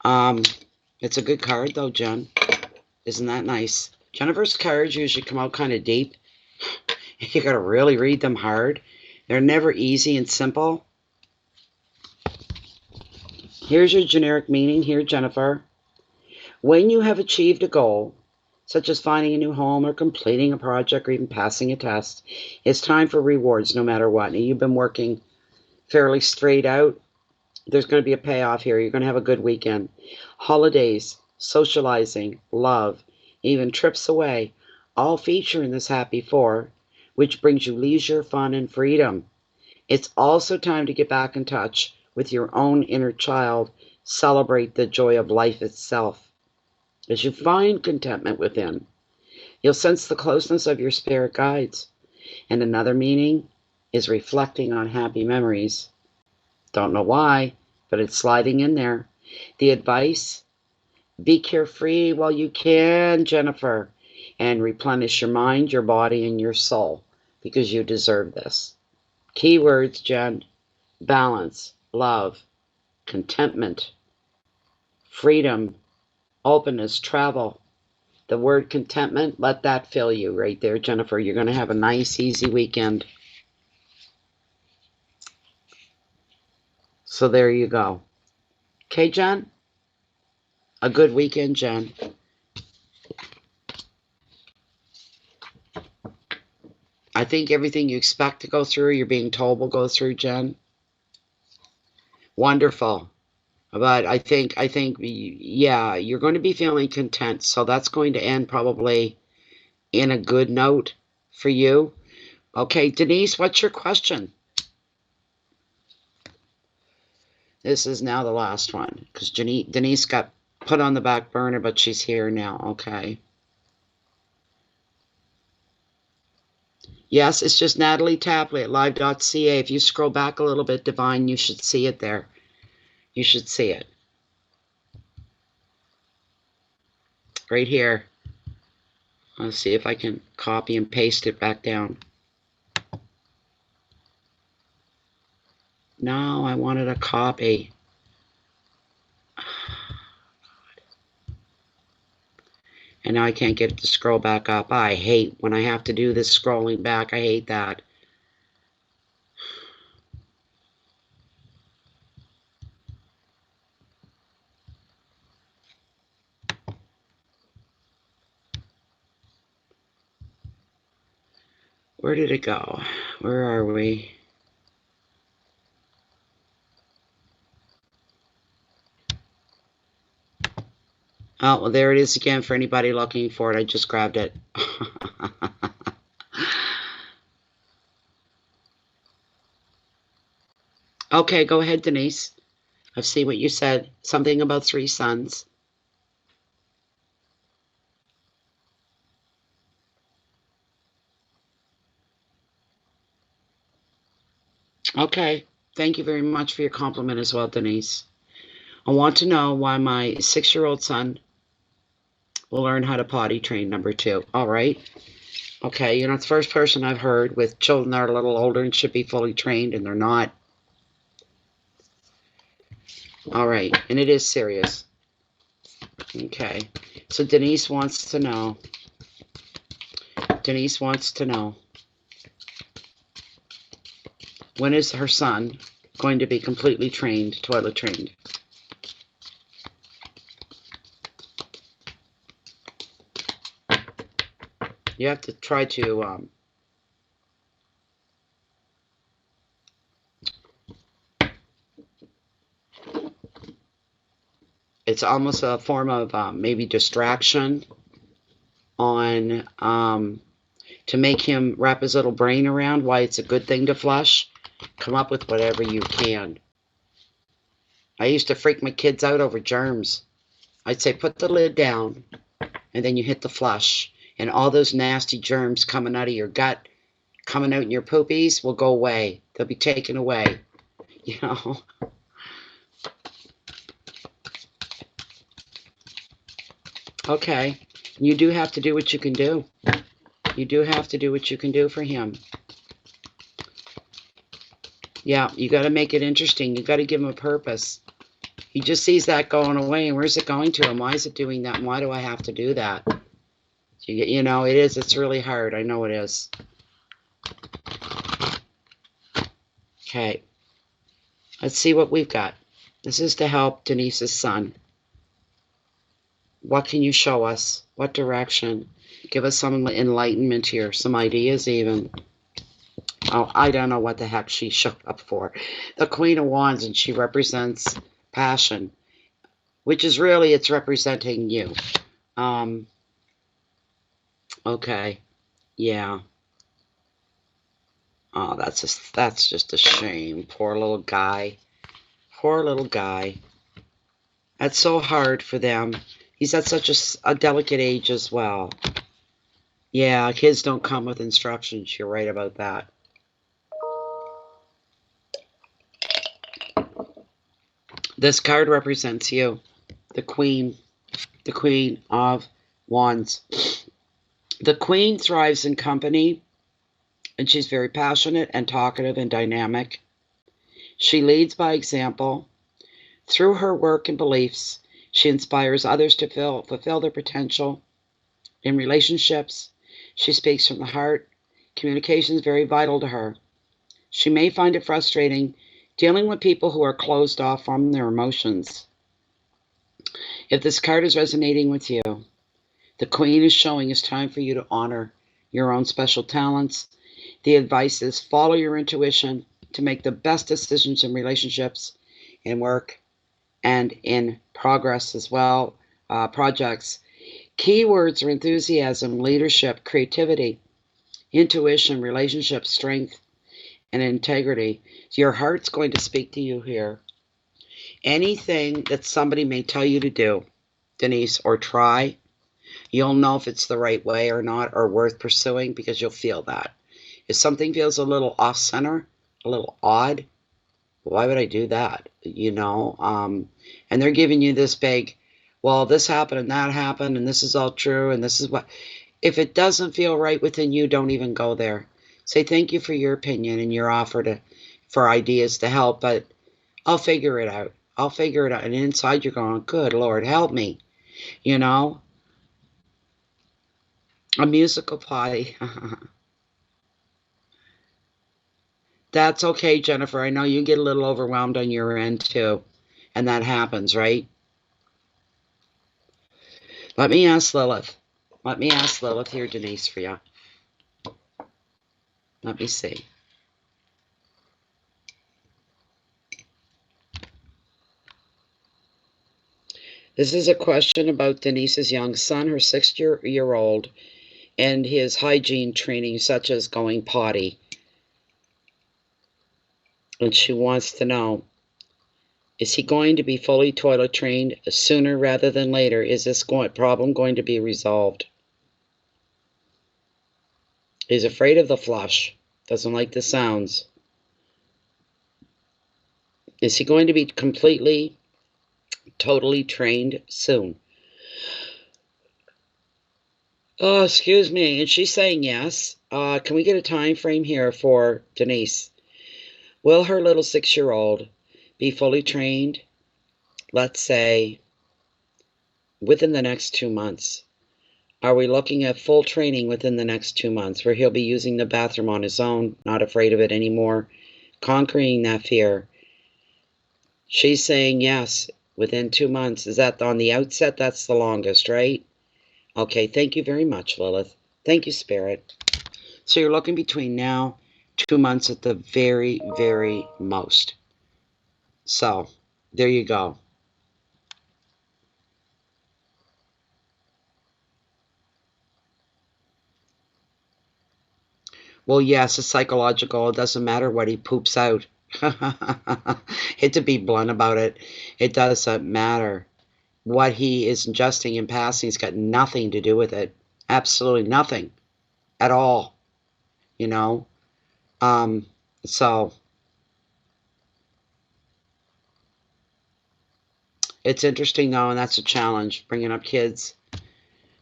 It's a good card, though, Jen. Isn't that nice? Jennifer's cards usually come out kind of deep. You got to really read them hard. They're never easy and simple. Here's your generic meaning here, Jennifer. When you have achieved a goal, such as finding a new home or completing a project or even passing a test, it's time for rewards no matter what. And you've been working fairly straight out. There's going to be a payoff here. You're going to have a good weekend. Holidays, socializing, love, even trips away, all feature in this happy 4, which brings you leisure, fun, and freedom. It's also time to get back in touch with your own inner child. Celebrate the joy of life itself. As you find contentment within, you'll sense the closeness of your spirit guides. And another meaning is reflecting on happy memories. Don't know why, but it's sliding in there. The advice, be carefree while you can, Jennifer, and replenish your mind, your body, and your soul, because you deserve this. Keywords, Jen: balance, love, contentment, freedom, openness, travel. The word contentment, let that fill you right there, Jennifer. You're going to have a nice, easy weekend. So there you go. Okay, Jen? A good weekend, Jen. I think everything you expect to go through, you're being told will go through, Jen. Wonderful. But I think, yeah, you're going to be feeling content. So that's going to end probably in a good note for you. Okay, Denise, what's your question? This is now the last one, because Denise got put on the back burner, but she's here now. Okay. Yes, it's just Natalie Tapley at live.ca. If you scroll back a little bit, Divine, you should see it there. You should see it. Right here. Let's see if I can copy and paste it back down. No, I wanted a copy. And now I can't get it to scroll back up. I hate when I have to do this scrolling back. I hate that. Where did it go? Where are we? Oh, well, there it is again for anybody looking for it. I just grabbed it. Okay, go ahead, Denise. I've seen what you said. Something about 3 sons. Okay. Thank you very much for your compliment as well, Denise. I want to know why my 6-year-old son will learn how to potty train, number 2. All right. Okay, you're not the first person I've heard with children that are a little older and should be fully trained, and they're not. All right, and it is serious. Okay, so Denise wants to know. Denise wants to know, when is her son going to be completely trained, toilet trained? You have to try to it's almost a form of maybe distraction on to make him wrap his little brain around why it's a good thing to flush. Come up with whatever you can. I used to freak my kids out over germs. I'd say put the lid down and then you hit the flush, and all those nasty germs coming out of your gut, coming out in your poopies will go away. They'll be taken away, you know. Okay, you do have to do what you can do. You do have to do what you can do for him. Yeah, you got to make it interesting. You got to give him a purpose. He just sees that going away, and where's it going to him? Why is it doing that, and why do I have to do that? You know, it is. It's really hard. I know it is. Okay. Let's see what we've got. This is to help Denise's son. What can you show us? What direction? Give us some enlightenment here, some ideas even. Oh, I don't know what the heck she showed up for. The Queen of Wands, and she represents passion, which is really, it's representing you. Okay. Yeah. Oh, that's just a shame. Poor little guy. Poor little guy. That's so hard for them. He's at such a delicate age as well. Yeah, kids don't come with instructions. You're right about that. This card represents you, the Queen of Wands. The Queen thrives in company, and she's very passionate and talkative and dynamic. She leads by example. Through her work and beliefs, she inspires others to fulfill their potential. In relationships, she speaks from the heart. Communication is very vital to her. She may find it frustrating dealing with people who are closed off from their emotions. If this card is resonating with you, the Queen is showing it's time for you to honor your own special talents. The advice is follow your intuition to make the best decisions in relationships, in work, and in progress as well, projects. Keywords are enthusiasm, leadership, creativity, intuition, relationship, strength, and integrity. Your heart's going to speak to you here. Anything that somebody may tell you to do, Denise, or try, you'll know if it's the right way or not, or worth pursuing, because you'll feel that. If something feels a little off-center, a little odd, why would I do that? You know, and they're giving you this big, well, this happened and that happened, and this is all true, and this is what. If it doesn't feel right within you, don't even go there. Say thank you for your opinion and your offer for ideas to help, but I'll figure it out. I'll figure it out. And inside you're going, good Lord, help me. You know? A musical potty. That's okay, Jennifer. I know you get a little overwhelmed on your end too. And that happens, right? Let me ask Lilith. Let me ask Lilith here, Denise, for you. Let me see. This is a question about Denise's young son, her 6-year-old, and his hygiene training, such as going potty. And she wants to know, is he going to be fully toilet trained sooner rather than later? Is this problem going to be resolved? He's afraid of the flush. Doesn't like the sounds. Is he going to be completely, totally trained soon? Oh, excuse me. And she's saying yes. Can we get a time frame here for Denise? Will her little 6-year-old be fully trained, let's say, within the next 2 months? Are we looking at full training within the next 2 months, where he'll be using the bathroom on his own, not afraid of it anymore, conquering that fear? She's saying yes, within 2 months. Is that on the outset? That's the longest, right? Okay, thank you very much, Lilith. Thank you, Spirit. So you're looking between now, 2 months at the very, very most. So there you go. Well, yes, it's psychological. It doesn't matter what he poops out. Hate to be blunt about it. It doesn't matter. What he is ingesting and passing has got nothing to do with it. Absolutely nothing at all. You know? So it's interesting though, and that's a challenge, bringing up kids.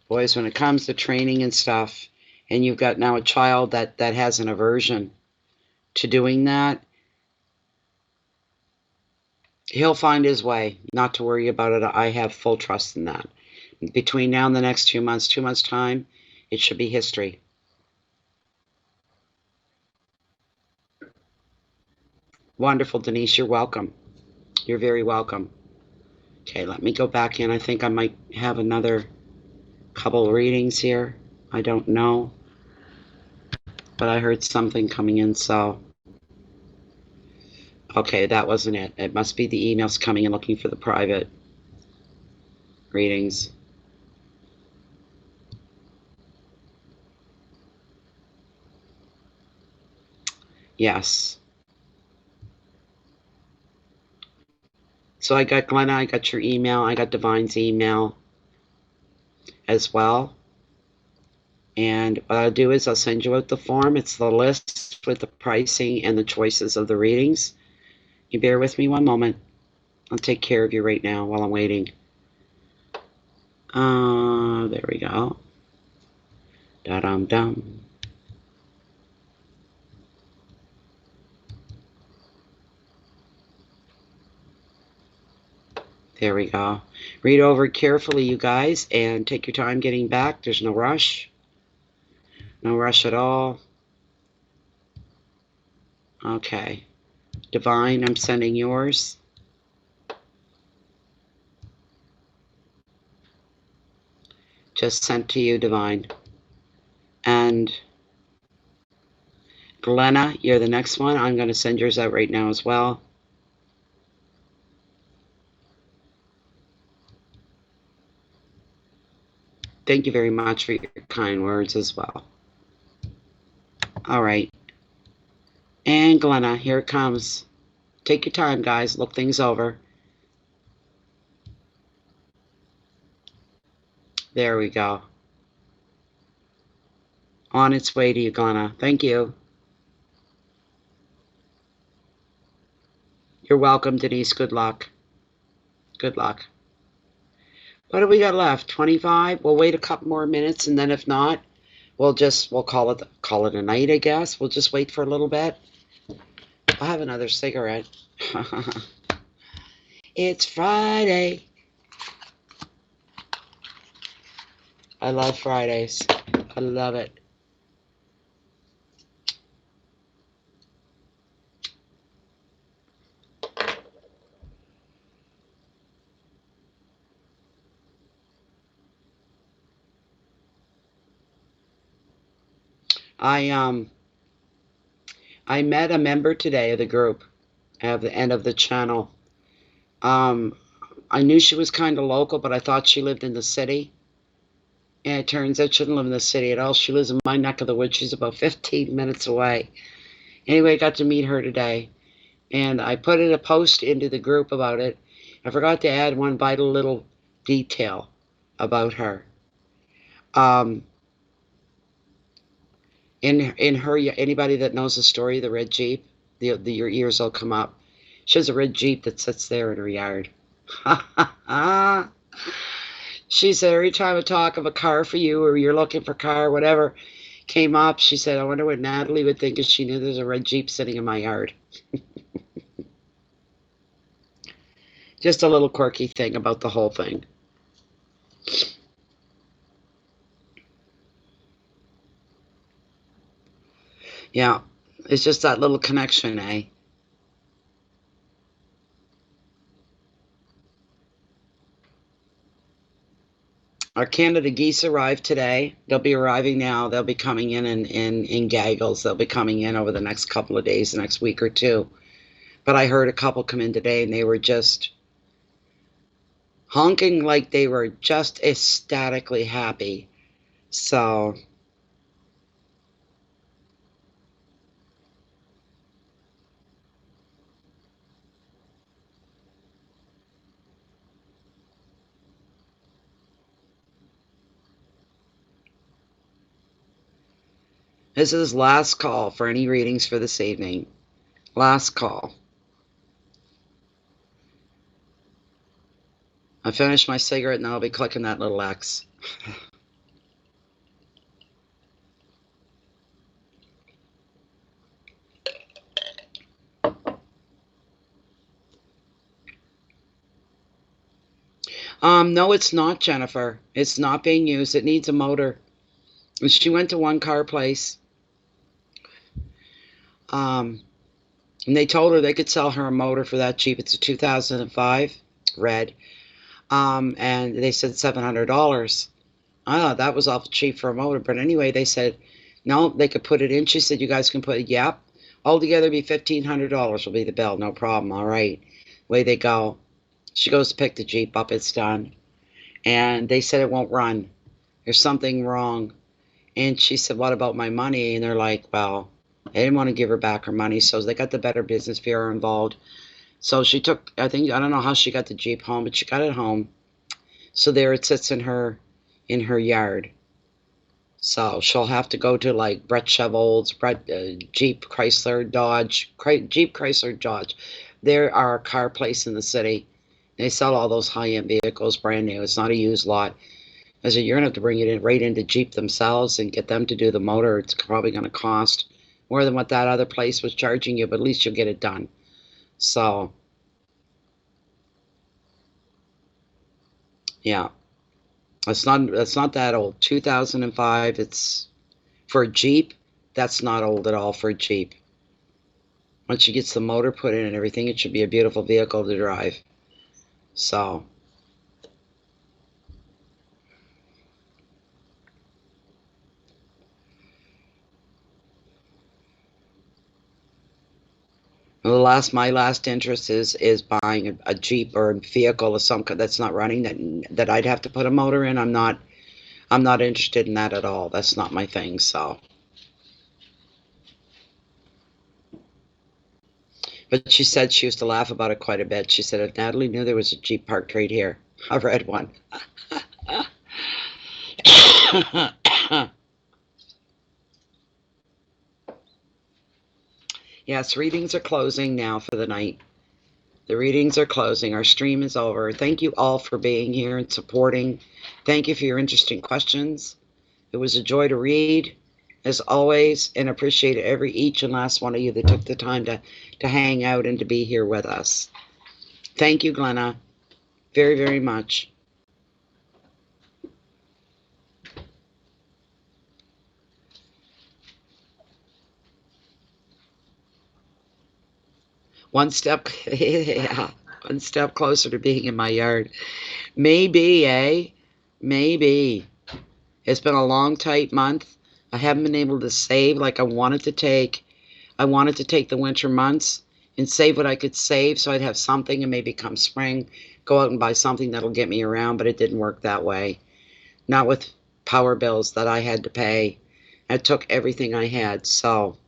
Boys, when it comes to training and stuff, and you've got now a child that has an aversion to doing that, he'll find his way. Not to worry about it. I have full trust in that. Between now and the next 2 months, 2 months' time, it should be history. Wonderful, Denise. You're welcome. You're very welcome. Okay, let me go back in. I think I might have another couple of readings here. I don't know. But I heard something coming in, so. Okay, that wasn't it. It must be the emails coming in looking for the private readings. Yes. So I got Glenna, I got your email, I got Divine's email as well. And what I'll do is I'll send you out the form. It's the list with the pricing and the choices of the readings. You bear with me one moment. I'll take care of you right now while I'm waiting. There we go. Da-dum-dum. There we go. Read over it carefully, you guys, and take your time getting back. There's no rush. No rush at all. Okay. Divine, I'm sending yours. Just sent to you, Divine. And Glenna, you're the next one. I'm going to send yours out right now as well. Thank you very much for your kind words as well. All right. And Glenna, here it comes. Take your time, guys. Look things over. There we go. On its way to you, Glenna. Thank you. You're welcome, Denise. Good luck. Good luck. What do we got left? 25? We'll wait a couple more minutes, and then if not, we'll call it a night, I guess. We'll just wait for a little bit. I'll have another cigarette. It's Friday. I love Fridays. I love it. I met a member today of the group at the end of the channel. I knew she was kind of local, but I thought she lived in the city. And it turns out she doesn't live in the city at all. She lives in my neck of the woods. She's about 15 minutes away. Anyway, I got to meet her today. And I put in a post into the group about it. I forgot to add one vital little detail about her. In her, anybody that knows the story of the red Jeep, your ears will come up. She has a red Jeep that sits there in her yard. She said every time I talk of a car for you or you're looking for a car, whatever came up, she said, I wonder what Natalie would think if she knew there's a red Jeep sitting in my yard. Just a little quirky thing about the whole thing. Yeah, it's just that little connection, eh? Our Canada geese arrived today. They'll be arriving now. They'll be coming in gaggles. They'll be coming in over the next couple of days, the next week or two. But I heard a couple come in today, and they were just honking like they were just ecstatically happy. So this is last call for any readings for this evening. Last call. I finish my cigarette and I'll be clicking that little X. No, it's not, Jennifer. It's not being used. It needs a motor. She went to one car place. And they told her they could sell her a motor for that cheap. It's a 2005 red. And they said $700. I thought that was awful cheap for a motor. But anyway, they said, no, they could put it in. She said, you guys can put it, yep. Altogether be $1,500 will be the bill. No problem. All right. Away they go. She goes to pick the Jeep up. It's done. And they said it won't run. There's something wrong. And she said, what about my money? And they're like, well, they didn't want to give her back her money. So they got the Better Business Bureau involved. So she took, I don't know how she got the Jeep home, but she got it home. So there it sits in her yard. So she'll have to go to like Brett Chevrolet's, Jeep, Chrysler, Dodge, Jeep, Chrysler, Dodge. There are a car place in the city. They sell all those high-end vehicles brand new. It's not a used lot. I said, you're going to have to bring it in right into Jeep themselves and get them to do the motor. It's probably going to cost more than what that other place was charging you, but at least you'll get it done. So, yeah. It's not that old. 2005, it's for a Jeep. That's not old at all for a Jeep. Once she gets the motor put in and everything, it should be a beautiful vehicle to drive. So, my last interest is buying a Jeep or a vehicle of some kind that's not running, that I'd have to put a motor in. I'm not interested in that at all. That's not my thing. So, but she said she used to laugh about it quite a bit. She said if Natalie knew there was a Jeep parked right here, I read one. Yes, readings are closing now for the night. The readings are closing. Our stream is over. Thank you all for being here and supporting. Thank you for your interesting questions. It was a joy to read, as always, and appreciate each and last one of you that took the time to hang out and to be here with us. Thank you, Glenna, very, very much. One step, yeah, one step closer to being in my yard. Maybe, eh? Maybe. It's been a long, tight month. I haven't been able to save like I wanted to take. I wanted to take the winter months and save what I could save so I'd have something, and maybe come spring, go out and buy something that'll get me around, but it didn't work that way. Not with power bills that I had to pay. It took everything I had. So,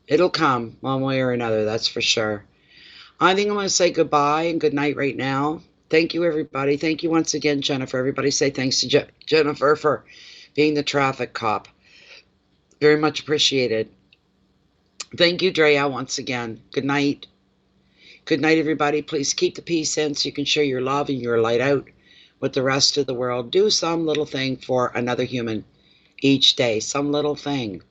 it'll come one way or another, that's for sure. I think I'm going to say goodbye and good night right now. Thank you, everybody. Thank you once again, Jennifer. Everybody say thanks to Jennifer for being the traffic cop. Very much appreciated. Thank you, Drea, once again. Good night. Good night, everybody. Please keep the peace in so you can share your love and your light out with the rest of the world. Do some little thing for another human each day. Some little thing.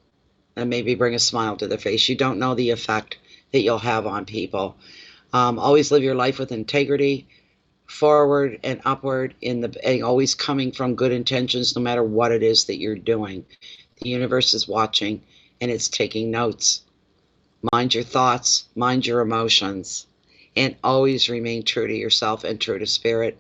And maybe bring a smile to their face. You don't know the effect that you'll have on people. Always live your life with integrity, forward and upward, and always coming from good intentions, no matter what it is that you're doing. The universe is watching, and it's taking notes. Mind your thoughts, mind your emotions, and always remain true to yourself and true to spirit.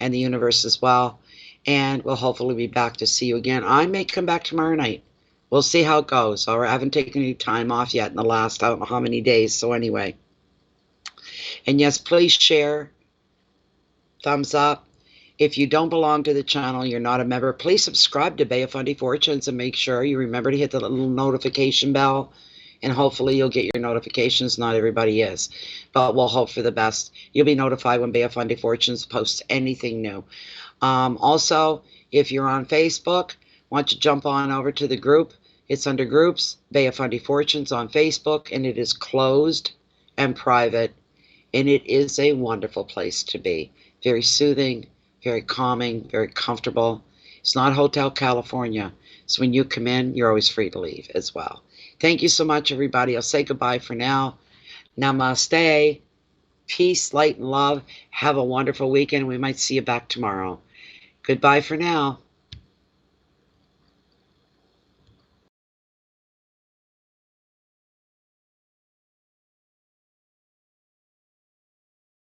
and the universe as well. And we'll hopefully be back to see you again. I may come back tomorrow night. We'll see how it goes. All right, I haven't taken any time off yet in the last I don't know how many days. So anyway, and yes, please share, thumbs up. If you don't belong to the channel, you're not a member, please subscribe to Bay of Fundy Fortunes and make sure you remember to hit the little notification bell, and hopefully you'll get your notifications. Not everybody is, but we'll hope for the best. You'll be notified when Bay of Fundy Fortunes posts anything new. Also, if you're on Facebook, why don't you jump on over to the group? It's under groups, Bay of Fundy Fortunes on Facebook, and it is closed and private, and it is a wonderful place to be. Very soothing, very calming, very comfortable. It's not Hotel California, so when you come in, you're always free to leave as well. Thank you so much, everybody. I'll say goodbye for now. Namaste. Peace, light, and love. Have a wonderful weekend. We might see you back tomorrow. Goodbye for now.